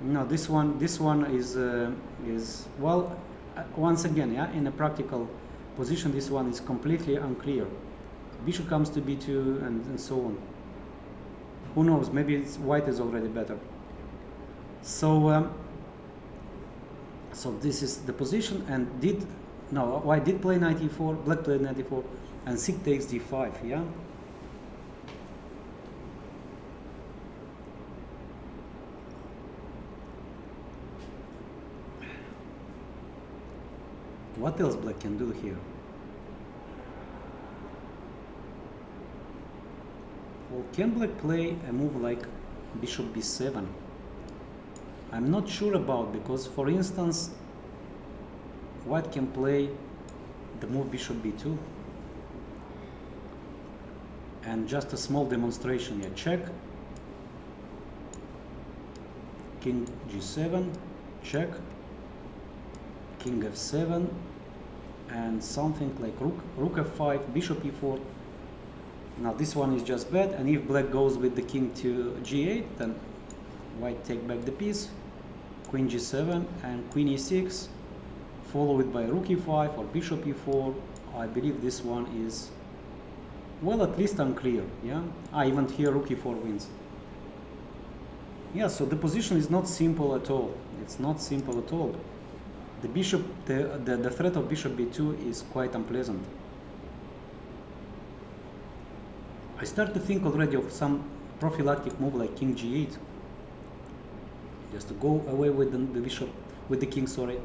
No, this one is well, once again, yeah, in a practical position, this one is completely unclear. Bishop comes to b2 and so on. Who knows? Maybe white is already better. So so this is the position, and white did play knight e4, black played knight e4, and Sikh takes d5. Yeah. What else black can do here? Well, can black play a move like bishop b7? I'm not sure about, because for instance white can play the move bishop b2, and just a small demonstration here. Check, king g7, check, king f7, and something like rook f5, bishop e4. Now this one is just bad, and if black goes with the king to g8, then white take back the piece, queen g7 and queen e6, followed by rook e5 or bishop e4. I believe this one is, well, at least unclear. Yeah, even here rook e4 wins. Yeah, so the position is not simple at all. It's not simple at all. The bishop, the threat of bishop b2 is quite unpleasant. I start to think already of some prophylactic move like king g8, just to go away with the bishop, with the king, sorry.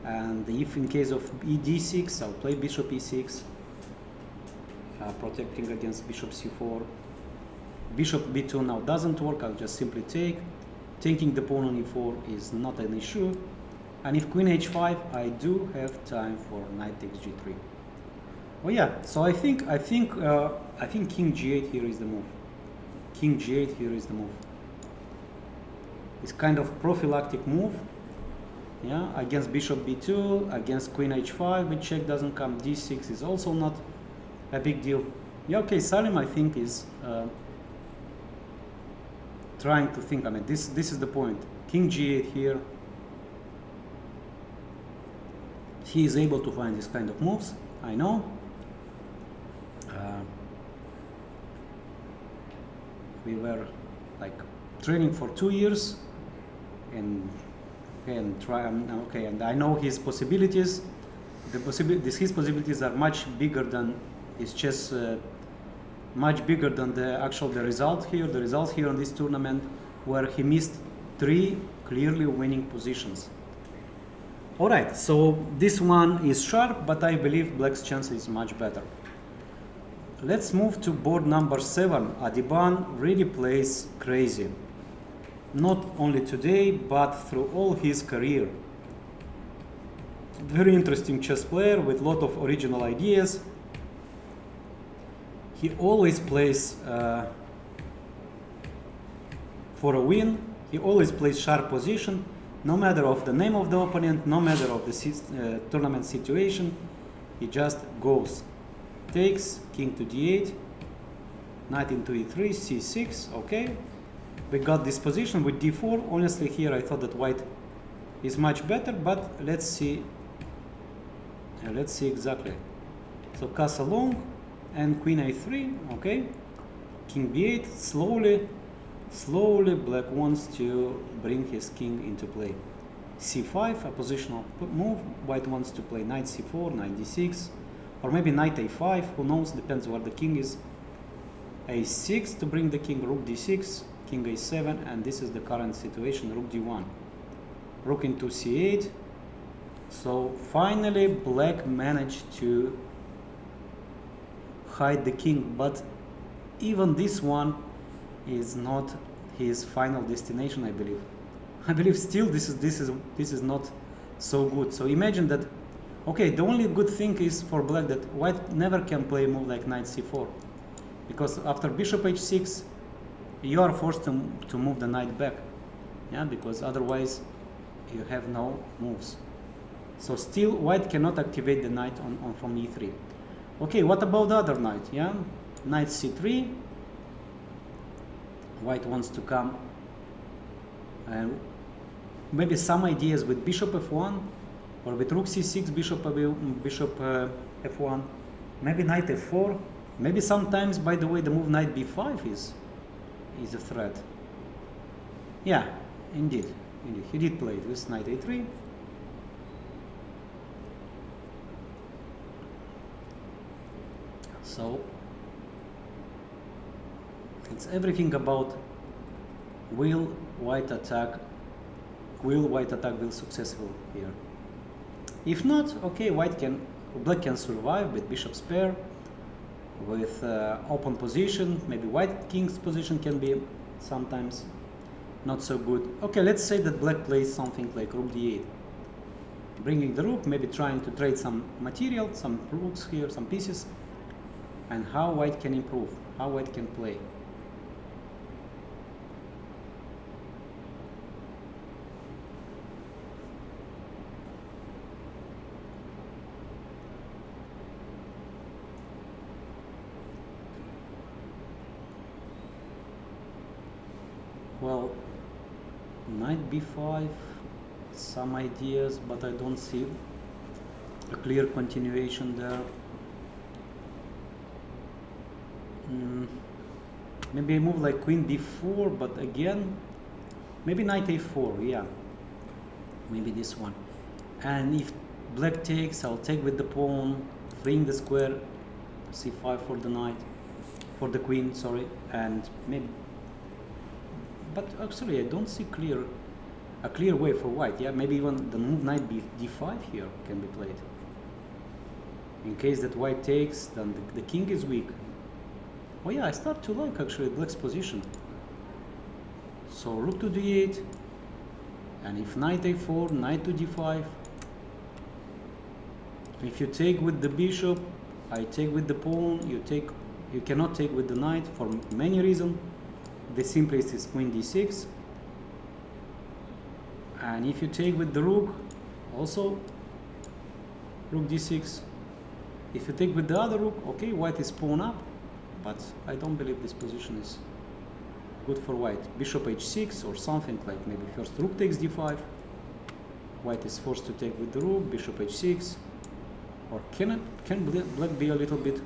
And if in case of d6, I'll play bishop e6, protecting against bishop c4. Bishop b2 now doesn't work, I'll just simply take. Taking the pawn on e4 is not an issue. And if queen h5, I do have time for knight takes g3. Oh yeah, so I think king g8 here is the move. King g8 here is the move. It's kind of prophylactic move. Yeah, against bishop b2, against queen h5, but check doesn't come. d6 is also not a big deal. Yeah, okay, Salim I think is trying to think. This is the point. King g8 here. he is able to find this kind of moves, I know. We were like training for 2 years, and and I know his possibilities. His possibilities are much bigger than his chess, much bigger than the result here. The result here in this tournament, where he missed 3 clearly winning positions. All right, so this one is sharp, but I believe black's chance is much better. Let's move to board number 7. Adiban really plays crazy. Not only today, but through all his career. Very interesting chess player with a lot of original ideas. He always plays for a win. He always plays sharp position, no matter of the name of the opponent, no matter of the tournament situation. He just goes. Takes, king to d8, knight into e3, c6, okay. We got this position with d4. Honestly, here I thought that white is much better, but let's see. Let's see exactly. So castle long and queen a3, okay. King b8, slowly black wants to bring his king into play. c5, a positional move. White wants to play knight c4, knight d6, or maybe knight a5, who knows, depends where the king is. a6 to bring the king, rook d6, king a7, and this is the current situation, rook d1. Rook into c8. So finally black managed to hide the king, but even this one is not his final destination, I believe. I believe still this is not so good. So imagine that, okay, the only good thing is for black that white never can play a move like knight c4, because after bishop h6 you are forced to move the knight back, yeah, because otherwise you have no moves. So still white cannot activate the knight on from e3. Okay, what about the other knight? Yeah, knight c3. White wants to come and maybe some ideas with bishop f1, or with rook c6, bishop f1, maybe knight f4, maybe sometimes, by the way, the move knight b5 is a threat. Yeah, indeed, he did play this knight a3. So it's everything about will white attack will successful here. If not, okay, black can survive with bishop's pair, with open position. Maybe white king's position can be sometimes not so good. Okay, let's say that black plays something like rook d8, bringing the rook, maybe trying to trade some material, some rooks here, some pieces, and how white can improve, how white can play. Well, knight b5, some ideas, but I don't see a clear continuation there. Maybe a move like queen d4, but again, maybe knight a4, yeah, maybe this one. And if black takes, I'll take with the pawn, freeing the square, c5 for the knight, for the queen, sorry, and maybe. But actually, I don't see a clear way for white. Yeah, maybe even the move knight d5 here can be played. In case that white takes, then the king is weak. Oh yeah, I start to like actually black's position. So rook to d8, and if knight a4, knight to d5. If you take with the bishop, I take with the pawn. You cannot take with the knight for many reasons. The simplest is queen d6, and if you take with the rook, also rook d6. If you take with the other rook, okay, white is pawn up, but I don't believe this position is good for white. Bishop h6 or something like maybe first rook takes d5. White is forced to take with the rook, bishop h6. Or can black be a little bit,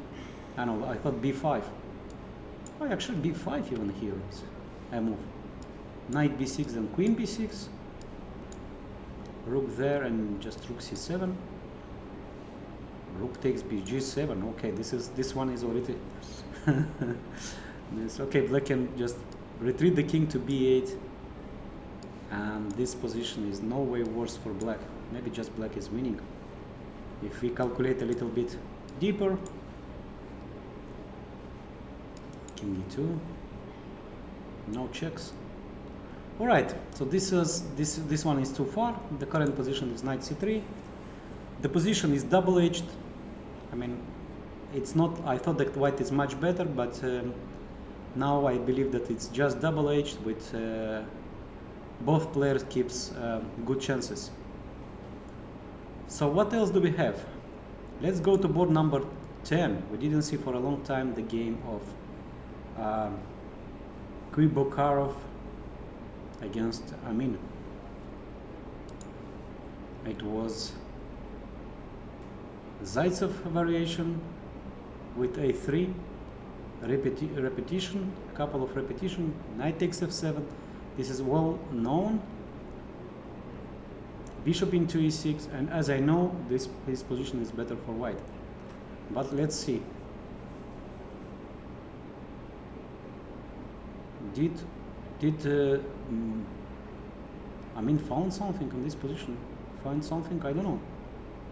I don't know, I thought b5. Oh, actually b5 even here is a move. Knight b6 then queen b6. Rook there and just rook c7. Rook takes bg7. Okay, this one is already okay, black can just retreat the king to b8, and this position is no way worse for black. Maybe just black is winning. If we calculate a little bit deeper, king e2, no checks. All right, so this one is too far. The current position is knight c3. The position is double-edged. I mean, it's not. I thought that white is much better, but now I believe that it's just double-edged with both players keeps good chances. So what else do we have? Let's go to board number 10. We didn't see for a long time the game of Kuibokarov against Amin. It was Zaitsev variation with a3, repetition, couple of repetition, knight takes f7. This is well known. Bishop into e6, and as I know, his position is better for white. But let's see. Did I mean found something in this position? Find something? I don't know.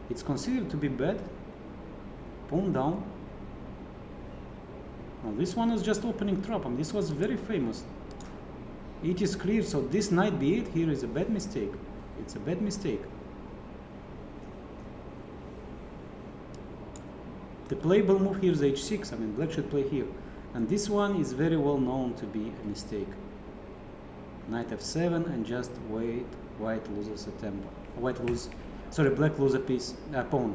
It's considered to be bad. Pawn down. Now this one is just opening trap, and this was very famous. It is clear. So this knight b8 here is a bad mistake. It's a bad mistake. The playable move here is h6. I mean, black should play here. And this one is very well known to be a mistake. Knight f7 and just wait. White loses a tempo. Black loses a piece, a pawn.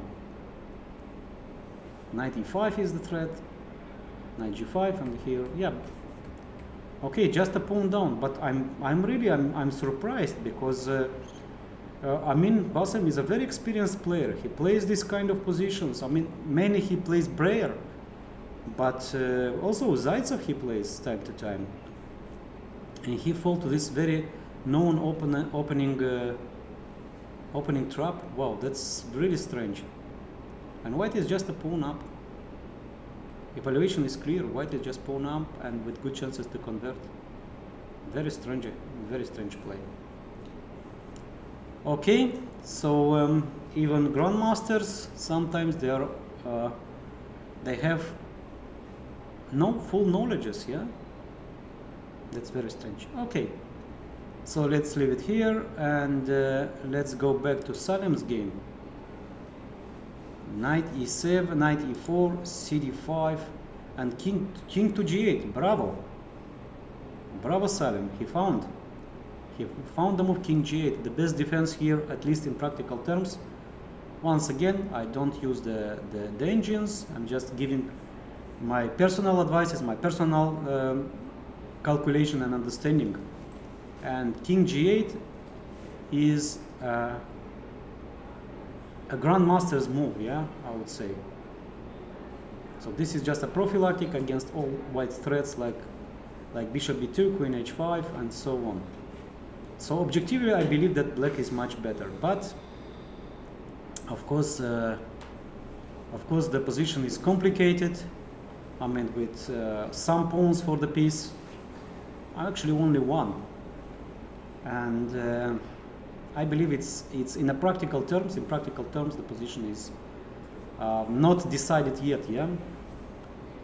Knight e5 is the threat. Knight g5 and here, yeah. Okay, just a pawn down. But I'm surprised because Amin Bassem is a very experienced player. He plays this kind of positions. I mean, mainly he plays Breyer, but also Zaitsev he plays time to time. And he fall to this very known opening trap. Wow, that's really strange. And white is just a pawn up. Evaluation is clear. White is just pawn up and with good chances to convert. Very strange play. Okay, so even grandmasters sometimes they have no full knowledges. Yeah, that's very strange. Okay, so let's leave it here and let's go back to Salem's game. Knight e7, knight e4, cd5, and king to g8. Bravo, Salem. He found the move king g8, the best defense here, at least in practical terms. Once again, I don't use the engines. I'm just giving my personal advices, my personal calculation and understanding. And king g8 is a grandmaster's move, yeah, I would say. So this is just a prophylactic against all white threats like bishop b2, queen h5, and so on. So objectively, I believe that black is much better, but of course the position is complicated. I mean, with some pawns for the piece, actually only one, and I believe it's in practical terms. In practical terms, the position is not decided yet. Yeah,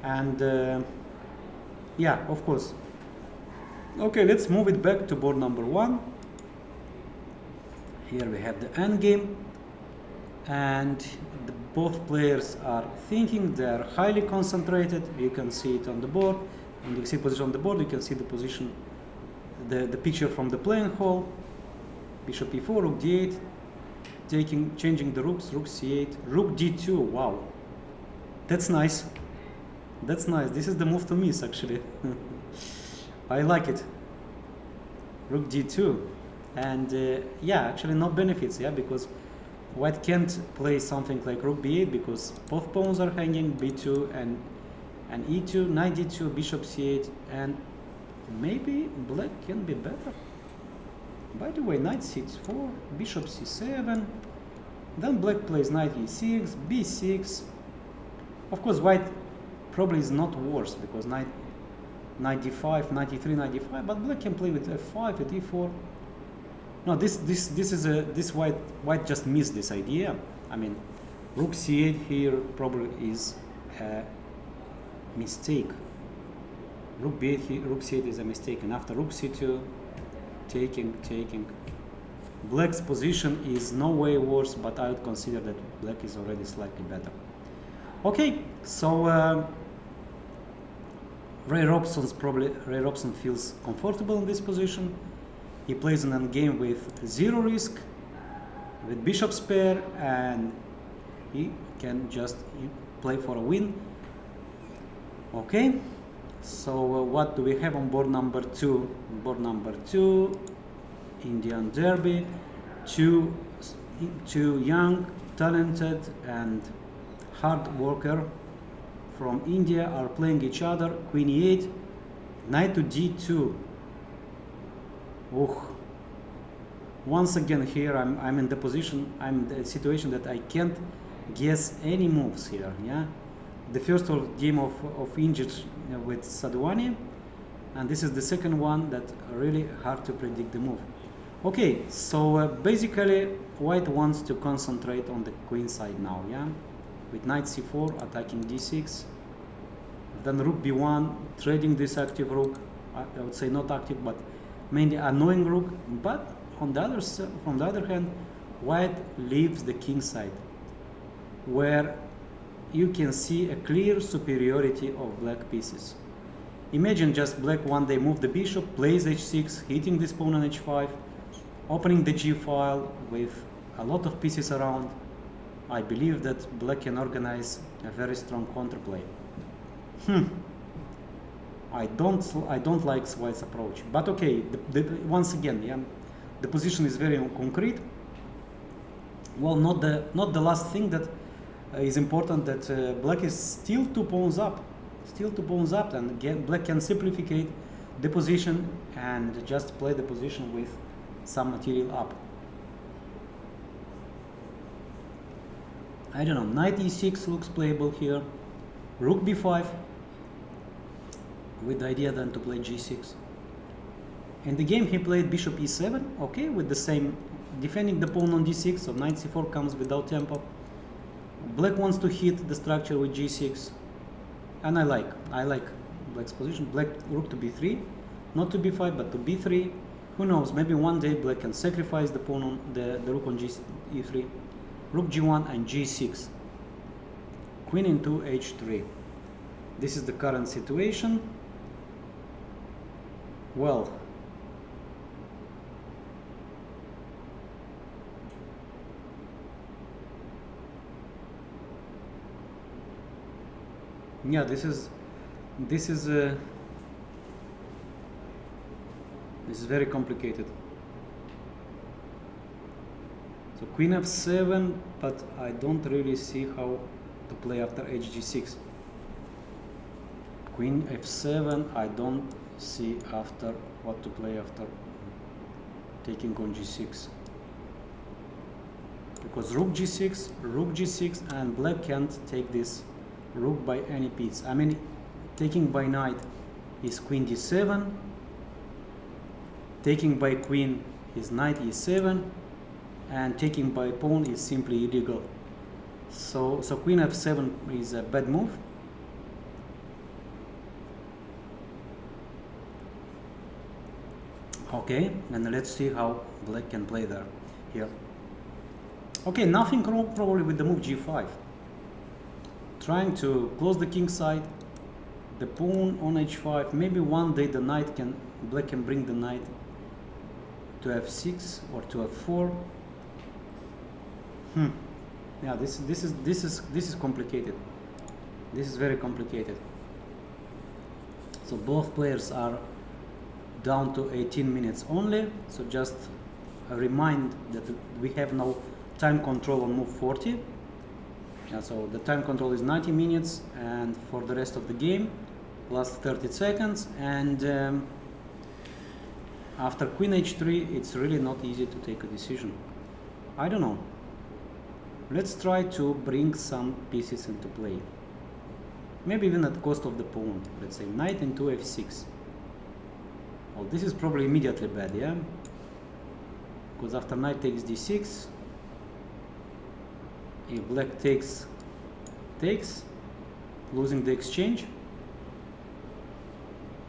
and yeah, of course. Okay, let's move it back to board number 1. Here we have the endgame, and both players are thinking. They are highly concentrated. You can see it on the board. When you see position on the board, you can see the position, the picture from the playing hall. Bishop e4, rook d8, changing the rooks, rook c8, rook d2. Wow, that's nice. That's nice. This is the move to miss, actually. I like it. Rook d2. And yeah, actually no benefits, yeah, because white can't play something like rook b8 because both pawns are hanging, b2 and e2, knight d2, bishop c8, and maybe black can be better. By the way, knight c4, bishop c7, then black plays knight e6, b6. Of course, white probably is not worse because knight d5, knight e3, knight d5, but black can play with f5, with e4. No, this white just missed this idea. I mean, rook c8 here probably is a mistake. Rook b8 here, rook c8 is a mistake, and after rook c2, taking. Black's position is no way worse, but I would consider that black is already slightly better. Okay, so Ray Robson feels comfortable in this position. He plays an endgame with zero risk, with bishop's pair, and he can just play for a win. Okay, so what do we have on board number 2? Board number 2, Indian Derby. Two young, talented, and hard worker from India are playing each other. Queen e8, knight to d2. Once again here I'm in the situation that I can't guess any moves here. Yeah, the first game of Injured with Sadhuani, and this is the second one that really hard to predict the move. Okay, so basically white wants to concentrate on the queen side now, yeah, with knight c4 attacking d6, then rook b1 trading this active rook. I would say not active, but mainly annoying rook. But on the other hand, white leaves the king side, where you can see a clear superiority of black pieces. Imagine just black one day move the bishop, plays h6, hitting this pawn on h5, opening the g file with a lot of pieces around. I believe that black can organize a very strong counterplay. I don't like white's approach, but okay. Once again, yeah, the position is very concrete. Well, not the last thing that is important, that black is still 2 pawns up, and again, black can simplify the position and just play the position with some material up. I don't know, knight e6 looks playable here, rook b5, with the idea then to play g6. In the game he played bishop e7, okay, with the same, defending the pawn on d6, so knight c4 comes without tempo. Black wants to hit the structure with g6, and I like black's position. Black rook to b3, not to b5 but to b3. Who knows, maybe one day black can sacrifice the pawn on the rook on e3, rook g1 and g6, queen into h3. This is the current situation. Well, yeah, this is very complicated. So queen f7, but I don't really see how to play after hg6. Queen f7, I don't see after what to play after taking on g6, because rook g6, and black can't take this rook by any piece. I mean, taking by knight is queen d7, taking by queen is knight e7, and taking by pawn is simply illegal. So queen f7 is a bad move. Okay, and let's see how black can play there here. Okay, nothing wrong probably with the move g5. Trying to close the king side, the pawn on h5. Maybe one day black can bring the knight to f6 or to f4. Yeah, this is complicated. This is very complicated. So both players are down to 18 minutes only. So just remind that we have no time control on move 40. So the time control is 90 minutes, and for the rest of the game plus 30 seconds, and after queen h3 it's really not easy to take a decision. I don't know. Let's try to bring some pieces into play, maybe even at the cost of the pawn. Let's say knight into f6. Well, this is probably immediately bad, yeah, because after knight takes d6, if black takes, losing the exchange,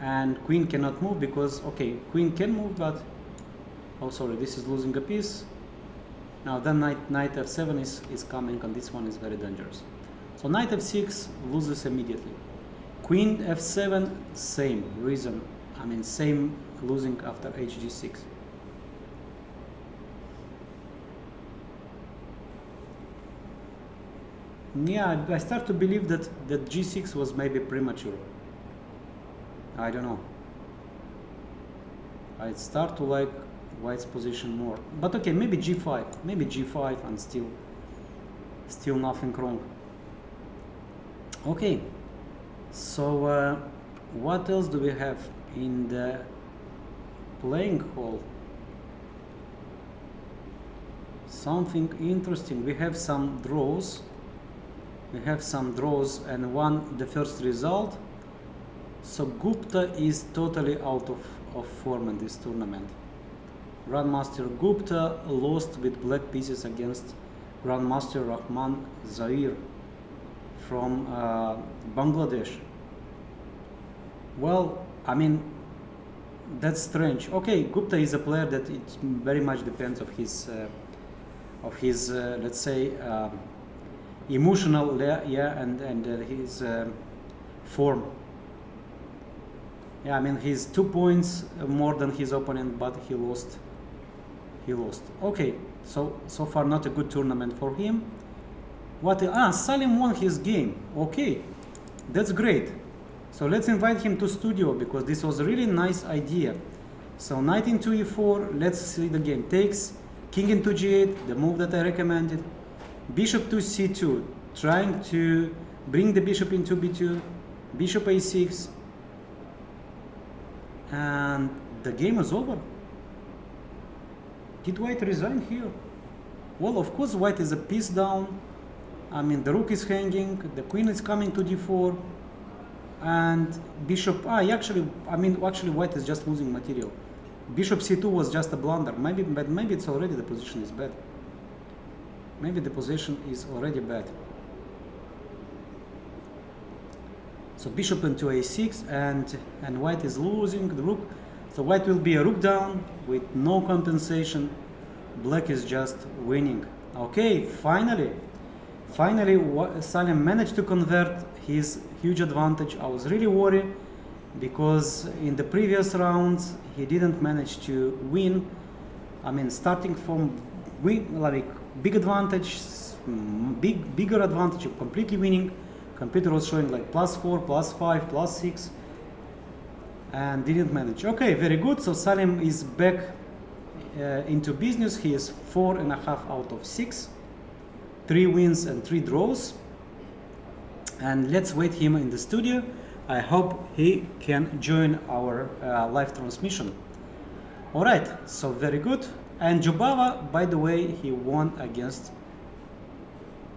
and queen cannot move because, okay, queen can move, but, oh sorry, this is losing a piece. Now then knight f7 is coming, and this one is very dangerous. So knight f6 loses immediately. Queen f7, same reason, I mean same losing after hg6. Yeah, I start to believe that g6 was maybe premature. I don't know. I start to like white's position more. But okay, maybe g5. Maybe g5 and still nothing wrong. Okay. So what else do we have in the playing hall? Something interesting. We have some draws. And the first result. So Gupta is totally out of form in this tournament. Grandmaster Gupta lost with black pieces against Grandmaster Rahman Zair from Bangladesh. Well, I mean, that's strange. Okay, Gupta is a player that it very much depends of his let's say emotional, yeah, and his form. Yeah, I mean, he's 2 points more than his opponent, but he lost. Okay, so far not a good tournament for him. Salim won his game. Okay, that's great. So let's invite him to studio, because this was a really nice idea. So knight into e4, let's see the game. Takes, king into g8, the move that I recommended. Bishop to c2, trying to bring the bishop into b2. Bishop a6. And the game is over. Did white resign here? Well, of course white is a piece down. I mean, the rook is hanging, the queen is coming to d4, and bishop, actually white is just losing material. Bishop c2 was just a blunder. But maybe it's already the position is bad. Maybe the position is already bad. So bishop into a6, and white is losing the rook. So white will be a rook down with no compensation. Black is just winning. Okay, finally Salim managed to convert his huge advantage. I was really worried because in the previous rounds he didn't manage to win. I mean, starting from like big advantage, bigger advantage of completely winning. Computer was showing like +4, +5, +6, and didn't manage. Okay, very good. So Salim is back into business. He is 4.5 out of 6, 3 wins and 3 draws. And let's wait him in the studio. I hope he can join our live transmission. All right, so very good. And Jobava, by the way, he won against.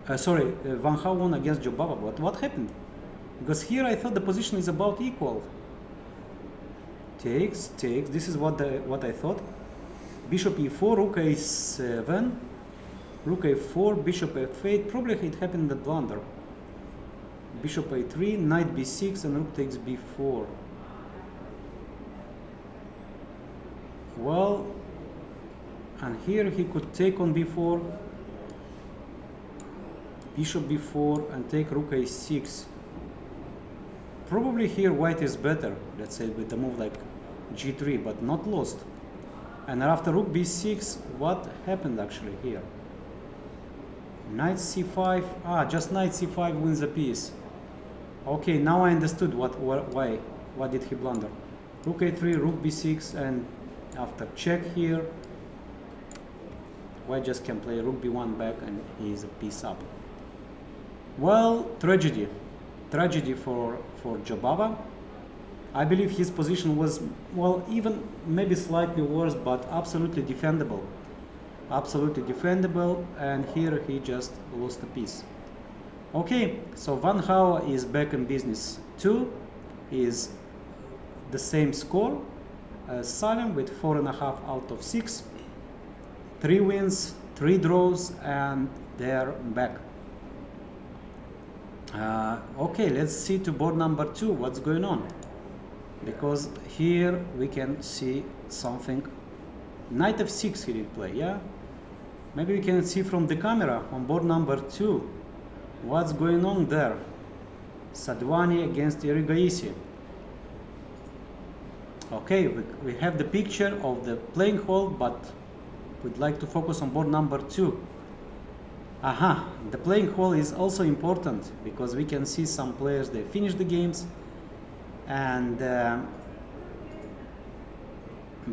Van Hau won against Jobava. But what happened? Because here I thought the position is about equal. Takes. This is what I thought. Bishop e4, rook a7, rook a4, bishop f8. Probably it happened in the blunder. Bishop a3, knight b6, and rook takes b4. Well, and here he could take on b4, bishop b4, and take rook a6. Probably here white is better, let's say, with the move like g3, but not lost. And after rook b6, what happened actually here? Knight c5, just knight c5 wins a piece. Okay, now I understood why did he blunder. Rook a3, rook b6, and after check here, white just can play rook b1 back and he is a piece up. Well, tragedy for Jobava. I believe his position was, well, even maybe slightly worse, but absolutely defendable. Absolutely defendable, and here he just lost a piece. Okay, so Van Houwe is back in business. 2 is the same score as Salem with 4.5 out of 6. 3 wins, 3 draws, and they're back. Okay, let's see to board number 2 what's going on, because here we can see something. Knight f6 he did play, yeah? Maybe we can see from the camera on board number 2 what's going on there. Sadwani against Erigaisi. Okay, we have the picture of the playing hall, but we'd like to focus on board number 2. Aha, the playing hall is also important because we can see some players, they finish the games, and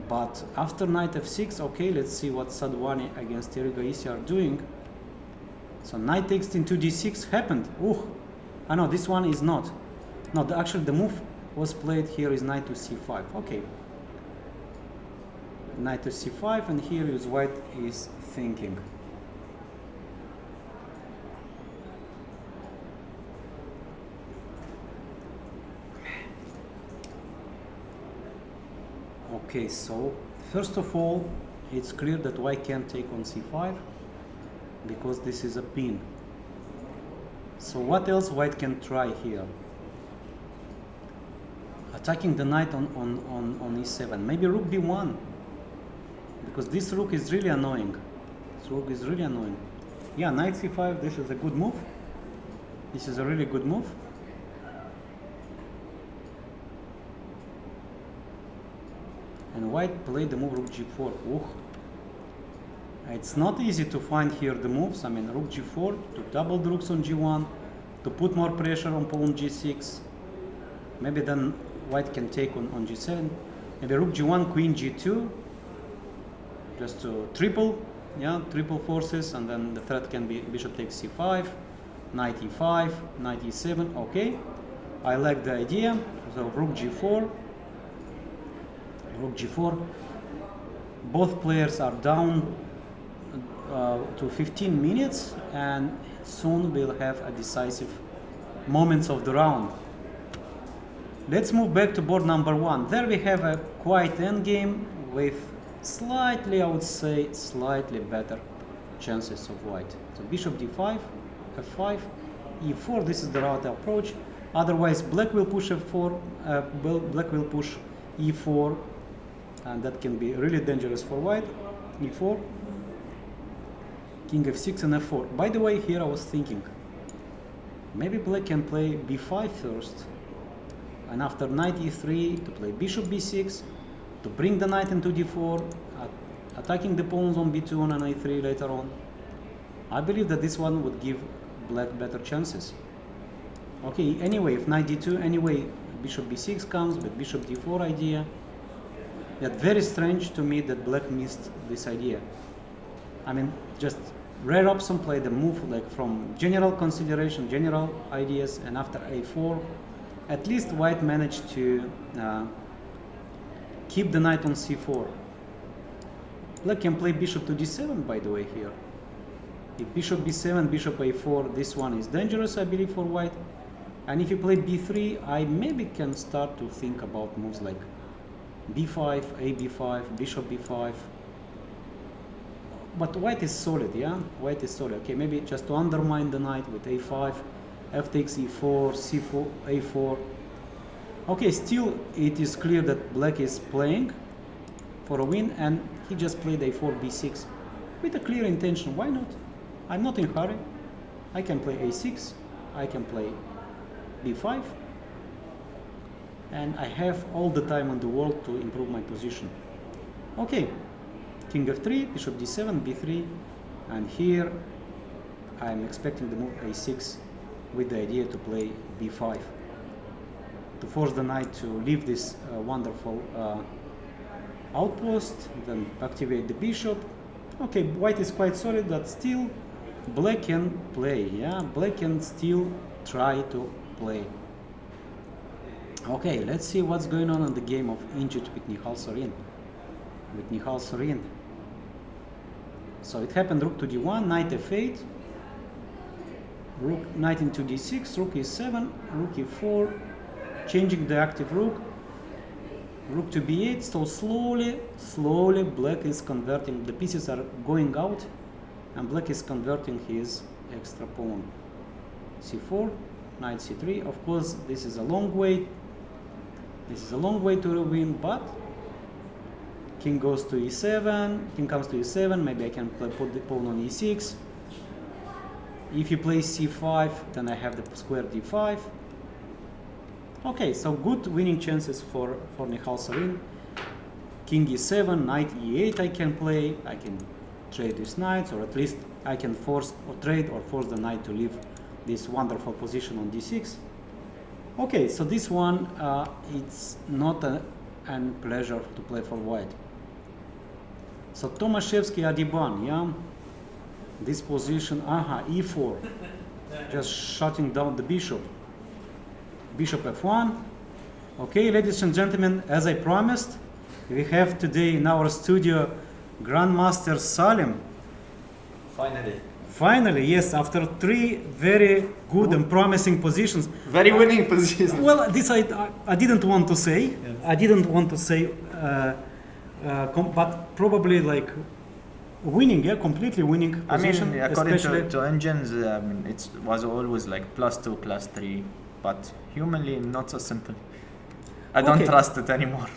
but after knight f6, okay, let's see what Sadwani against Erigaisi are doing. So knight takes into d6 happened. Ooh, I know this one is not. No, actually the move was played here is knight to c5. Okay, knight to c5, and here is white is thinking. Okay, so first of all, it's clear that white can't take on c5 because this is a pin. So what else white can try here? Attacking the knight on e7. Maybe rook b1, because this rook is really annoying. This rook is really annoying. Yeah, knight c5, this is a good move. This is a really good move. And white played the move rook g4. Ooh. It's not easy to find here the moves. I mean, rook g4, to double the rooks on g1, to put more pressure on pawn g6. Maybe then white can take on g7. Maybe rook g1, queen g2, just to triple forces, and then the threat can be bishop takes c5, knight e5, knight e7. Okay, I like the idea. So rook g4. Rook g4. Both players are down to 15 minutes, and soon we'll have a decisive moments of the round. Let's move back to board number 1. There we have a quiet endgame with slightly, I would say, slightly better chances of white. So bishop d5, f5, e4. This is the route approach. Otherwise, black will push f4. Black will push e4. And that can be really dangerous for white. e4, king f6 and f4. By the way, here I was thinking maybe black can play b5 first, and after knight e3 to play bishop b6 to bring the knight into d4, attacking the pawns on b2 and a3 later on. I believe that this one would give black better chances. Okay, anyway, if knight d2, anyway bishop b6 comes with bishop d4 idea. Yet very strange to me that black missed this idea. I mean, just rare option play the move like from general consideration, general ideas, and after a4, at least white managed to keep the knight on c4. Black can play bishop to d7, by the way, here. If bishop b7, bishop a4, this one is dangerous, I believe, for white. And if you play b3, I maybe can start to think about moves like b5, a b5, bishop b5. But white is solid, yeah? White is solid. Okay, maybe just to undermine the knight with a5, f takes e4, c4, a4. Okay, still it is clear that black is playing for a win, and he just played a4, b6 with a clear intention. Why not? I'm not in a hurry. I can play a6, I can play b5, and I have all the time in the world to improve my position. Okay, king f3, bishop d7, b3, and here I'm expecting the move a6 with the idea to play b5 to force the knight to leave this wonderful outpost, then activate the bishop, Okay, white is quite solid, but still black can play. Yeah, black can still try to play. Okay, let's see what's going on in the game of Injit with Nihal Sorin. So it happened rook to d1, knight f8, rook knight into d6, rook e7, rook e4, changing the active rook, rook to b8. So slowly black is converting, the pieces are going out and black is converting his extra pawn. c4, knight c3. Of course this is a long way to win, but king goes to e7, king comes to e7, maybe I can put the pawn on e6. If you play c5, then I have the square d5. Okay, so good winning chances for Nihal Sorin. King e7, knight e8 I can play, I can trade these knights, or at least I can force the knight to leave this wonderful position on d6. Okay, so this one, it's not a pleasure to play for white. So Tomaszewski Adiban, yeah, this position, e4, just shutting down the bishop. Bishop f1. Okay, ladies and gentlemen, as I promised, we have today in our studio Grandmaster Salim. Finally, yes, after 3 very good and promising positions. Very winning positions. Well, this I didn't want to say. Yes. I didn't want to say, but probably like winning, yeah, completely winning position. I mean, according to engines, it was always like +2, +3, but humanly not so simple. I don't trust it anymore.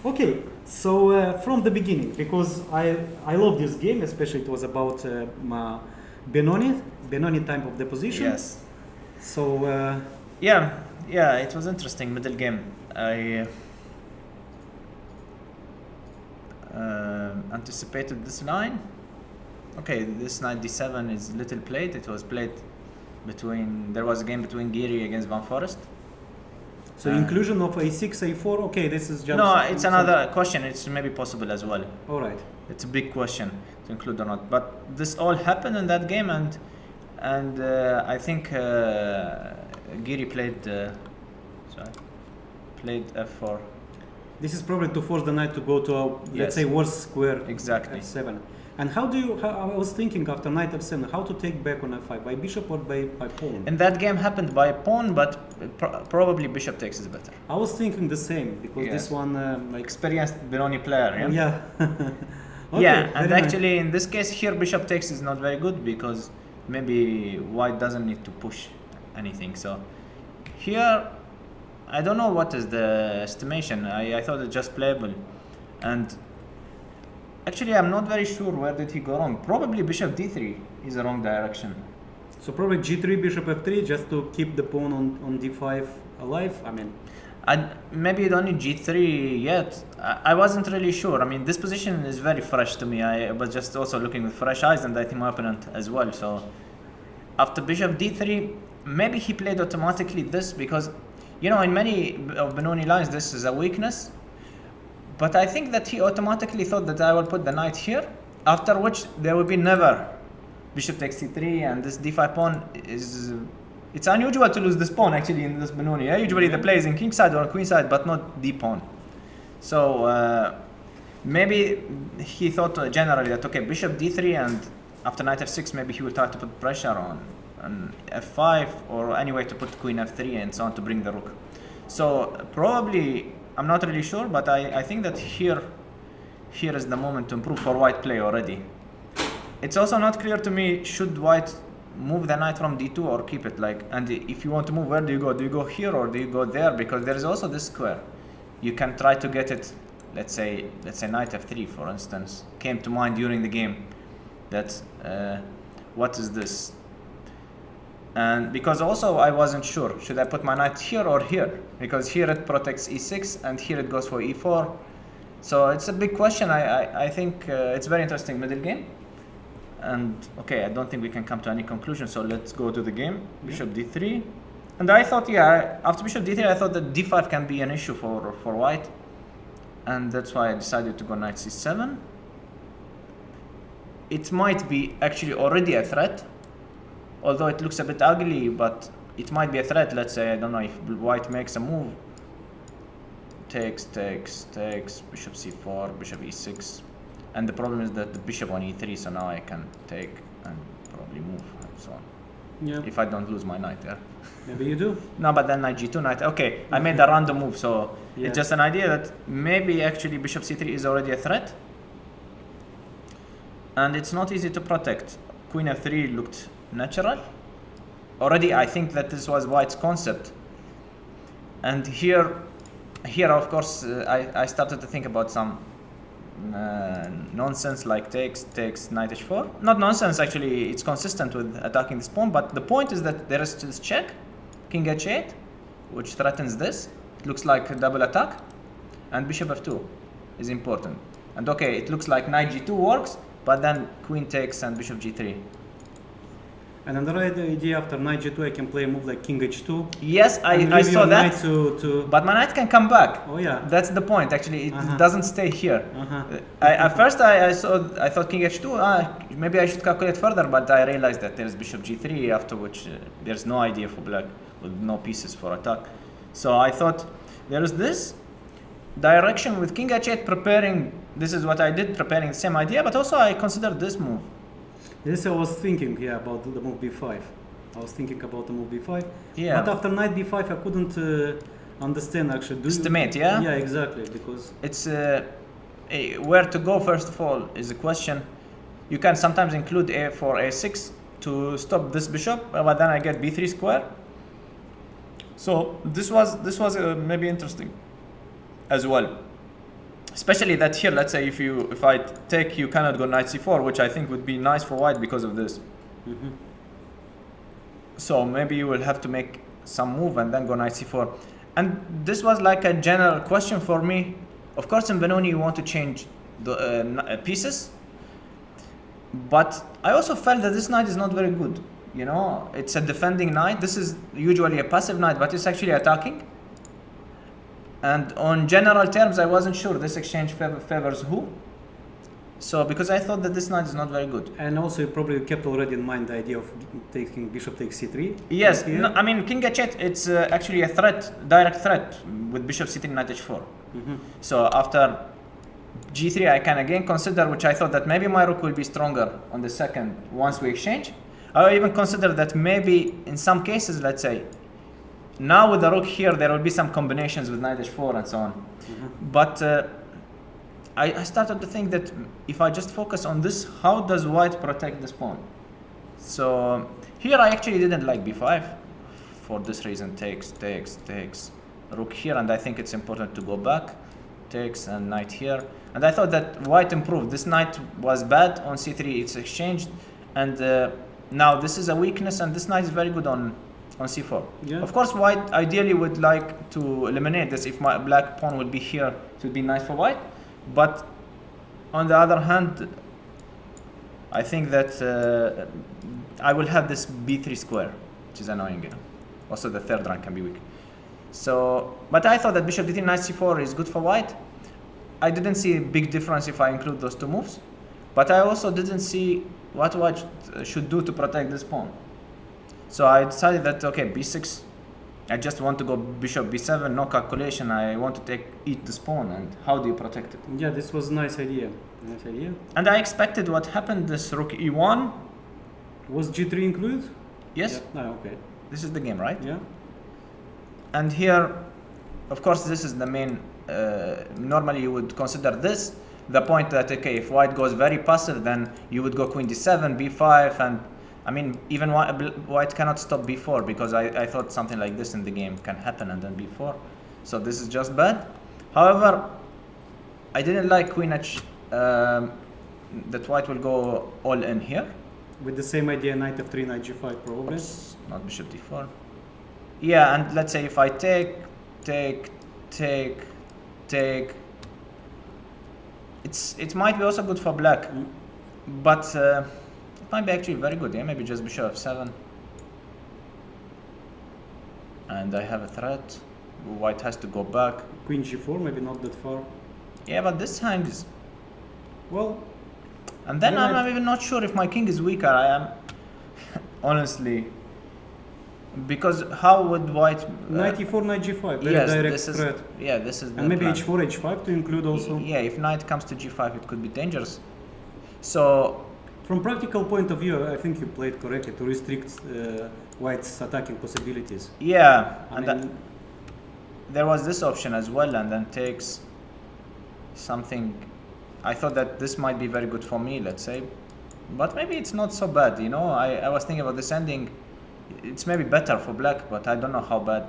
Okay, so from the beginning, because I love this game, especially it was about Benoni type of the position. Yes. So yeah, it was interesting middle game. I anticipated this line. Okay, this knight d7 is little played. It was played there was a game between Giri against Van Forest. So inclusion of a6, a4, okay, this is just... No, it's another question. It's maybe possible as well. All right. It's a big question to include or not. But this all happened in that game, and I think Giri played f4. This is probably to force the knight to go to a, let's say, worse square. Exactly. f7. And I was thinking after knight f7, how to take back on f5, by bishop or by pawn? And that game happened by pawn, but probably bishop takes is better. I was thinking the same, because this one... experienced Benoni player, yeah? Yeah. Okay, yeah, and actually in this case here bishop takes is not very good, because maybe white doesn't need to push anything. So here, I don't know what is the estimation. I thought it's just playable. And actually, I'm not very sure where did he go wrong. Probably bishop d3 is the wrong direction. So probably g3, bishop f3, just to keep the pawn on d5 alive. I mean, maybe it only g3 yet. I wasn't really sure. I mean, this position is very fresh to me. I was just also looking with fresh eyes, and I think my opponent as well. So after bishop d3, maybe he played automatically this, because in many of Benoni lines this is a weakness. But I think that he automatically thought that I will put the knight here, after which there will be never bishop takes c3, and this d5 pawn is... It's unusual to lose this pawn actually in this Benoni. Yeah? Usually the play is in kingside or queenside, but not d pawn. So maybe he thought generally that, okay, bishop d3, and after knight f6 maybe he will try to put pressure on f5, or any way to put queen f3 and so on to bring the rook. So probably... I'm not really sure, but I think that here is the moment to improve for white play already. It's also not clear to me, should white move the knight from d2 or keep it, and if you want to move, where do you go? Do you go here or do you go there? Because there is also this square. You can try to get it, let's say knight f3, for instance, came to mind during the game, that what is this? And because also I wasn't sure, should I put my knight here or here? Because here it protects e6 and here it goes for e4. So it's a big question. I think it's very interesting middle game. And okay, I don't think we can come to any conclusion, so let's go to the game. Bishop d3. And I thought, after bishop d3, I thought that d5 can be an issue for white. And that's why I decided to go knight c7. it might be actually already a threat, although it looks a bit ugly, but it might be a threat. Let's say, I don't know, if white makes a move, takes, bishop c4, bishop e6, and the problem is that the bishop on e3, so now I can take and probably move and so on. Yeah. If I don't lose my knight there. Maybe you do. No, but then knight g2, knight. Okay, I made a random move, so Yeah. it's just an idea that maybe actually bishop c3 is already a threat, and it's not easy to protect. Queen f3 looked natural. Already, I think that this was white's concept, and here, of course, I started to think about some nonsense like takes, knight h4. Not nonsense, actually, it's consistent with attacking this pawn, but the point is that there is this check, king h8, which threatens this. It looks like a double attack, and bishop f2 is important. And okay, it looks like knight g2 works, but then queen takes and bishop g3. And another idea, after knight g2, I can play a move like king h2. Yes, I saw that. To But my knight can come back. Oh yeah. That's the point. Actually, it doesn't stay here. At first, I thought king h2. Maybe I should calculate further, but I realized that there's bishop g3. After which, there's no idea for black with no pieces for attack. So I thought there is this direction with king h8 preparing. This is what I did, preparing the same idea. But also, I considered this move. This I was thinking, about the move b5. I was thinking about the move b5. Yeah. But after knight b5, I couldn't understand actually. Estimate, yeah? Yeah, exactly, because It's where to go first of all is a question. You can sometimes include a4, a6 to stop this bishop, but then I get b3 square. So this was maybe interesting as well. Especially that here, let's say if I take, you cannot go knight c4, which I think would be nice for white because of this. So maybe you will have to make some move and then go knight c4. And this was like a general question for me. Of course, in Benoni you want to change the pieces, but I also felt that this knight is not very good. You know, it's a defending knight. This is usually a passive knight, but it's actually attacking. And on general terms, I wasn't sure this exchange favors who. So because I thought that this knight is not very good. and also you probably kept already in mind the idea of taking bishop takes c3. Yes, Here. no, I mean king h8. It's actually a threat, direct threat with bishop c3, knight h4. So after g3, I can again consider, which I thought that maybe my rook will be stronger on the second once we exchange. I even consider that maybe in some cases, let's say, now with the rook here, there will be some combinations with knight h4 and so on. But I started to think that if I just focus on this, how does white protect this pawn? So here I actually didn't like b5 for this reason. Takes, rook here, and I think it's important to go back. Takes and knight here. And I thought that white improved. This knight was bad on c3, it's exchanged, and now this is a weakness, and this knight is very good on c4. Yeah. Of course, white ideally would like to eliminate this. If my black pawn would be here, it would be nice for white. But on the other hand, I think that I will have this b3 square, which is annoying. Also, the third rank can be weak. So, but I thought that bishop d3, knight c4 is good for white. I didn't see a big difference if I include those two moves. But I also didn't see what white should do to protect this pawn. So I decided that, okay, b6, I just want to go bishop b7, no calculation. I want to eat this pawn, and how do you protect it? Yeah, this was a nice idea. Nice idea. And I expected what happened, this rook e1. Was g3 included? Yes, Yeah. Oh, okay. this is the game, right? Yeah. And here, of course, this is the main, normally you would consider this, the point that, okay, if white goes very passive, then you would go queen d7, b5, and I mean, even white cannot stop b4, because I thought something like this in the game can happen, and then b4. So this is just bad. However, I didn't like queen h, that white will go all in here. With the same idea, knight f3, knight g5 probably. Oops, not bishop d4. Yeah, and let's say if I take, it might be also good for black, but it might be actually very good. Yeah, maybe just bishop f7, and I have a threat. White has to go back. Queen g4, maybe not that far. Yeah, but this hangs. Well, And then Yeah, I'm even not sure if my king is weaker. I am honestly, because how would white? Knight e4, knight g5, very Yes, direct this is threat. this is the And maybe plan. h4, h5 to include also. Yeah, if knight comes to g5, it could be dangerous. So From practical point of view, I think you played correctly to restrict white's attacking possibilities. yeah, I and mean, there was this option as well, and then takes something. I thought that this might be very good for me, let's say, but maybe it's not so bad. You know, I was thinking about this ending. It's maybe better for black, but I don't know how bad,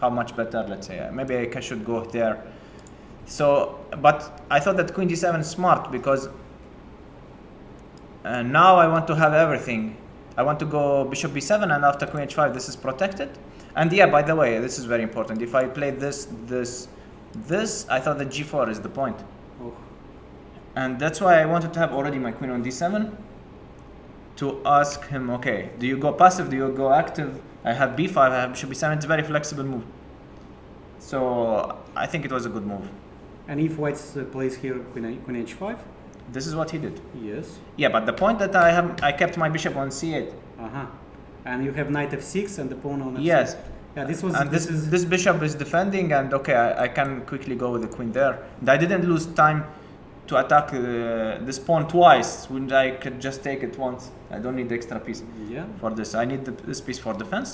how much better. Let's say maybe I should go there. So, but I thought that queen g7 is smart because now I want to have everything. I want to go bishop b7, and after queen h5, this is protected. And yeah, by the way, this is very important. If I play this, I thought that g4 is the point. oh, And that's why I wanted to have already my queen on d7 to ask him, okay, do you go passive, do you go active? I have b5, I have bishop b7, it's a very flexible move. So I think it was a good move. and if white plays here queen h5, This is what he did. yes, Yeah, but the point that I kept my bishop on c8. and you have knight f6 and the pawn on f6. Yes. Yeah, this was And this bishop is defending, and okay, I can quickly go with the queen there. And I didn't lose time to attack this pawn twice when I could just take it once. I don't need the extra piece yeah. for this. I need this piece for defense.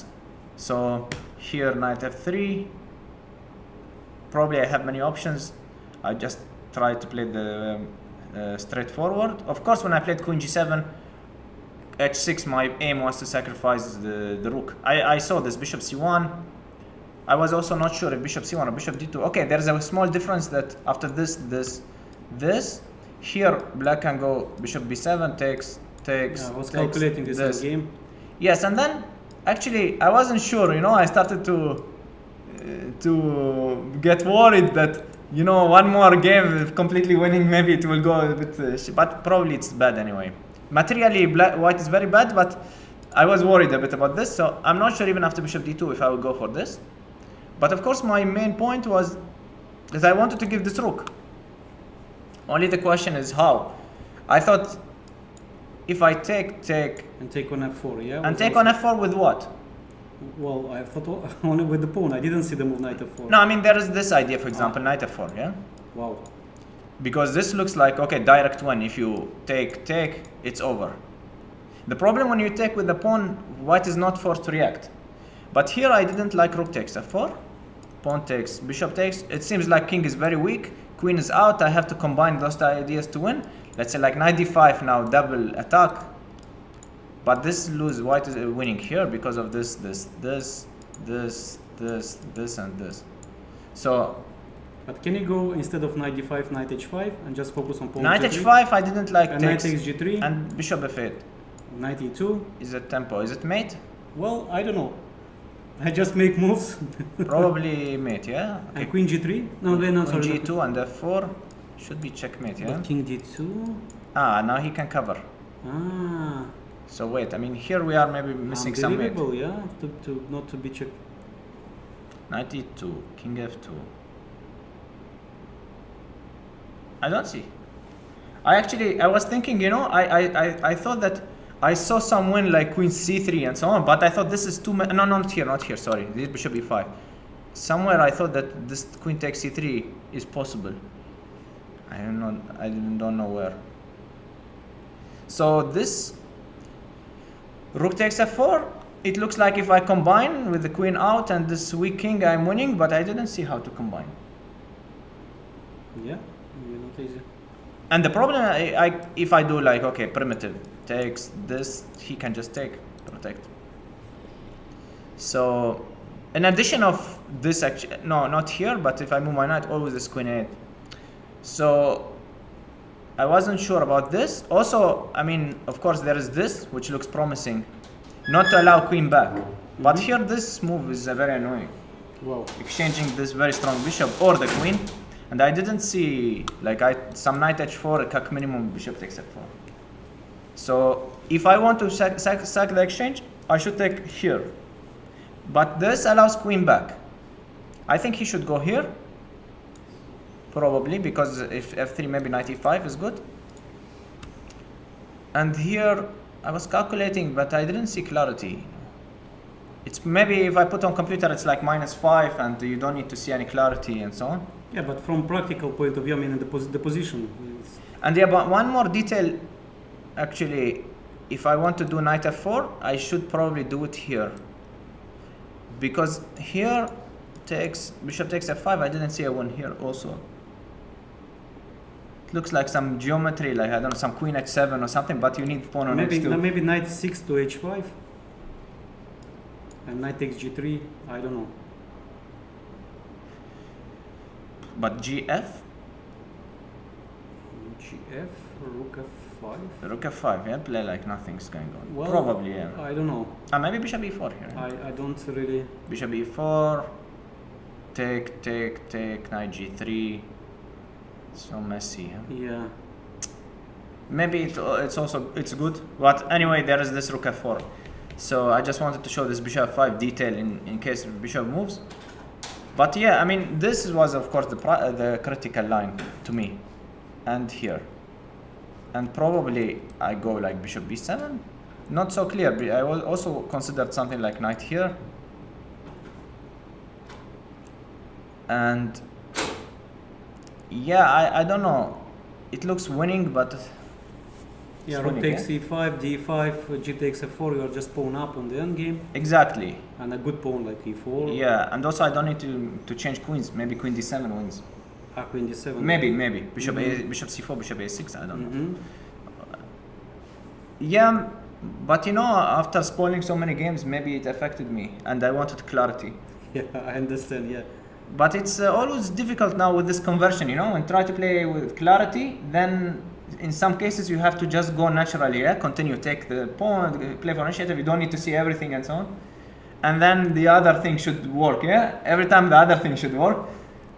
So here knight f3. Probably I have many options. I just try to play the straightforward. Of course, when I played queen g7, h6, my aim was to sacrifice the rook. I saw this bishop c1. I was also not sure if bishop c1 or bishop d2. Okay, there's a small difference that after this, here black can go bishop b7, takes. Yeah, I was takes calculating this game. Yes, and then actually I wasn't sure. You know, I started to get worried that, you know, one more game of completely winning, maybe it will go a bit, but probably it's bad anyway. Materially, white is very bad, but I was worried a bit about this, so I'm not sure even after bishop d2 if I would go for this. But of course, my main point was that I wanted to give this rook. Only the question is how. I thought if I take, And take on f4, yeah? and was take also- on f4 with what? Well, I thought only with the pawn. I didn't see the move knight f4. No, I mean, there is this idea, for example, knight f4, yeah? Wow. Because this looks like, okay, direct win. If you take, it's over. The problem when you take with the pawn, white is not forced to react. But here I didn't like rook takes f4, pawn takes, bishop takes. It seems like king is very weak, queen is out. I have to combine those two ideas to win. Let's say like knight d5 now, double attack. But this white is winning here because of this, and this. So But can you go instead of knight d5, knight h5 and just focus on pawn knight g3? h5, I didn't like And knight takes, takes g3, and bishop f8. knight e2. Is it tempo? Is it mate? Well, I don't know. I just make moves. Probably mate, yeah? And queen g3? No, then not Queen sorry. g2 and f4 should be checkmate, yeah? But king d2. Ah, now he can cover. Ah, So wait, I mean, here we are maybe missing some mate. unbelievable, yeah, to not to be checked. Knight e2, king f2. I don't see. I was thinking, you know, I thought that I saw some win like queen c3 and so on, but I thought this is too many. No, not here, sorry. This is bishop e5. Somewhere I thought that this queen takes c3 is possible. I don't know where. So this rook takes f4. It looks like if I combine with the queen out and this weak king, I'm winning, but I didn't see how to combine. Yeah, not easy. And the problem, if I do like, okay, primitive, takes this, he can just take, protect. So, in addition of this, actually, no, not here, but if I move my knight, always this queen 8. So, I wasn't sure about this. Also, I mean, of course, there is this, which looks promising, not to allow queen back. But here, this move is very annoying. Wow. Exchanging this very strong bishop or the queen. And I didn't see, like, some knight h4, cuck minimum, bishop takes f4. So, if I want to sack the exchange, I should take here. But this allows queen back. I think he should go here. Probably, because if f3, maybe knight e5 is good. And here I was calculating, but I didn't see clarity. It's maybe if I put on computer, it's like -5, and you don't need to see any clarity and so on. Yeah, but from practical point of view, I mean, the position. And yeah, but one more detail, actually, if I want to do knight f4, I should probably do it here. Because here bishop takes f5, I didn't see a one here also. It looks like some geometry, like I don't know, some queen h7 or something, but you need pawn on h2. Maybe knight 6 to h5. And knight takes g3, I don't know. But gf? Gf, rook f5. Rook f5, yeah, play like nothing's going on. Well, probably, yeah. I don't know. Maybe bishop e4 here. I don't really. Bishop e4, take, knight g3. So messy, huh? Yeah. Maybe it's good, but anyway, there is this rook f4. So I just wanted to show this bishop f5 detail in case bishop moves. But yeah, I mean, this was of course the critical line to me, and here, and probably I go like bishop b7. Not so clear. I also considered something like knight here, and yeah, I don't know. It looks winning, but yeah, rook takes e5, d5, g takes f4. You are just pawn up on the endgame. Exactly. And a good pawn like e4. Yeah, and also I don't need to change queens. Maybe queen d7 wins. Queen d7. Maybe bishop bishop c4, bishop a6. I don't know. Yeah, but you know, after spoiling so many games, maybe it affected me, and I wanted clarity. Yeah, I understand. Yeah. But it's always difficult now with this conversion, you know, and try to play with clarity. Then in some cases you have to just go naturally, yeah, continue, take the pawn, play for initiative. You don't need to see everything and so on. And then the other thing should work, yeah. Every time the other thing should work,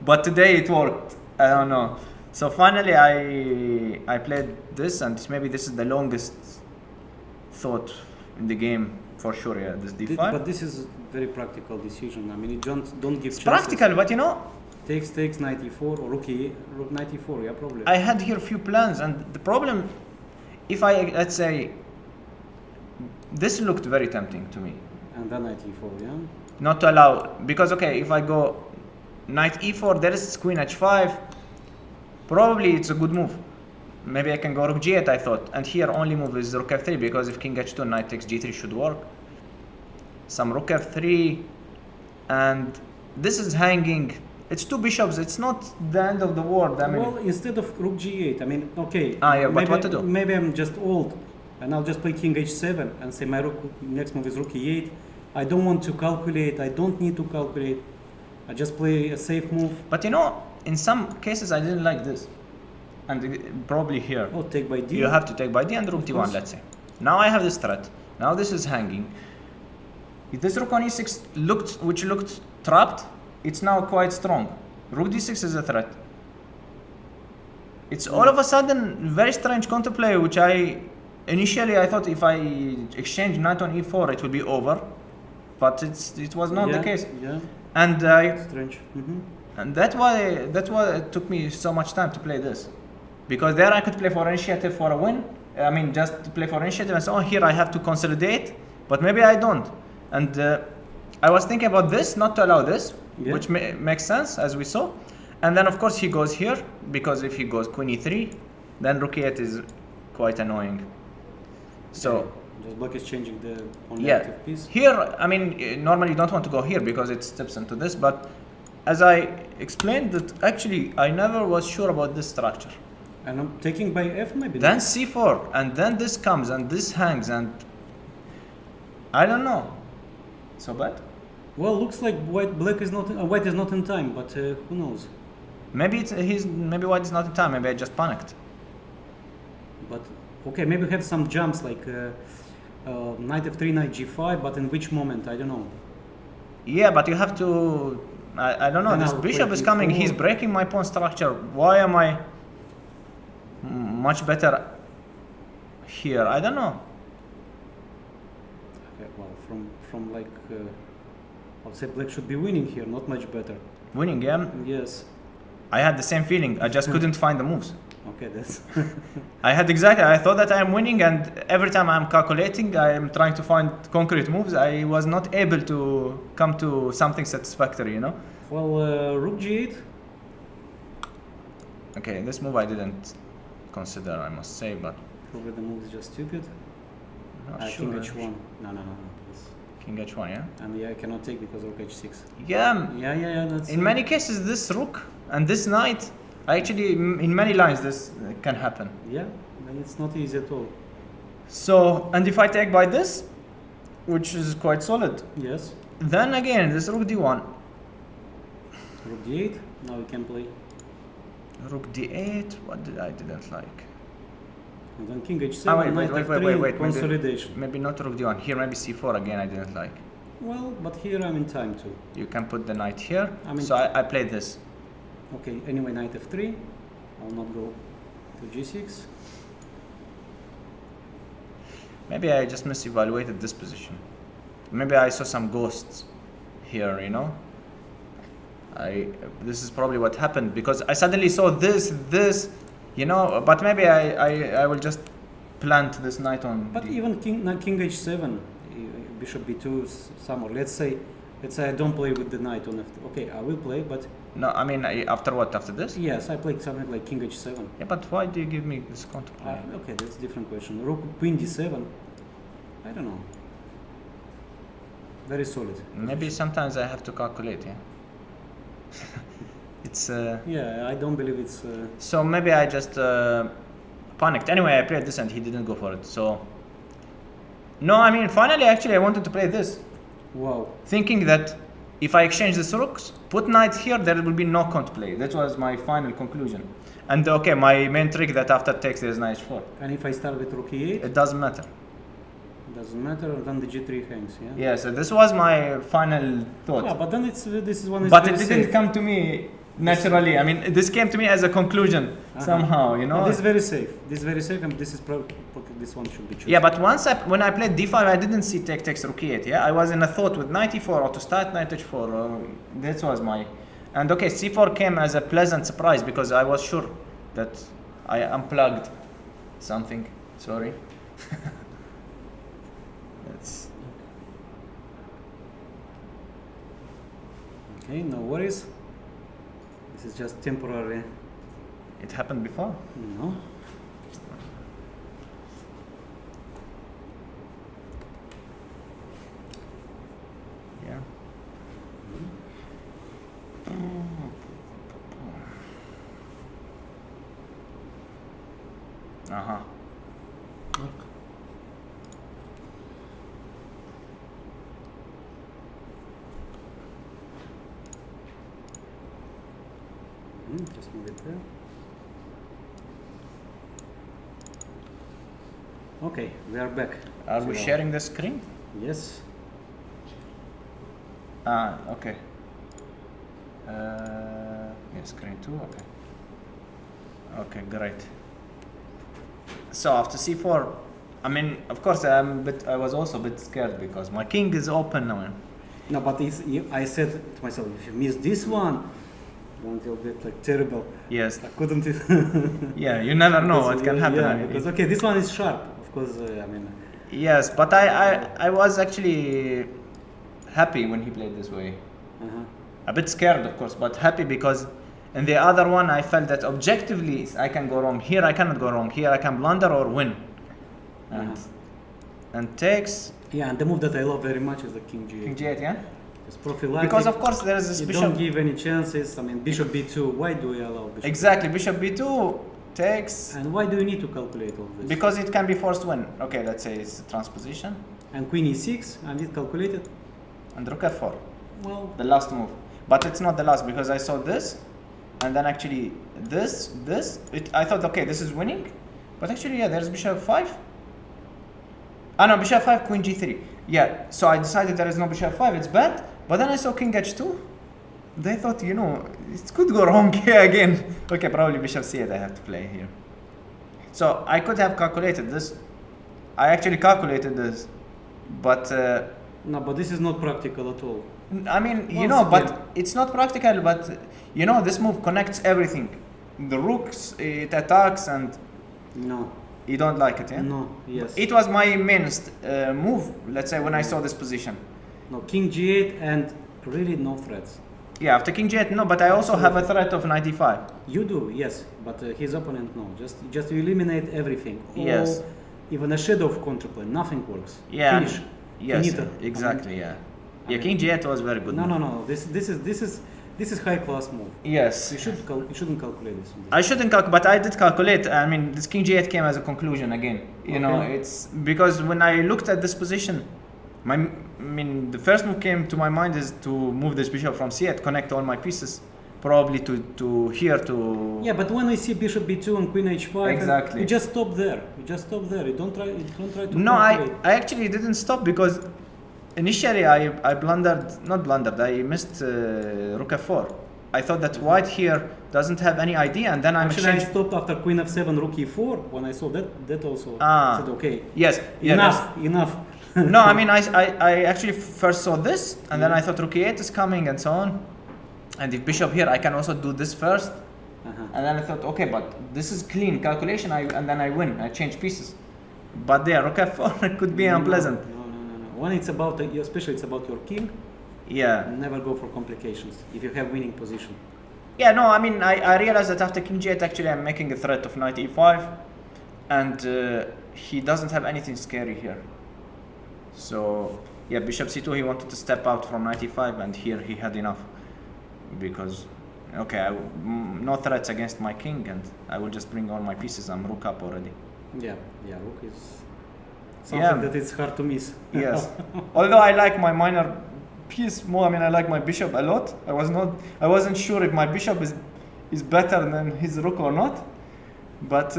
but today it worked. I don't know. So finally I played this, and maybe this is the longest thought in the game for sure. Yeah, this d5. But this is a very practical decision. I mean, you don't give. It's chances. practical, but you know. Takes knight e4 or rook knight e4. Yeah, probably. I had here few plans, and the problem, if let's say, this looked very tempting to me. And then knight e4, yeah. Not to allow, because okay, if I go knight e4, there is queen h5. Probably it's a good move. Maybe I can go rook g8, I thought, and here only move is rook f3, because if king h2, knight takes g3 should work. Some rook f3, and this is hanging. It's two bishops. It's not the end of the world. I mean, well, instead of rook g8, I mean, okay. Yeah, maybe, but what to do? Maybe I'm just old, and I'll just play king h7 and say my next move is rook e8. I don't want to calculate. I don't need to calculate. I just play a safe move. But you know, in some cases I didn't like this, and probably here. Oh, take by d. You have to take by d and rook d1. Let's say. Now I have this threat. Now this is hanging. If this rook on e6 which looked trapped, it's now quite strong. Rook d6 is a threat. It's all of a sudden very strange counterplay, which initially I thought if I exchange knight on e4 it would be over, but it was not the case. Yeah. And strange. And that's why it took me so much time to play this, because there I could play for initiative for a win. I mean, just to play for initiative and so on. Here I have to consolidate, but maybe I don't. And I was thinking about this, not to allow this, which makes sense as we saw. And then of course he goes here, because if he goes queen e3, then rook e8 is quite annoying. So just black is changing the only active piece. Here, I mean, normally you don't want to go here because it steps into this, but as I explained, that actually I never was sure about this structure. And I'm taking by f maybe. Then c4, and then this comes, and this hangs, and I don't know. So bad? Well, looks like white is not in time, but who knows? Maybe maybe white is not in time. Maybe I just panicked. But okay, maybe have some jumps like knight f3, knight g5, but in which moment? I don't know. Yeah, but you have to. I don't know. Then this I'll bishop play is coming. d4. He's breaking my pawn structure. Why am I much better here? I don't know. Okay, well, from like, I'll say black should be winning here, not much better. Winning, yeah. Yes. I had the same feeling. I just couldn't find the moves. Okay, that's I thought that I'm winning, and every time I'm calculating, I am trying to find concrete moves. I was not able to come to something satisfactory, you know? well. Rook g8. Okay, this move I didn't consider, I must say, but Probably the move is just stupid. not King sure. h1. No. Yes. King h1, yeah? And yeah, I cannot take because rook h6. Yeah, Yeah. That's in many cases, this rook and this knight, actually, in many lines, this can happen. Yeah, and it's not easy at all. So, and if I take by this, which is quite solid, Yes. then again, this rook d1, Rook d8. Now we can play. rook d8, what did I didn't like? And then king h7. Ah, wait, knight f3, maybe- consolidation. Maybe not rook d1, here maybe c4 again I didn't like. Well, but here I'm in time too. You can put the knight here, I mean- so I played this. Okay, anyway, knight f3. I'll not go to g6. Maybe I just misevaluated this position. Maybe I saw some ghosts here, you know? This is probably what happened because I suddenly saw this, you know, but maybe I will just plant this knight on. But even king h7, bishop b2 somewhere. Let's say I don't play with the knight on f3. Okay, I will play, but No, I mean, after what? After this? yes, I played something like king h7. Yeah, but why do you give me this counterplay? Okay, that's a different question. Rook queen d7. I don't know. Very solid. Maybe sometimes I have to calculate, yeah? It's... Yeah, I don't believe it's. So maybe I just panicked. Anyway, I played this and he didn't go for it, so... No, I mean, finally, actually, I wanted to play this. Wow. Thinking that if I exchange these rooks, put knight here, there will be no counterplay. That was my final conclusion. And okay, my main trick that after takes there's knight h4. And if I start with rook e8, It doesn't matter. doesn't matter. Then the g3 hangs. Yeah. Yeah, so this was my final thought. Yeah, but then this is one. Is But very it didn't safe. come to me naturally. I mean, this came to me as a conclusion somehow, you know. But this is very safe. This is very safe, and this is this one should be chosen. Yeah, but when I played d5, I didn't see take takes rook e8. Yeah, I was in a thought with knight e4 or to start knight h4. That was my, and okay, c4 came as a pleasant surprise because I was sure that I unplugged something. Sorry. That's Okay, no worries. This is just temporary. it happened before. No. Yeah. Uh-huh. Just move it there. Okay, we are back. Are we So- sharing the screen? Yes. Ah, okay. Yeah, screen 2, okay. Okay, great. So after c4, I mean, of course, I was also a bit scared because my king is open now. No, but I said to myself, if you miss this one, then it will be like terrible. Yes. I couldn't. Yeah, you never know Because, what can happen. Yeah, I mean, because okay, this one is sharp. Of course, I mean. yes, but I was actually happy when he played this way. Uh-huh. A bit scared, of course, but happy because in the other one I felt that objectively I can go wrong. Here I cannot go wrong. Here I can blunder or win. And takes Yeah, and the move that I love very much is the king g8. king g8, yeah? It's prophylactic. Because of course there is this you bishop. don't give any chances. I mean, bishop b2. Why do we allow bishop? Exactly, bishop b2 takes And why do you need to calculate all this? because it can be forced win. Okay, let's say it's a transposition And queen e6, and it calculated. and rook f4, Well, the last move. But it's not the last because I saw this, and then actually this. I thought okay, this is winning, but actually yeah, there's bishop 5. Ah no, bishop 5, queen g3. Yeah, so I decided there is no bishop 5, it's bad. But then I saw king h2. They thought, you know, it could go wrong here again. Okay, probably bishop c8 I have to play here. So I could have calculated this. I actually calculated this, but no, but this is not practical at all. I mean, you Once know, but again. it's not practical. But you know, this move connects everything. the rooks, it attacks, and No. you don't like it, yeah? No. Yes. It was my main move, let's say, when I saw this position. No. King G8 and really no threats. Yeah, after King G8, no, but I also have a threat of 95. You do, yes, but his opponent no. Just you eliminate everything. Yes. Even a shadow of counterplay, nothing works. Yeah. Finish. Yes, Finito. exactly, yeah. Yeah, I King G8 was very good. No, move. no, no. This is high class move. Yes. You shouldn't calculate this. I shouldn't calculate, but I did calculate. I mean, this King G8 came as a conclusion again. You know, Okay. it's because when I looked at this position, the first move came to my mind is to move this bishop from C8, connect all my pieces, probably to here to. Yeah, but when I see bishop b2 and queen h5, Exactly. you just stop there. You don't try to. No, calculate. I actually didn't stop because initially I blundered. I missed rook f4. I thought that white here doesn't have any idea, and then I'm Actually, I exchanged. stopped after queen f7, rook e4. When I saw that also Ah. said okay. Yes. Yeah, Enough. No, I mean, I actually first saw this, and then I thought rook e8 is coming, and so on. And if bishop here, I can also do this first. And then I thought, okay, but this is clean calculation, and then I win. I change pieces. But there, rook f4, it could be unpleasant. No. When it's about, especially it's about your king, Yeah. never go for complications if you have winning position. Yeah, no, I mean, I realized that after king g8, actually, I'm making a threat of knight e5, and he doesn't have anything scary here. So, yeah, bishop c2, he wanted to step out from knight e5, and here he had enough. Because, okay, no threats against my king, and I will just bring all my pieces. I'm rook up already. Yeah, rook is something that it's hard to miss. Yes. Although I like my minor piece more, I mean, I like my bishop a lot. I wasn't sure if my bishop is better than his rook or not. But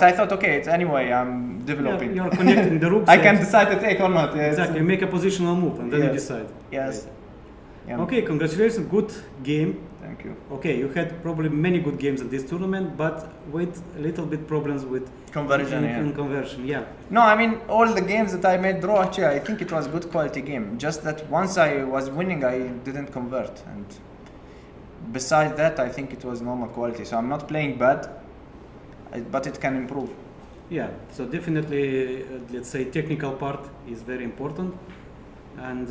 I thought, okay, it's anyway, I'm developing. You're connecting the rooks. I can decide to take or not. Yeah, Exactly, you make a positional move and then you Yes. decide. Yes. Right. Yeah. Okay, congratulations, good game. Thank you. Okay, you had probably many good games in this tournament, but with a little bit problems with Conversion, in conversion. Yeah. No, I mean, all the games that I made draw, actually, I think it was good quality game. Just that once I was winning, I didn't convert. And besides that, I think it was normal quality. So I'm not playing bad, but it can improve. Yeah, so definitely, let's say, technical part is very important. And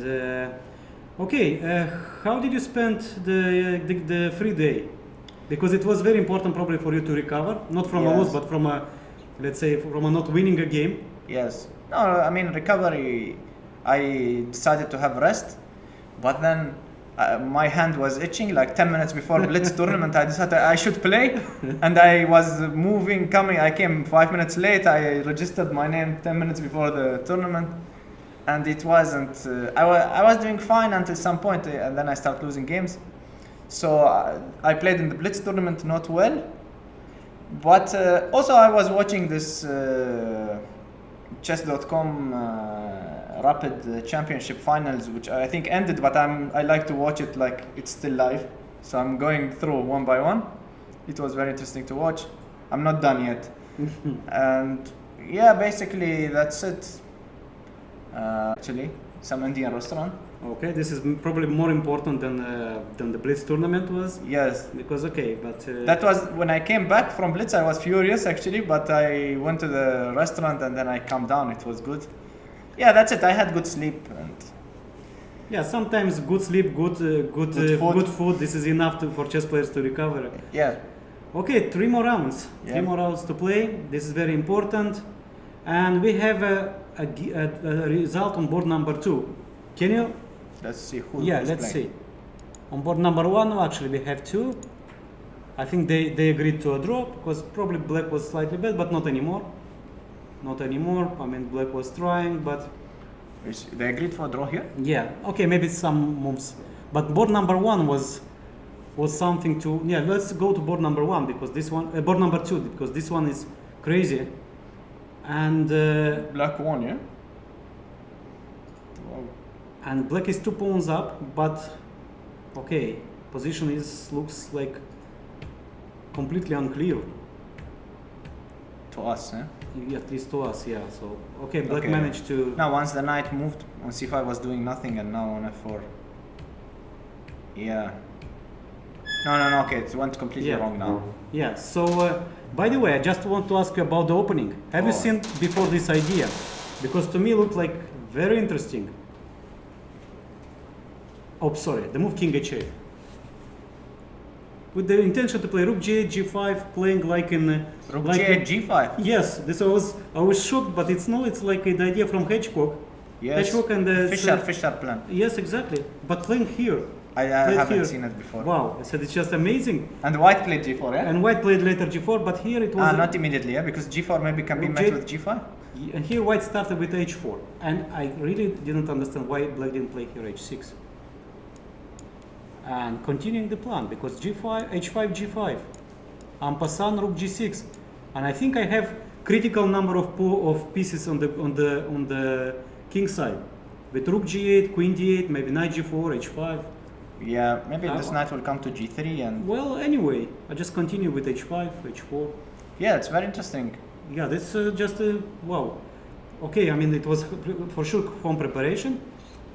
how did you spend the free day? Because it was very important probably for you to recover, not from a Yes. loss, but from a, let's say, from a not winning a game. Yes. No, I mean, recovery, I decided to have rest, but then my hand was itching like 10 minutes before Blitz tournament. I decided I should play, and I was coming. I came 5 minutes late. I registered my name 10 minutes before the tournament, and it wasn't. I was doing fine until some point, and then I started losing games. So I played in the Blitz tournament not well, but also I was watching this chess.com rapid championship finals, which I think ended, but I like to watch it like it's still live. So I'm going through one by one. It was very interesting to watch. I'm not done yet. And yeah, basically that's it. Actually, some Indian restaurant. Okay, this is probably more important than the Blitz tournament was. Yes. Because but That was when I came back from Blitz. I was furious actually, but I went to the restaurant and then I calmed down. It was good. Yeah, that's it. I had good sleep and yeah, sometimes good sleep, good food. This is enough for chess players to recover. yeah. Okay, 3 more rounds. Yeah. 3 more rounds to play. This is very important, and we have a result on board number 2. Can you? Let's see who. Yeah, who's let's playing. see. On board number 1, actually, we have 2. I think they agreed to a draw because probably black was slightly better, but not anymore. Not anymore. I mean, black was trying, but They agreed for a draw here. yeah. Okay, maybe some moves, but board number 1 was something to. Yeah, let's go to board number 1 because this one, board number 2 because this one is crazy, and Black won, yeah. Wow. and black is 2 pawns up, but okay, position looks like completely unclear. To us, eh? At least to us, yeah. So okay, black Okay. managed to. Now once the knight moved on c5 was doing nothing, and now on f4. Yeah. No. Okay, it went completely wrong now. Yeah. So, by the way, I just want to ask you about the opening. Have you seen before this idea? Because to me, it looked like very interesting. Oh, sorry. The move King H8. With the intention to play Rook G8, G5, playing like in Rook like G8, G5. Yes, this I was shocked, but it's like the idea from Hedgecock. Yes. Hedgecock and Fischer plan. Yes, exactly. But playing here. I haven't seen it before. Wow, I said it's just amazing. And White played G4, yeah? And White played later G4, but here it was. Not immediately, yeah, because G4 maybe can be met with G5. And here White started with H4, and I really didn't understand why Black didn't play here H6. And continuing the plan, because G5, H5, G5, en passant Rook G6, and I think I have critical number of pieces on the king side, with Rook G8, Queen D8, maybe Knight G4, H5. Yeah, maybe this knight will come to G3 and. Well, anyway, I just continue with H5, H4. Yeah, it's very interesting. Yeah, that's just wow. Okay, I mean it was for sure home preparation,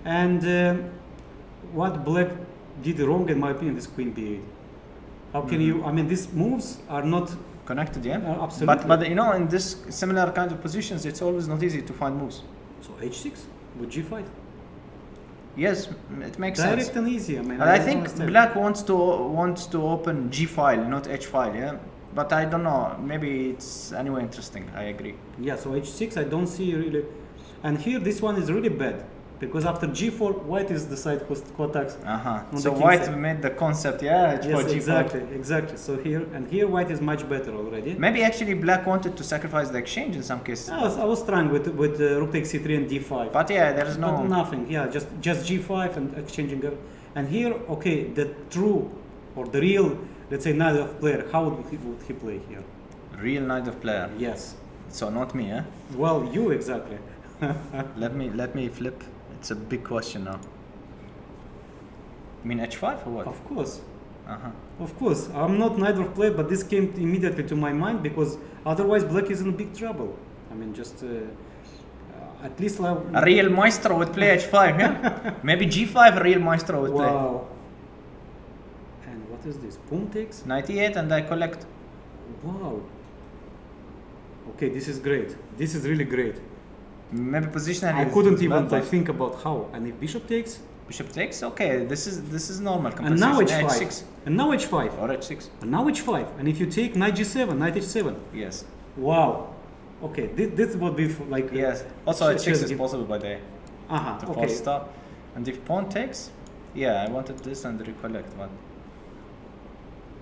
and what Black did wrong in my opinion is Queen B8. How can you? I mean these moves are not connected, yeah. Absolutely. But you know, in this similar kind of positions, it's always not easy to find moves. So H6 with G5. Yes, it makes Direct sense. and easy. I mean, I think Black wants to open G file, not H file, yeah. But I don't know. Maybe it's anyway interesting. I agree. Yeah. So H6, I don't see really, and here this one is really bad because after G4, White is the side who attacks. So White made the concept, yeah. Yes, G4. exactly. So here White is much better already. Maybe actually Black wanted to sacrifice the exchange in some cases. I was trying with Rook takes C3 and D5. But yeah, there is no nothing. Yeah, just G5 and exchanging. And here, okay, the true or the real, let's say, knight of player. How would he play here? Real knight of player. Yes. So not me, eh? Well, you exactly. Let me flip. It's a big question now. You mean H5 or what? Of course. Of course. I'm not knight of player, but this came immediately to my mind because otherwise Black is in big trouble. I mean, just at least a real maestro would play H5, yeah? Maybe G5 a real maestro would play. Wow. And what is this? Pawn takes? Knight E8 and I collect. Wow. Okay, this is great. This is really great. Maybe positionally. I couldn't even think about how. And if bishop takes? Bishop takes? Okay, this is normal. And now H5. H6. And now H5. Or H6. And now H5. And if you take knight G7, knight H7. Yes. Wow. Okay, this would be like. Yes. Also H6 is possible by the okay. False start. And if pawn takes, yeah, I wanted this and recollect one.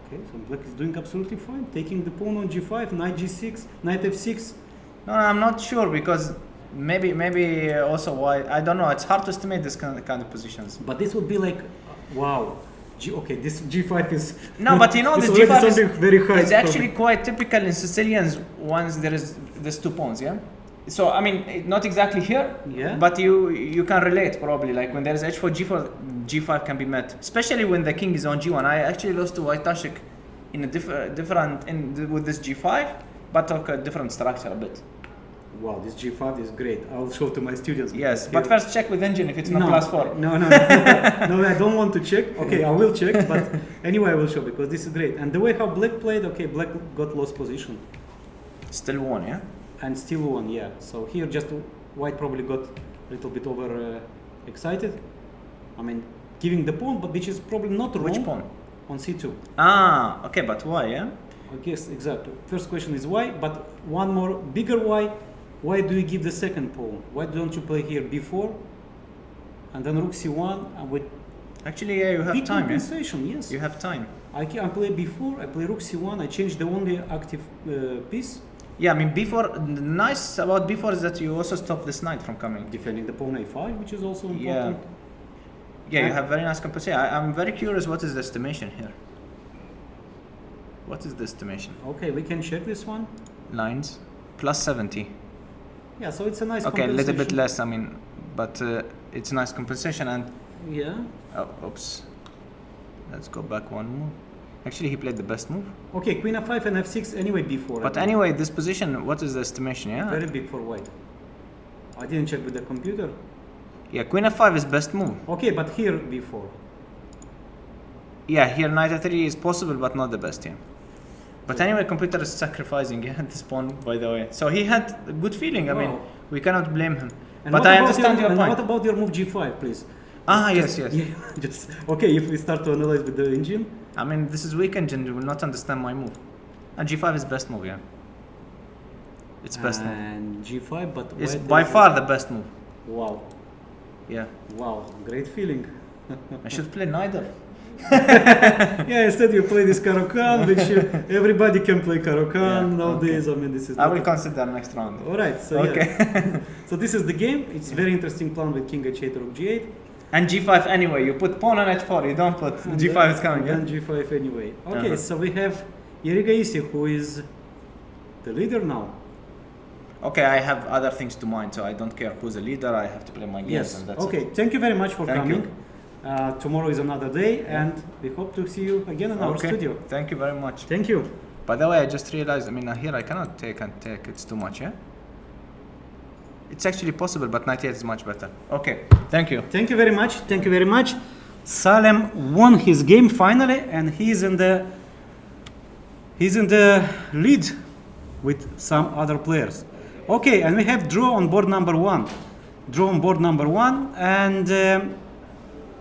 Okay, so Black is doing absolutely fine. Taking the pawn on G5, knight G6, knight F6. No, I'm not sure because maybe also why I don't know. It's hard to estimate this kind of positions. But this would be like, wow. Okay, this G5 is no, but you know this the G5 is very high. It's actually quite typical in Sicilians once there's 2 pawns, yeah. So I mean, not exactly here, yeah. But you can relate probably like when there's H4, G4, G5 can be met, especially when the king is on G1. I actually lost to White Tashik in a with this G5, but a different structure a bit. Wow, this G5 is great. I'll show to my students. Yes, but first check with engine if it's not +4. No, no, I don't want to check. Okay, I will check, but anyway, I will show because this is great. And the way how Black played, okay, Black got lost position. Still won, yeah? And still won, yeah. So here just White probably got a little bit over excited. I mean, giving the pawn, but which is probably not wrong. Which pawn? On C2. Ah, okay, but why, yeah? I guess, exactly. First question is why, but one more bigger why. Why do you give the second pawn? Why don't you play here B4 and then Rook C1 and with actually, yeah, you have time. Compensation, yes. You have time. I play B4, I play Rook C1, I change the only active piece. Yeah, I mean B4, the nice about B4 is that you also stop this knight from coming. Defending the pawn A5, which is also important. Yeah, you have very nice compensation. I'm very curious what is the estimation here. What is the estimation? Okay, we can check this one. Lines, +70. Yeah, so it's a nice compensation. Okay, a little bit less, I mean, but it's a nice compensation and... Yeah. Oh, oops. Let's go back one more. Actually, he played the best move. Okay, Queen F5 and F6 anyway B4. But anyway, this position, what is the estimation, yeah? Very big for White. I didn't check with the computer. Yeah, Queen F5 is best move. Okay, but here B4. Yeah, here knight a3 is possible, but not the best. Yeah. But anyway, computer is sacrificing this pawn, by the way. So he had a good feeling. I mean, Wow. we cannot blame him. And But what I about understand your and point. what about your move g5, please? Yes. Yeah, just okay. If we start to analyze with the engine, I mean, this is weak engine. You will not understand my move. And g5 is best move. Yeah. It's best move. and g5, but It's white by is- far the best move. Wow, Yeah. wow, great feeling. I should play neither. Yeah, instead you play this Caro-Kann, which everybody can play Caro-Kann Yeah, nowadays. I mean, this is. I not will a- consider next round. All right, so Okay. yeah. So this is the game. It's very interesting plan with King h8, Rook g8. And g5 anyway. You put pawn on h4. You don't put And g5 then- is coming. And Yeah. then g5 anyway. Okay, Uh-huh. so we have Irigaisi, who is the leader now. Okay, I have other things to mind, so I don't care who's the leader. I have to play my games, Yes. and that's Okay. it. Thank you very much for Thank coming. you. Tomorrow is another day, and we hope to see you again in our Okay. studio. Thank you very much. Thank you. By the way, I just realized. I mean, here I cannot take and take. It's too much. Yeah. It's actually possible, but knight 8 is much better. Okay. Thank you. Thank you very much. Thank you very much. Salem won his game finally, and he's in the lead with some other players. Okay, and we have draw on board number one. Draw on board number one, and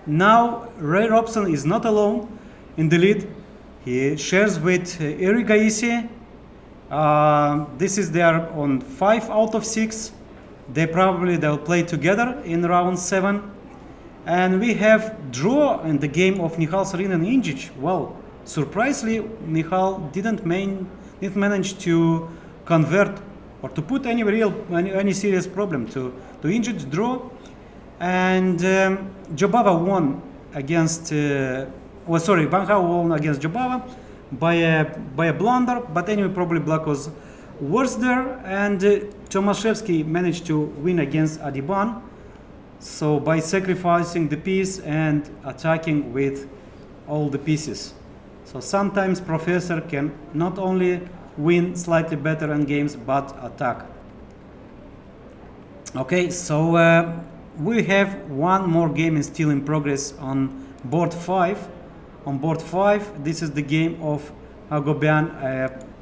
now Ray Robson is not alone in the lead. He shares with Irigaisi. This is they are on 5 out of 6. They'll play together in round 7. And we have draw in the game of Nihal Sarin and Injic. Well, surprisingly, Nihal didn't manage to convert or to put any serious problem to Injic draw. And Jobava won against Van Gaal won against Jobava by a blunder, but anyway, probably Black was worse there, and Tomaszewski managed to win against Adiban, so by sacrificing the piece and attacking with all the pieces. So sometimes Professor can not only win slightly better in games, but attack. Okay, so we have one more game still in progress on board 5. On board 5, this is the game of Agobian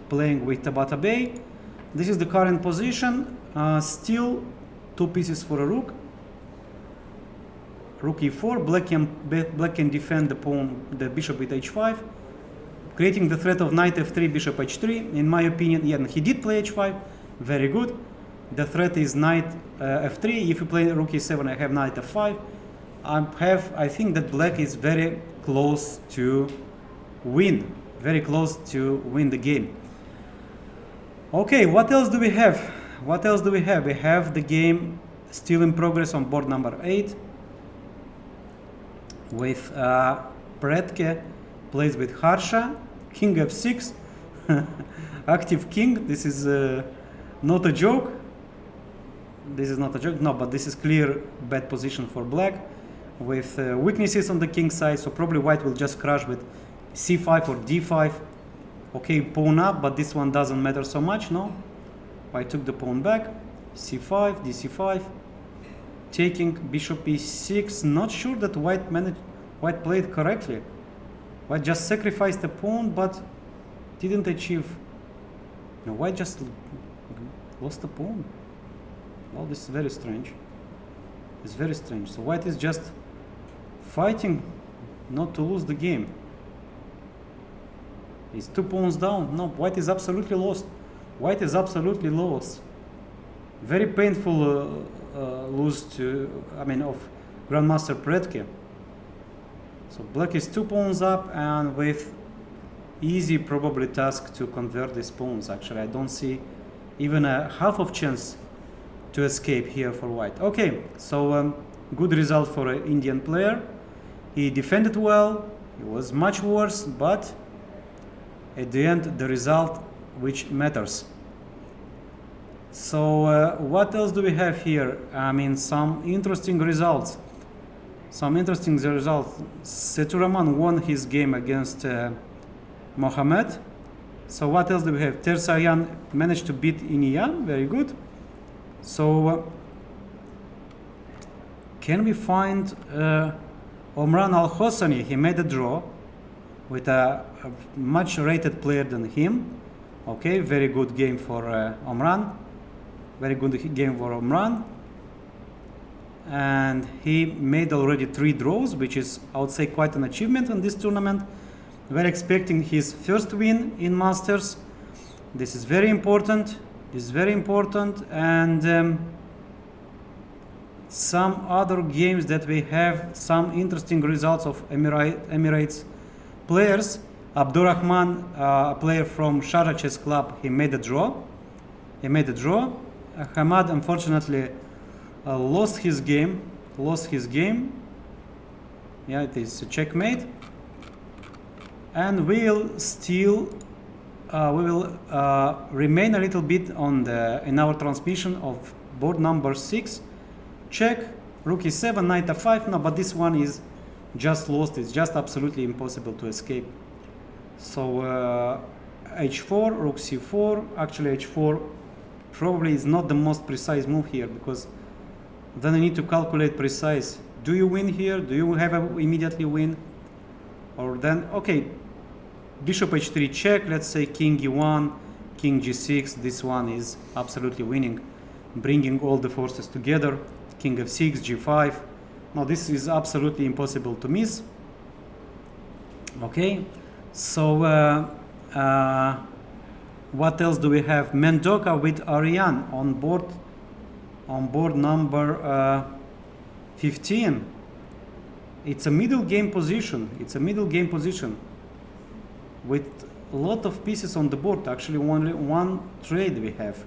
playing with Tabata Bey. This is the current position. Still 2 pieces for a rook. Rook e4. Black can defend the bishop with h5, creating the threat of knight f3, bishop h3. In my opinion, yeah, he did play h5. Very good. The threat is knight f3. If you play rook e7, I have knight f5. I think that black is very close to win. Very close to win the game. Okay, what else do we have? What else do we have? We have the game still in progress on board number 8 with Predke plays with Harsha, king f6, active king. This is not a joke. This is not a joke, no, but this is clear bad position for black with weaknesses on the king side, so probably white will just crush with c5 or d5. Okay, pawn up, but this one doesn't matter so much, no? White took the pawn back, c5, dc5, taking bishop e6. Not sure that white played correctly. White just sacrificed the pawn, but didn't achieve. No, white just lost the pawn. Well, this is very strange. It's very strange. So white is just fighting not to lose the game. He's 2 pawns down. No, white is absolutely lost. White is absolutely lost. Very painful lose of Grandmaster Predke. So black is 2 pawns up, and with easy probably task to convert these pawns. Actually, I don't see even a half of chance to escape here for white. Okay, so good result for an Indian player. He defended well. It was much worse, but at the end, the result which matters. So what else do we have here? I mean, some interesting results. Seturaman won his game against Mohamed. So what else do we have? Tersayan managed to beat Inian. Very good. So can we find Omran Al-Hossani? He made a draw. with a much rated player than him. Okay, very good game for Omran. Very good game for Omran. And he made already 3 draws, which is, I would say, quite an achievement in this tournament. We're expecting his first win in Masters. This is very important. This is very important. And some other games that we have some interesting results of Emirates players. Abdurrahman, a player from Sharjah Chess Club, he made a draw. Hamad, unfortunately, lost his game. Yeah, it is a checkmate. And we'll still we will remain a little bit on in our transmission of board number 6. Check, rook e7, knight f5. No, but this one is just lost. It's just absolutely impossible to escape. So h4, rook c4. Actually, h4 probably is not the most precise move here, because then I need to calculate precise. Do you win here? Do you have a immediately win? Or then, okay, bishop h3 check. Let's say king e1, king g6. This one is absolutely winning, bringing all the forces together. King f6, g5. Now this is absolutely impossible to miss. Okay, so what else do we have? Mendoka with Ariane on board number 15. It's a middle game position. With a lot of pieces on the board. Actually, only one trade we have.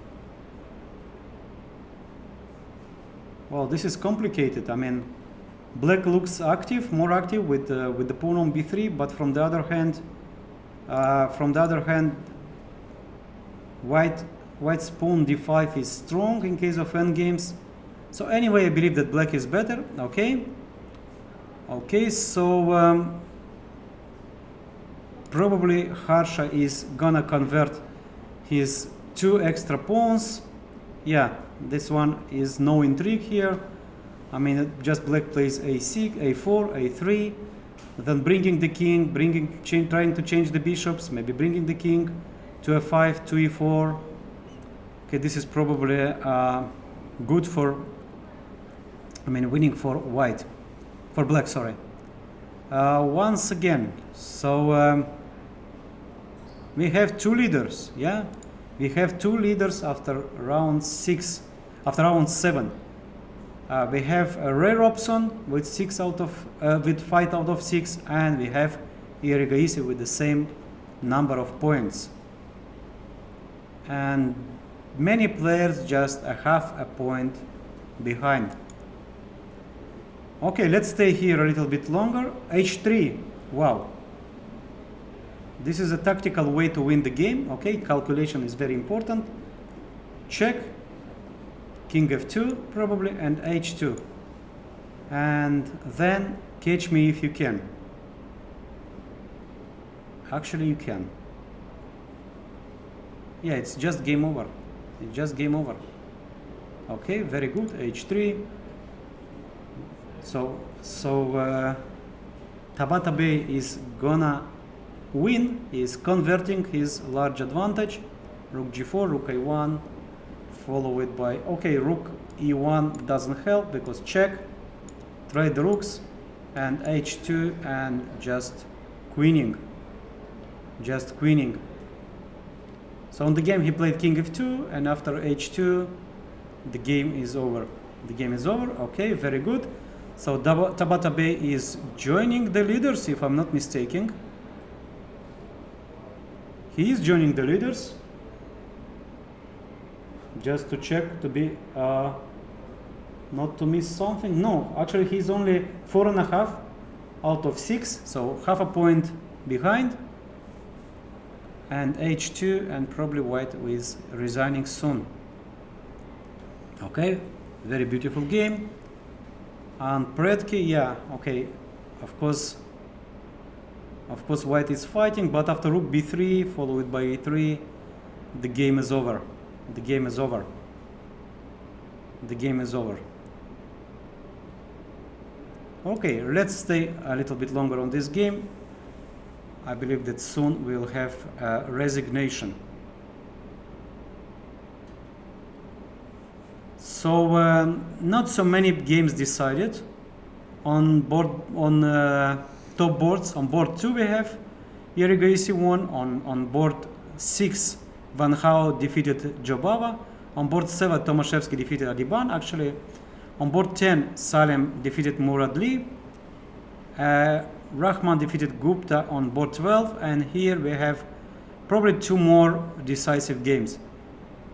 Well, this is complicated. I mean, black looks active, more active with the pawn on b3, but from the other hand, white's pawn d5 is strong in case of endgames. So anyway, I believe that black is better. Okay, so probably Harsha is gonna convert his 2 extra pawns. Yeah, this one is no intrigue here. I mean, just black plays a6, a4, a3, then bringing the king, trying to change the bishops, maybe bringing the king to f5, to e4. Okay, this is probably good for, I mean, winning for white, for black, sorry. Once again, so we have 2 leaders, yeah? We have 2 leaders after round 6, after round 7. We have a rare option with 5 out of 6, and we have Irigaisi with the same number of points. And many players just a half a point behind. Okay, let's stay here a little bit longer. h3, wow. This is a tactical way to win the game. Okay, calculation is very important. Check, king f2 probably, and h2. And then catch me if you can. Actually, you can. Yeah, it's just game over. Okay, very good. h3. So Tabata Bey is gonna win. Is converting his large advantage. Rook g4, rook a1, follow it by, okay, rook e1 doesn't help because check, trade the rooks, and h2, and just queening. So on the game he played king f2, and after h2 the game is over. Okay, very good. So Tabata Bey is joining the leaders, if I'm not mistaken. He is joining the leaders. Just to check, to be not to miss something. No, actually he's only 4.5 out of 6, so half a point behind. And h2, and probably white is resigning soon. Okay, very beautiful game. And Predke, yeah, okay, of course white is fighting, but after rook b3 followed by e3, the game is over. Okay, let's stay a little bit longer on this game. I believe that soon we'll have a resignation. So not so many games decided on top boards. On board 2 we have Irigaisi won. On board 6 Van Hao defeated Jobava. On board 7 Tomaszewski defeated Adiban. Actually on board 10 Salem defeated Muradli. Rahman defeated Gupta on board 12, and here we have probably 2 more decisive games.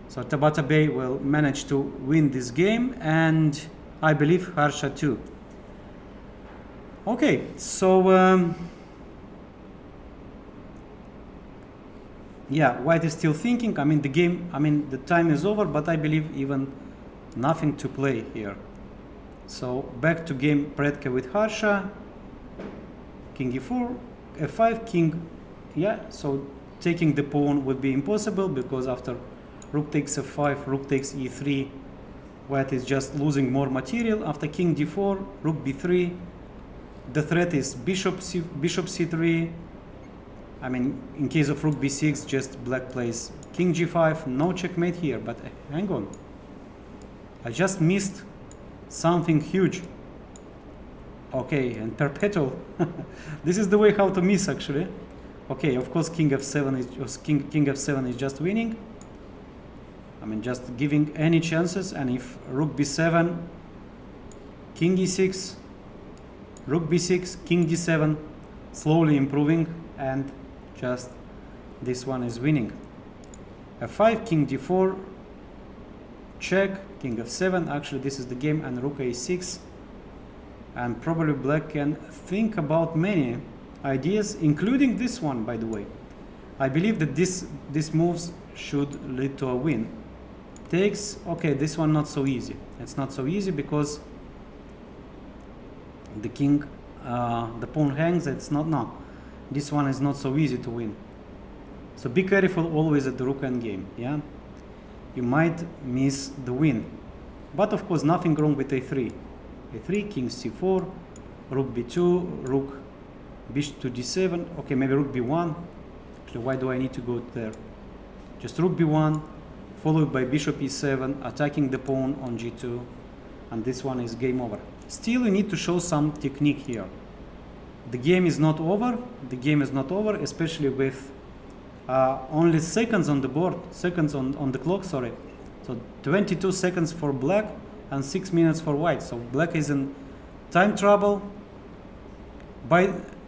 So Tabata Bay will manage to win this game, and I believe Harsha too. Okay, so yeah, White is still thinking. I mean the time is over, but I believe even nothing to play here. So back to game Predke with Harsha. King e4, f5, king, yeah, so taking the pawn would be impossible because after rook takes f5, rook takes e3, White is just losing more material. After king d4, rook b3, the threat is bishop c3. I mean, in case of rook b6, just black plays king g5, no checkmate here, but hang on. I just missed something huge. Okay, and perpetual. This is the way how to miss actually. Okay, of course king f7 is king f7 is just winning. I mean just giving any chances, and if rook b7, king e6, rook b6, king d7, slowly improving, and just this one is winning. f5, king d4, check, king f7, actually this is the game, and rook a6. And probably black can think about many ideas, including this one, by the way. I believe that this moves should lead to a win. Takes, okay, this one not so easy. It's not so easy because the king, the pawn hangs. It's not, no. This one is not so easy to win. So be careful always at the rook endgame, yeah? You might miss the win. But of course nothing wrong with a3. a3, king c4, rook b2, rook bishop to d7. Okay, maybe rook b1. Actually, why do I need to go there? Just rook b1, followed by bishop e7, attacking the pawn on g2, and this one is game over. Still, you need to show some technique here. The game is not over. The game is not over, especially with only seconds on the board, seconds on the clock, sorry. So 22 seconds for black and 6 minutes for white. So black is in time trouble.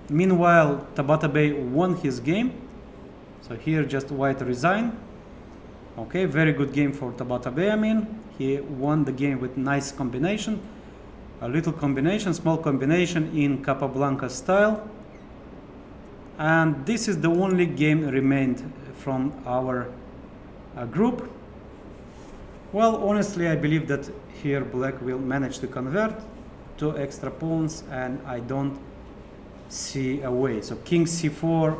Meanwhile, Tabata Bay won his game. So here just white resign. Okay, very good game for Tabata Bay. I mean, he won the game with nice combination. A little combination, small combination in Capablanca style. And this is the only game remained from our group. Well, honestly, I believe that here black will manage to convert 2 extra pawns, and I don't see a way. So king c4,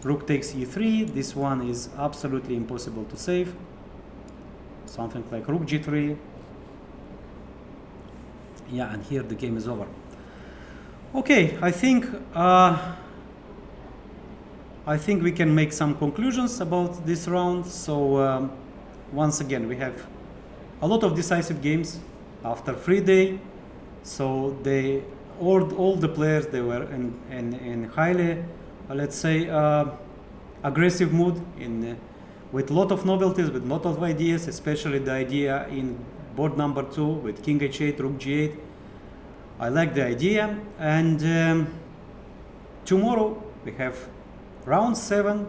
rook takes e3. This one is absolutely impossible to save. Something like rook g3. Yeah, and here the game is over. Okay, I think we can make some conclusions about this round. So once again, we have a lot of decisive games after free day. So all the players, they were in highly, let's say, aggressive mood, with a lot of novelties, with a lot of ideas, especially the idea in board number 2 with king h8, rook g8. I like the idea. And tomorrow we have round 7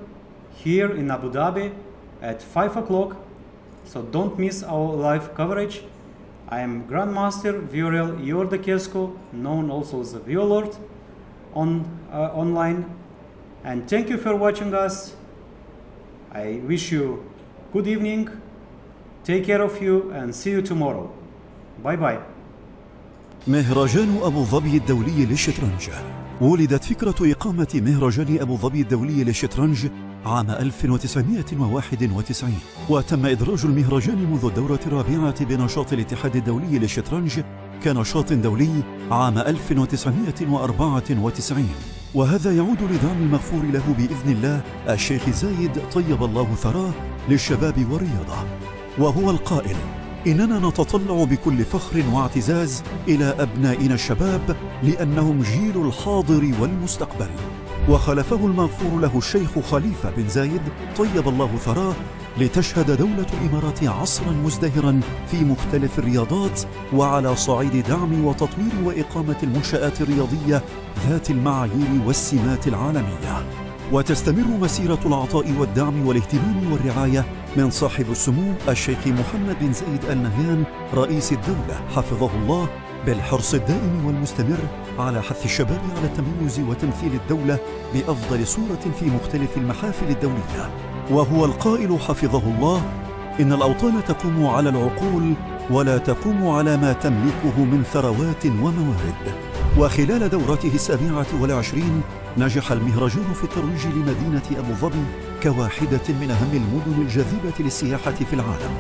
here in Abu Dhabi at 5 o'clock. So don't miss our live coverage. I am Grandmaster Viorel Iordăchescu, known also as the Violord online. And thank you for watching us. I wish you good evening. Take care of you and see you tomorrow. Bye bye. مهرجان أبو ظبي الدولي للشطرنج. ولدت فكرة إقامة مهرجان أبو ظبي الدولي للشطرنج عام 1991، وتم إدراج المهرجان منذ الدورة الرابعة بنشاط الاتحاد الدولي للشطرنج كنشاط دولي عام 1994. وهذا يعود لدعم المغفور له بإذن الله الشيخ زايد طيب الله ثراه للشباب والرياضة، وهو القائل: إننا نتطلع بكل فخر واعتزاز إلى أبنائنا الشباب لأنهم جيل الحاضر والمستقبل. وخلفه المغفور له الشيخ خليفة بن زايد طيب الله ثراه لتشهد دولة الإمارات عصرا مزدهرا في مختلف الرياضات وعلى صعيد دعم وتطوير وإقامة المنشآت الرياضية ذات المعايير والسمات العالمية. وتستمر مسيرة العطاء والدعم والاهتمام والرعاية من صاحب السمو الشيخ محمد بن زايد آل نهيان رئيس الدولة حفظه الله بالحرص الدائم والمستمر على حث الشباب على التميز وتمثيل الدولة بأفضل صورة في مختلف المحافل الدولية. وهو القائل حفظه الله: إن الأوطان تقوم على العقول ولا تقوم على ما تملكه من ثروات وموارد. وخلال دورته 27 نجح المهرجان في الترويج لمدينة أبو ظبي كواحدة من أهم المدن الجاذبة للسياحة في العالم،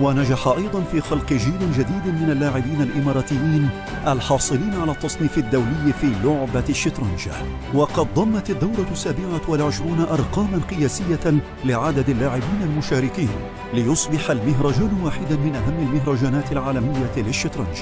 ونجح أيضا في خلق جيل جديد من اللاعبين الإماراتيين الحاصلين على التصنيف الدولي في لعبة الشطرنج. وقد ضمت الدورة 27 أرقاما قياسية لعدد اللاعبين المشاركين ليصبح المهرجان واحدا من أهم المهرجانات العالمية للشطرنج.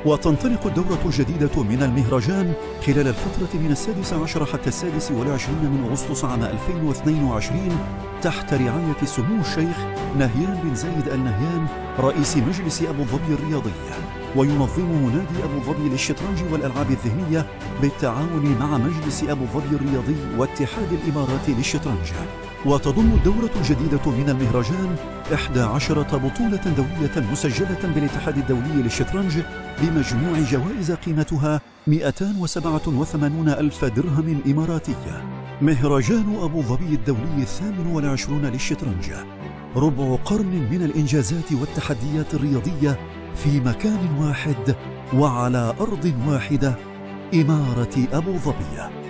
وتنطلق الدورة الجديدة من المهرجان خلال الفترة من 16 حتى 26 من أغسطس عام 2022 تحت رعاية سمو الشيخ نهيان بن زايد آل نهيان رئيس مجلس أبو ظبي الرياضي. وينظمه نادي أبو ظبي للشطرنج والألعاب الذهنية بالتعاون مع مجلس أبو ظبي الرياضي واتحاد الإمارات للشطرنج. وتضم الدورة الجديدة من المهرجان 11 بطولة دولية مسجلة بالاتحاد الدولي للشطرنج بمجموع جوائز قيمتها 287 ألف درهم إماراتية. مهرجان أبو ظبي الدولي 28 للشطرنج، ربع قرن من الإنجازات والتحديات الرياضية في مكان واحد وعلى أرض واحدة، إمارة أبو ظبي.